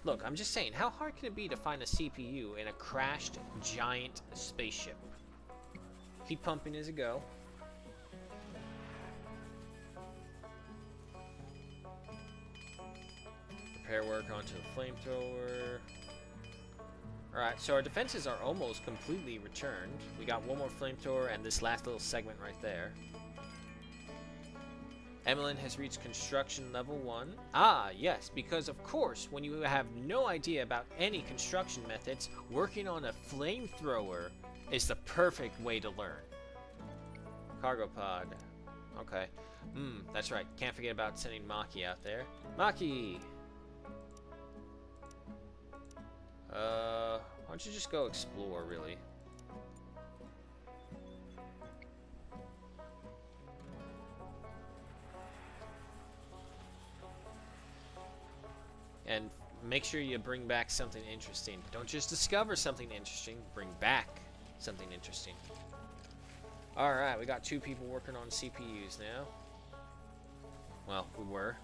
Look, I'm just saying, how hard can it be to find a CPU in a crashed giant spaceship? Heat pumping is a go. Repair work onto the flamethrower. Alright, so our defenses are almost completely returned. We got one more flamethrower and this last little segment right there. Emmeline has reached construction level 1. Ah, yes, because of course, when you have no idea about any construction methods, working on a flamethrower is the perfect way to learn. Cargo pod. Okay. That's right. Can't forget about sending Maki out there. Maki! Why don't you just go explore, really? And make sure you bring back something interesting. Don't just discover something interesting, bring back something interesting. Alright, we got 2 people working on CPUs now. Well, we were.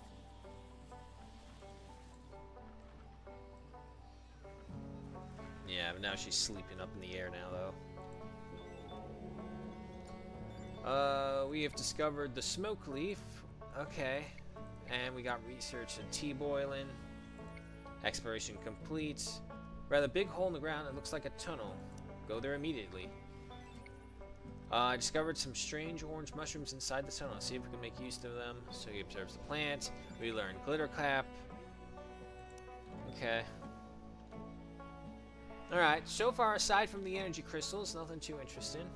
Yeah, but now she's sleeping up in the air now, though. We have discovered the smoke leaf. Okay. And we got research and tea boiling. Exploration complete. Rather big hole in the ground that looks like a tunnel. Go there immediately. I discovered some strange orange mushrooms inside the tunnel. See if we can make use of them. So he observes the plant. We learn glitter clap. Okay. Alright, so far aside from the energy crystals, nothing too interesting.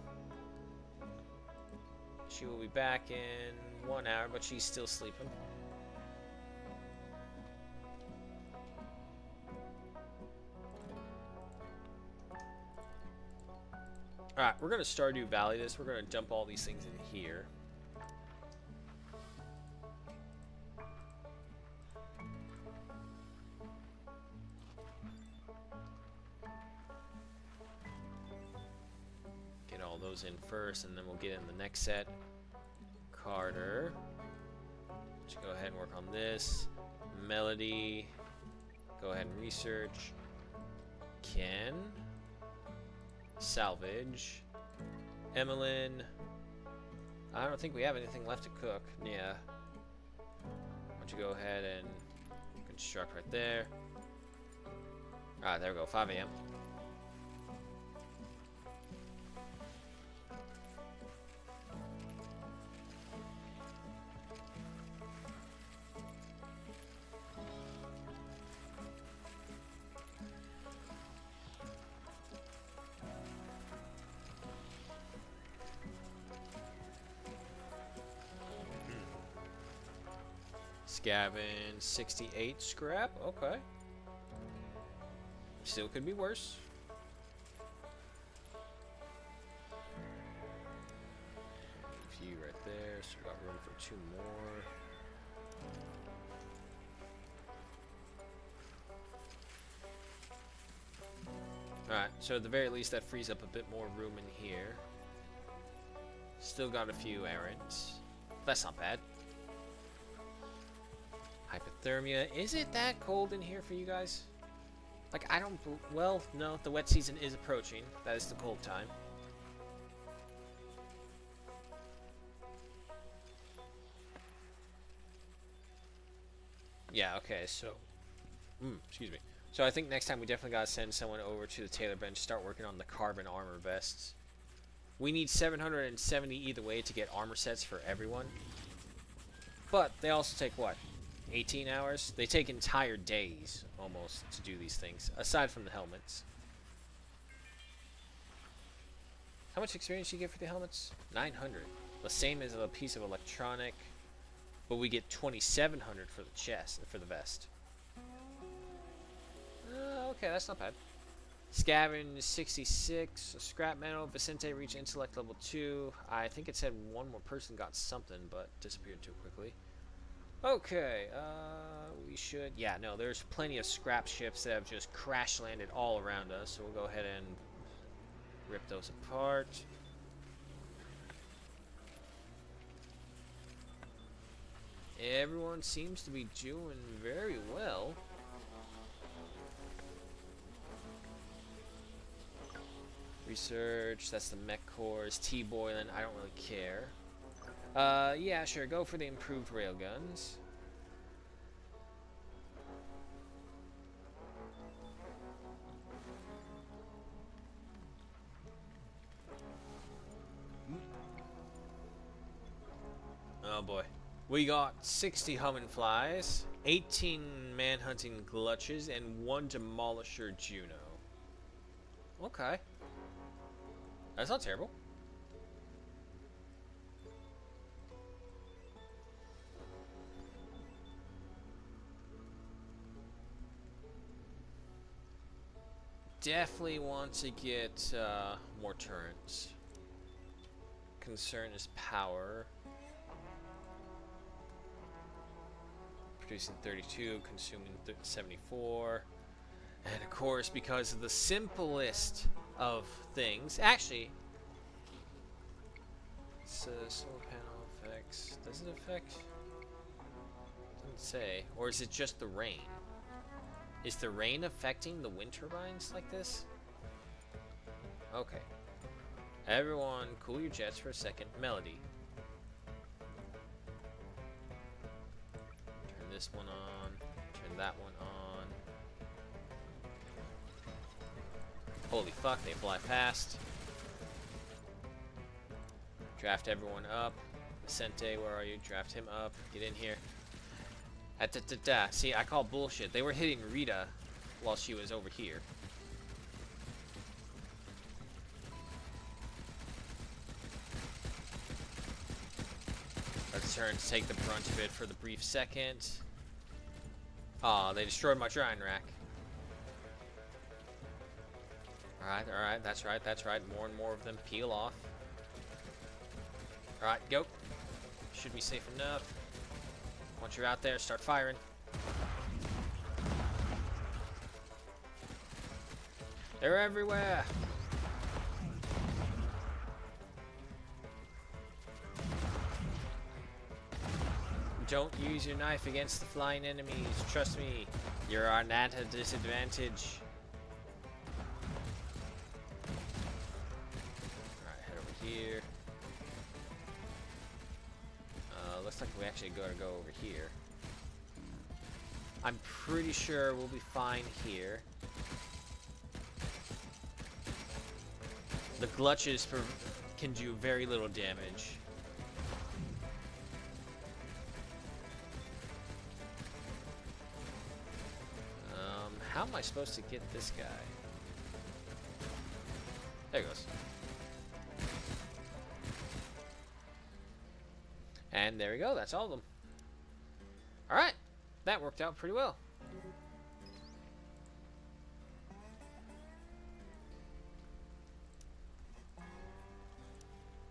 She will be back in 1 hour, but she's still sleeping. Alright, we're going to Stardew Valley this. We're going to dump all these things in here. Get all those in first, and then we'll get in the next set. Carter. Let's go ahead and work on this. Melody. Go ahead and research. Ken. Salvage. Emmeline. I don't think we have anything left to cook. Yeah. Why don't you go ahead and construct right there. Alright, there we go. 5 a.m. Scavenge 68 scrap. Okay. Still could be worse. A few right there, so we got room for 2 more. Alright, so at the very least that frees up a bit more room in here. Still got a few errands. That's not bad. Hypothermia. Is it that cold in here for you guys? Like, I don't... Well, no, the wet season is approaching. That is the cold time. Yeah, okay, so... excuse me. So I think next time we definitely gotta send someone over to the Taylor bench, start working on the carbon armor vests. We need 770 either way to get armor sets for everyone. But they also take, what? 18 hours? They take entire days, almost, to do these things, aside from the helmets. How much experience do you get for the helmets? 900. The same as a piece of electronic, but we get 2,700 for the chest, for the vest. Okay, that's not bad. Scavenge 66, scrap metal, Vicente reached intellect level 2. I think it said one more person got something, but disappeared too quickly. Okay, we should... Yeah, no, there's plenty of scrap ships that have just crash landed all around us, so we'll go ahead and rip those apart. Everyone seems to be doing very well. Research, that's the mech cores. T-boiling, I don't really care. Yeah, sure, go for the improved railguns. Oh boy. We got 60 humming flies, 18 manhunting glutches, and 1 demolisher Juno. Okay. That's not terrible. Definitely want to get more turrets. Concern is power. Producing 32, consuming 74. And of course, because of the simplest of things. Actually, solar panel effects. Does it affect? Doesn't say. Or is it just the rain? Is the rain affecting the wind turbines like this? Okay. Everyone, cool your jets for a second. Melody. Turn this one on. Turn that one on. Holy fuck, they fly past. Draft everyone up. Vicente, where are you? Draft him up. Get in here. See, I call bullshit. They were hitting Rita while she was over here. Let's turn to take the brunt of it for the brief second. Aw, they destroyed my drying rack. Alright, that's right. More and more of them peel off. Alright, go. Should be safe enough. Once you're out there, start firing. They're everywhere. Don't use your knife against the flying enemies. Trust me, you're at a disadvantage. Alright, head over here. Looks like we actually gotta go over here. I'm pretty sure we'll be fine here. The glutches can do very little damage. How am I supposed to get this guy? There he goes. And there we go, that's all of them. Alright, that worked out pretty well.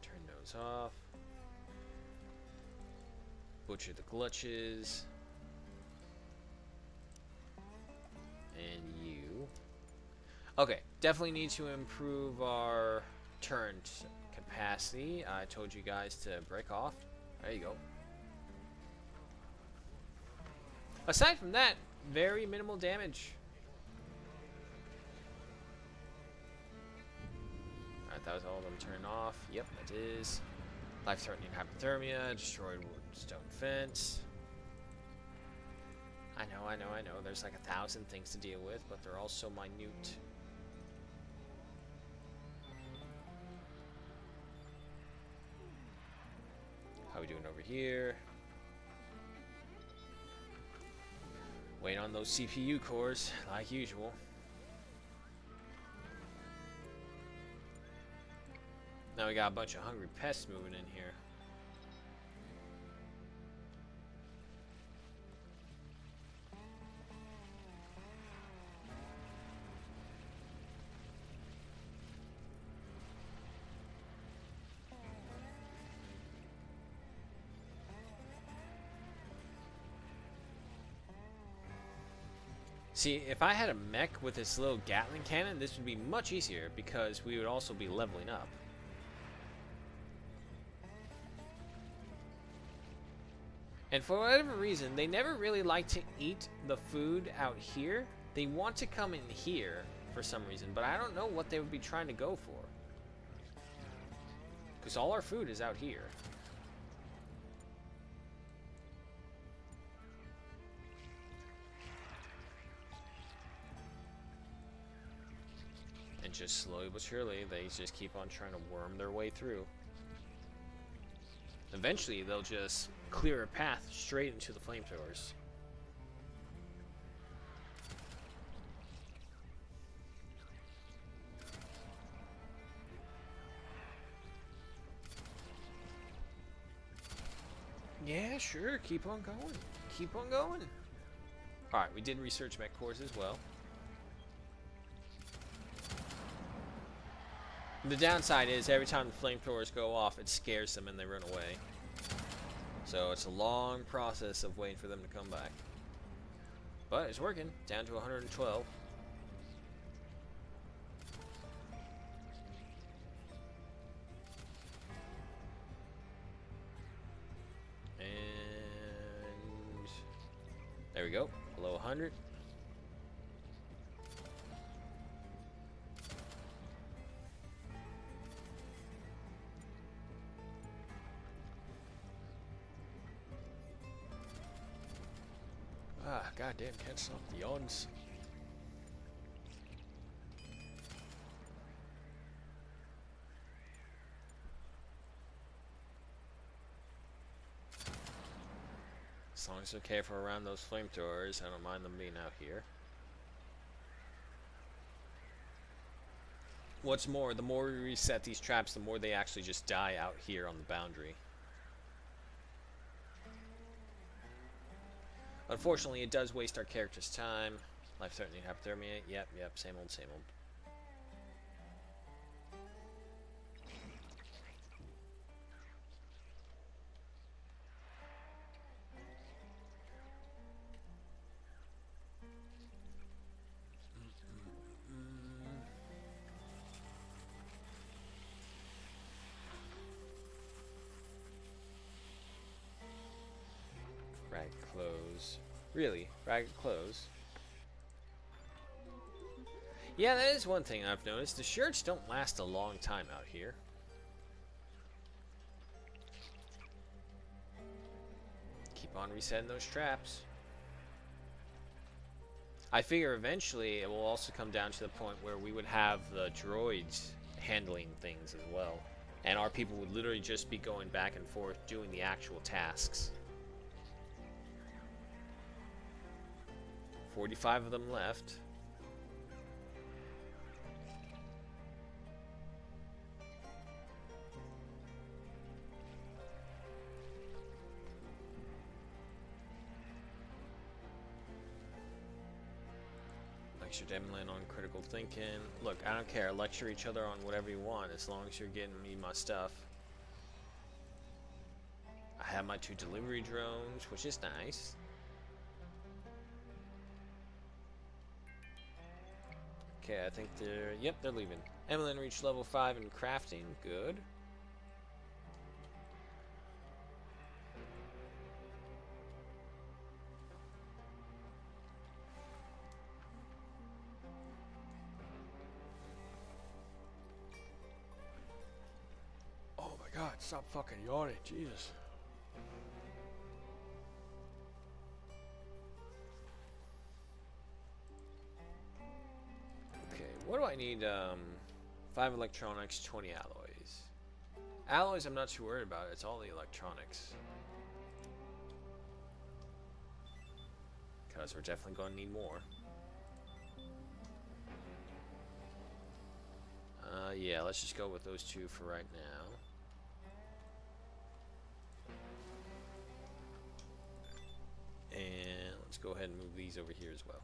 Turn those off. Butcher the glitches. And you. Okay, definitely need to improve our turn capacity. I told you guys to break off. There you go. Aside from that, very minimal damage. Alright, that was all of them turned off. Yep, that is. Life-threatening hypothermia, destroyed wood stone fence. I know. There's like 1,000 things to deal with, but they're all so minute. How we doing over here? Wait on those CPU cores, like usual. Now we got a bunch of hungry pests moving in here. See, if I had a mech with this little Gatling cannon, this would be much easier because we would also be leveling up. And for whatever reason, they never really like to eat the food out here. They want to come in here for some reason, but I don't know what they would be trying to go for. Because all our food is out here. And just slowly but surely, they just keep on trying to worm their way through. Eventually, they'll just clear a path straight into the flamethrowers. Yeah, sure, keep on going. Keep on going. Alright, we did research mech cores as well. The downside is every time the flamethrowers go off, it scares them and they run away. So it's a long process of waiting for them to come back. But it's working, down to 112. 100. Ah, goddamn, can't stop the yawns. As long as it's okay for around those flamethrowers, I don't mind them being out here. What's more, the more we reset these traps, the more they actually just die out here on the boundary. Unfortunately, it does waste our character's time. Life-threatening hypothermia. Yep, same old, same old. Ragged clothes. Really? Ragged clothes? Yeah, that is one thing I've noticed. The shirts don't last a long time out here. Keep on resetting those traps. I figure eventually it will also come down to the point where we would have the droids handling things as well. And our people would literally just be going back and forth doing the actual tasks. 45 of them left. Lecture Demlin on critical thinking. Look, I don't care. Lecture each other on whatever you want as long as you're getting me my stuff. I have my 2 delivery drones, which is nice. Okay, I think they're... Yep, they're leaving. Emlyn reached level 5 in crafting. Good. Oh my god, stop fucking yawning. Jesus. What do I need? 5 electronics, 20 alloys. Alloys I'm not too worried about. It's all the electronics. Because we're definitely going to need more. Yeah, let's just go with those 2 for right now. And let's go ahead and move these over here as well.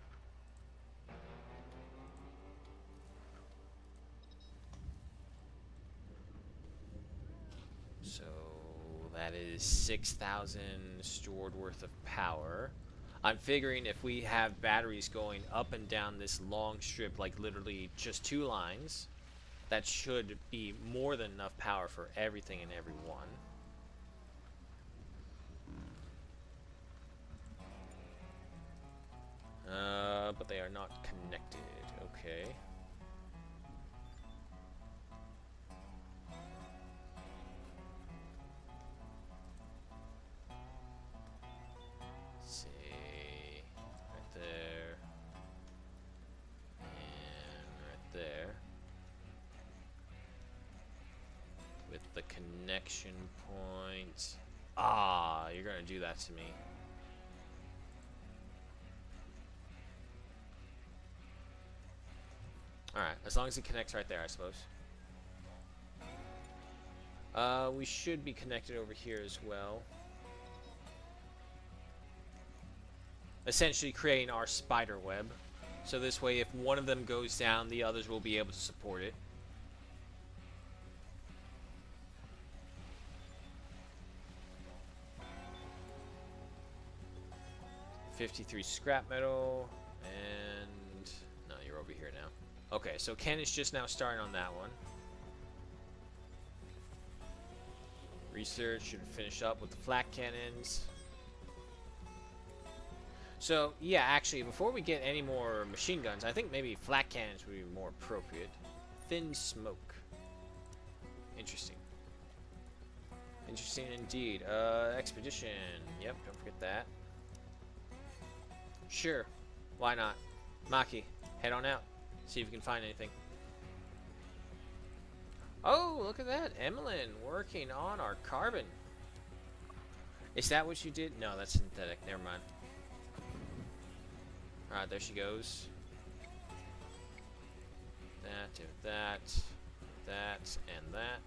So that is 6,000 stored worth of power. I'm figuring if we have batteries going up and down this long strip, like literally just 2 lines, that should be more than enough power for everything and everyone. But they are not connected. Okay. Let's see. Right there. And right there. With the connection point. Ah, you're gonna do that to me. Alright, as long as it connects right there, I suppose. We should be connected over here as well. Essentially creating our spider web. So this way, if one of them goes down, the others will be able to support it. $53 scrap metal, and no, you're over here now. Okay, so Ken is just now starting on that one. Research should finish up with the flak cannons. So, yeah, actually, before we get any more machine guns, I think maybe flat cannons would be more appropriate. Thin smoke. Interesting. Interesting indeed. Expedition. Yep, don't forget that. Sure. Why not? Maki, head on out. See if you can find anything. Oh, look at that. Emmeline working on our carbon. Is that what you did? No, that's synthetic. Never mind. Alright, there she goes. That, and that.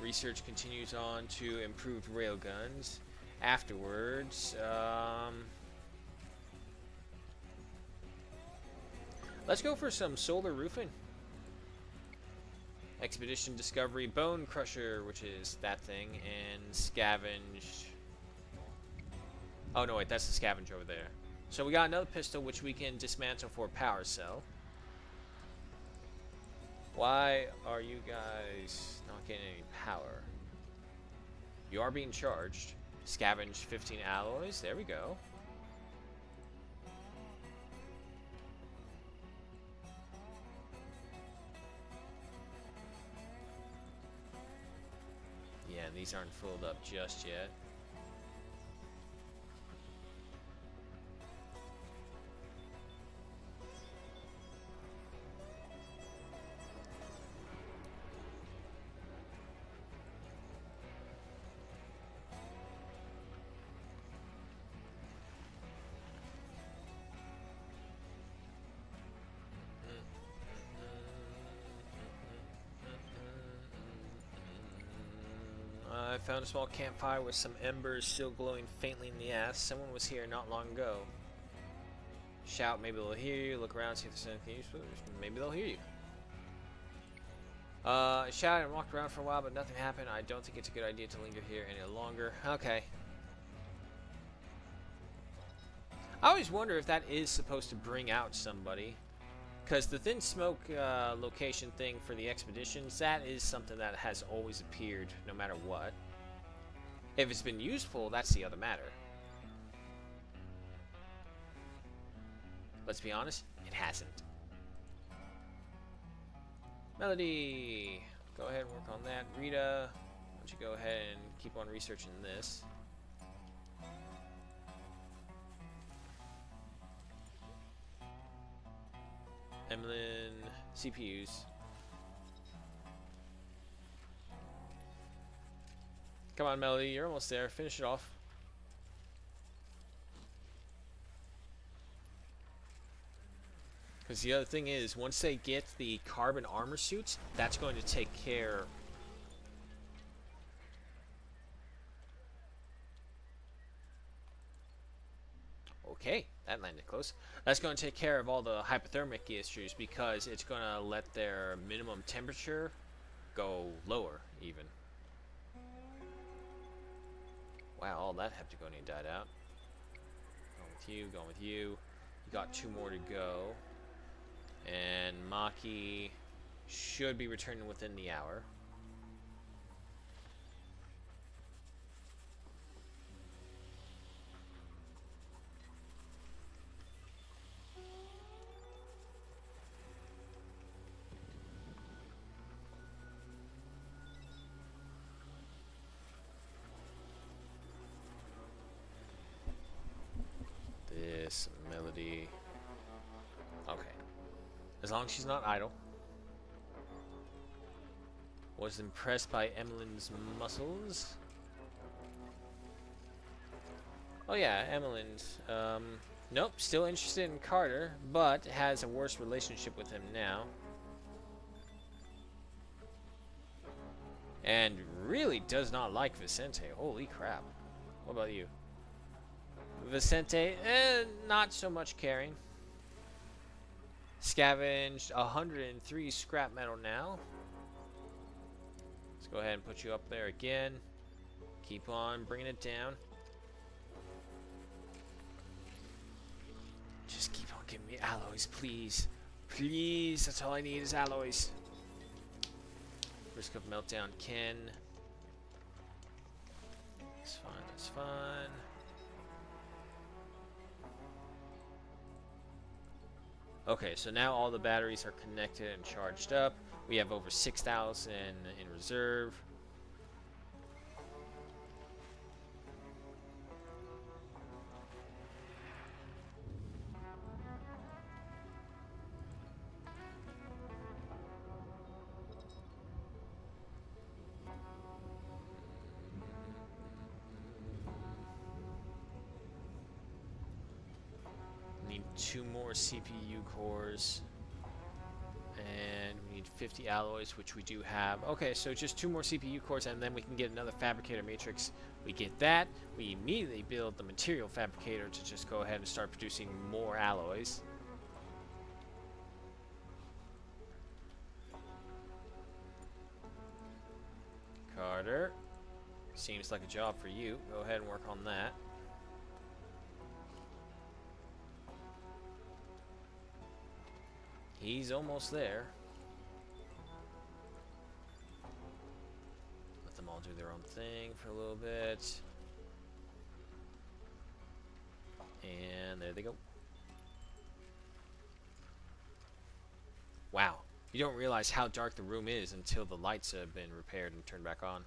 Research continues on to improved railguns. Afterwards, let's go for some solar roofing. Expedition Discovery Bone Crusher, which is that thing, and Scavenge. Oh no, wait, that's the Scavenge over there. So we got another pistol which we can dismantle for power cell. Why are you guys not getting any power? You are being charged. Scavenge 15 alloys. There we go. Yeah, these aren't filled up just yet. I found a small campfire with some embers still glowing faintly in the ash. Someone was here not long ago. Shout, maybe they'll hear you. Look around, see if there's anything useful. Maybe they'll hear you. I shouted and walked around for a while, but nothing happened. I don't think it's a good idea to linger here any longer. Okay. I always wonder if that is supposed to bring out somebody. Because the thin smoke location thing for the expeditions, that is something that has always appeared no matter what. If it's been useful, that's the other matter. Let's be honest, it hasn't. Melody, go ahead and work on that. Rita, why don't you go ahead and keep on researching this. Emmeline, CPUs. Come on, Melody, you're almost there. Finish it off. Because the other thing is, once they get the carbon armor suits, that's going to take care... Okay, that landed close. That's going to take care of all the hypothermic issues because it's going to let their minimum temperature go lower, even. Wow, all that heptagonium died out. Going with you, going with you. You got 2 more to go. And Maki should be returning within the hour. This Melody. Okay. As long as she's not idle. Was impressed by Emmeline's muscles. Oh yeah, Emmeline's. Nope, still interested in Carter, but has a worse relationship with him now. And really does not like Vicente. Holy crap. What about you? Vicente, not so much caring. Scavenged 103 scrap metal now. Let's go ahead and put you up there again. Keep on bringing it down. Just keep on giving me alloys, please. Please, that's all I need is alloys. Risk of meltdown, Ken. That's fine, that's fine. Okay, so now all the batteries are connected and charged up. We have over 6,000 in reserve. Need 2 more CPU cores. And we need 50 alloys, which we do have. Okay, so just 2 more CPU cores, and then we can get another fabricator matrix. We get that. We immediately build the material fabricator to just go ahead and start producing more alloys. Carter, seems like a job for you. Go ahead and work on that. He's almost there. Let them all do their own thing for a little bit. And there they go. Wow. You don't realize how dark the room is until the lights have been repaired and turned back on.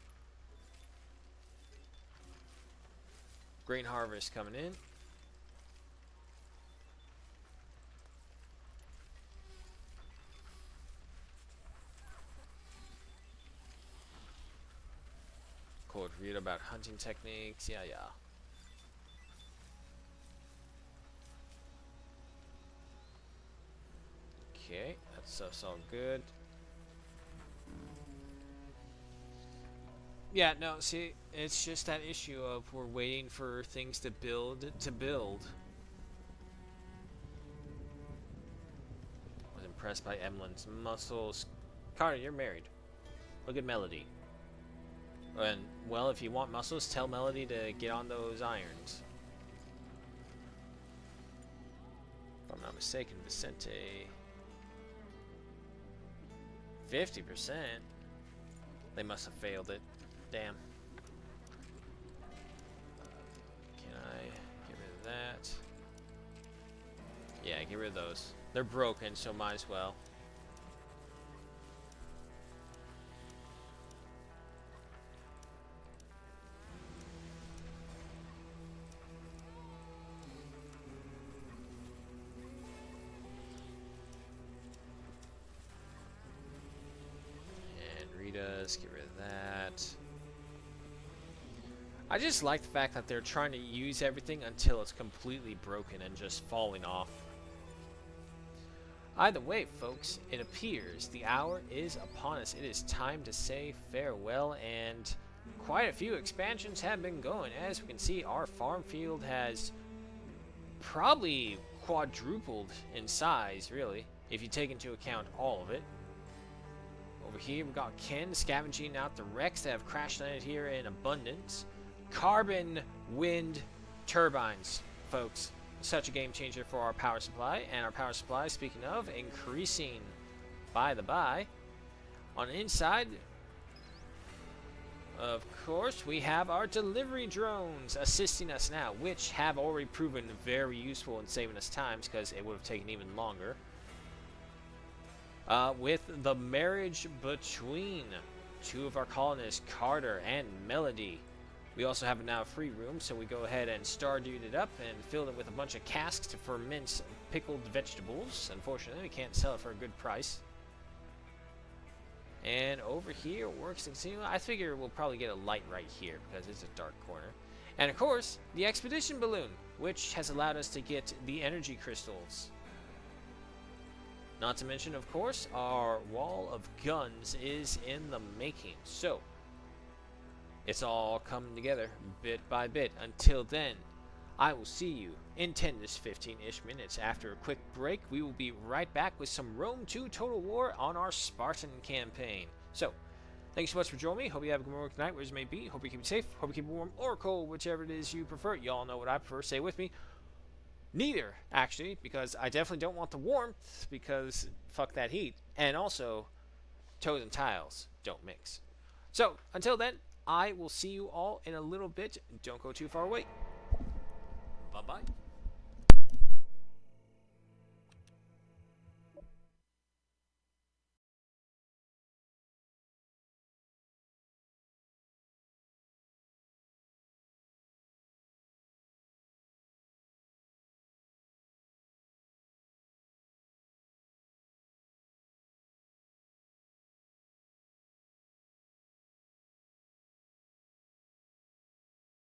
Grain harvest coming in. Cool. Read about hunting techniques. Yeah. Okay, that stuff's all good. Yeah, no, see, it's just that issue of we're waiting for things to build. Was impressed by Emmeline's muscles. Carter, you're married. Look at Melody. And, well, if you want muscles, tell Melody to get on those irons. If I'm not mistaken, Vicente... 50%? They must have failed it. Damn. Can I get rid of that? Yeah, get rid of those. They're broken, so might as well. Get rid of that. I just like the fact that they're trying to use everything until it's completely broken and just falling off. Either way, folks, it appears the hour is upon us. It is time to say farewell, and quite a few expansions have been going. As we can see, our farm field has probably quadrupled in size, really, if you take into account all of it. Over here, we've got Ken scavenging out the wrecks that have crash landed here in abundance. Carbon wind turbines, folks. Such a game changer for our power supply. And our power supply, speaking of, increasing by the by. On the inside, of course, we have our delivery drones assisting us now, which have already proven very useful in saving us times because it would have taken even longer. With the marriage between 2 of our colonists, Carter and Melody. We also have now a free room, so we go ahead and Stardude it up and fill it with a bunch of casks to ferment pickled vegetables. Unfortunately, we can't sell it for a good price. And over here, works and continue. I figure we'll probably get a light right here because it's a dark corner. And of course, the expedition balloon, which has allowed us to get the energy crystals. Not to mention, of course, our wall of guns is in the making. So, it's all coming together bit by bit. Until then, I will see you in 10 to 15-ish minutes. After a quick break, we will be right back with some Rome 2 Total War on our Spartan campaign. So, thanks so much for joining me. Hope you have a good morning, tonight, wherever it may be. Hope you keep it safe. Hope you keep it warm or cold, whichever it is you prefer. Y'all know what I prefer. Say with me. Neither, actually, because I definitely don't want the warmth, because fuck that heat. And also, toes and tiles don't mix. So, until then, I will see you all in a little bit. Don't go too far away. Bye-bye.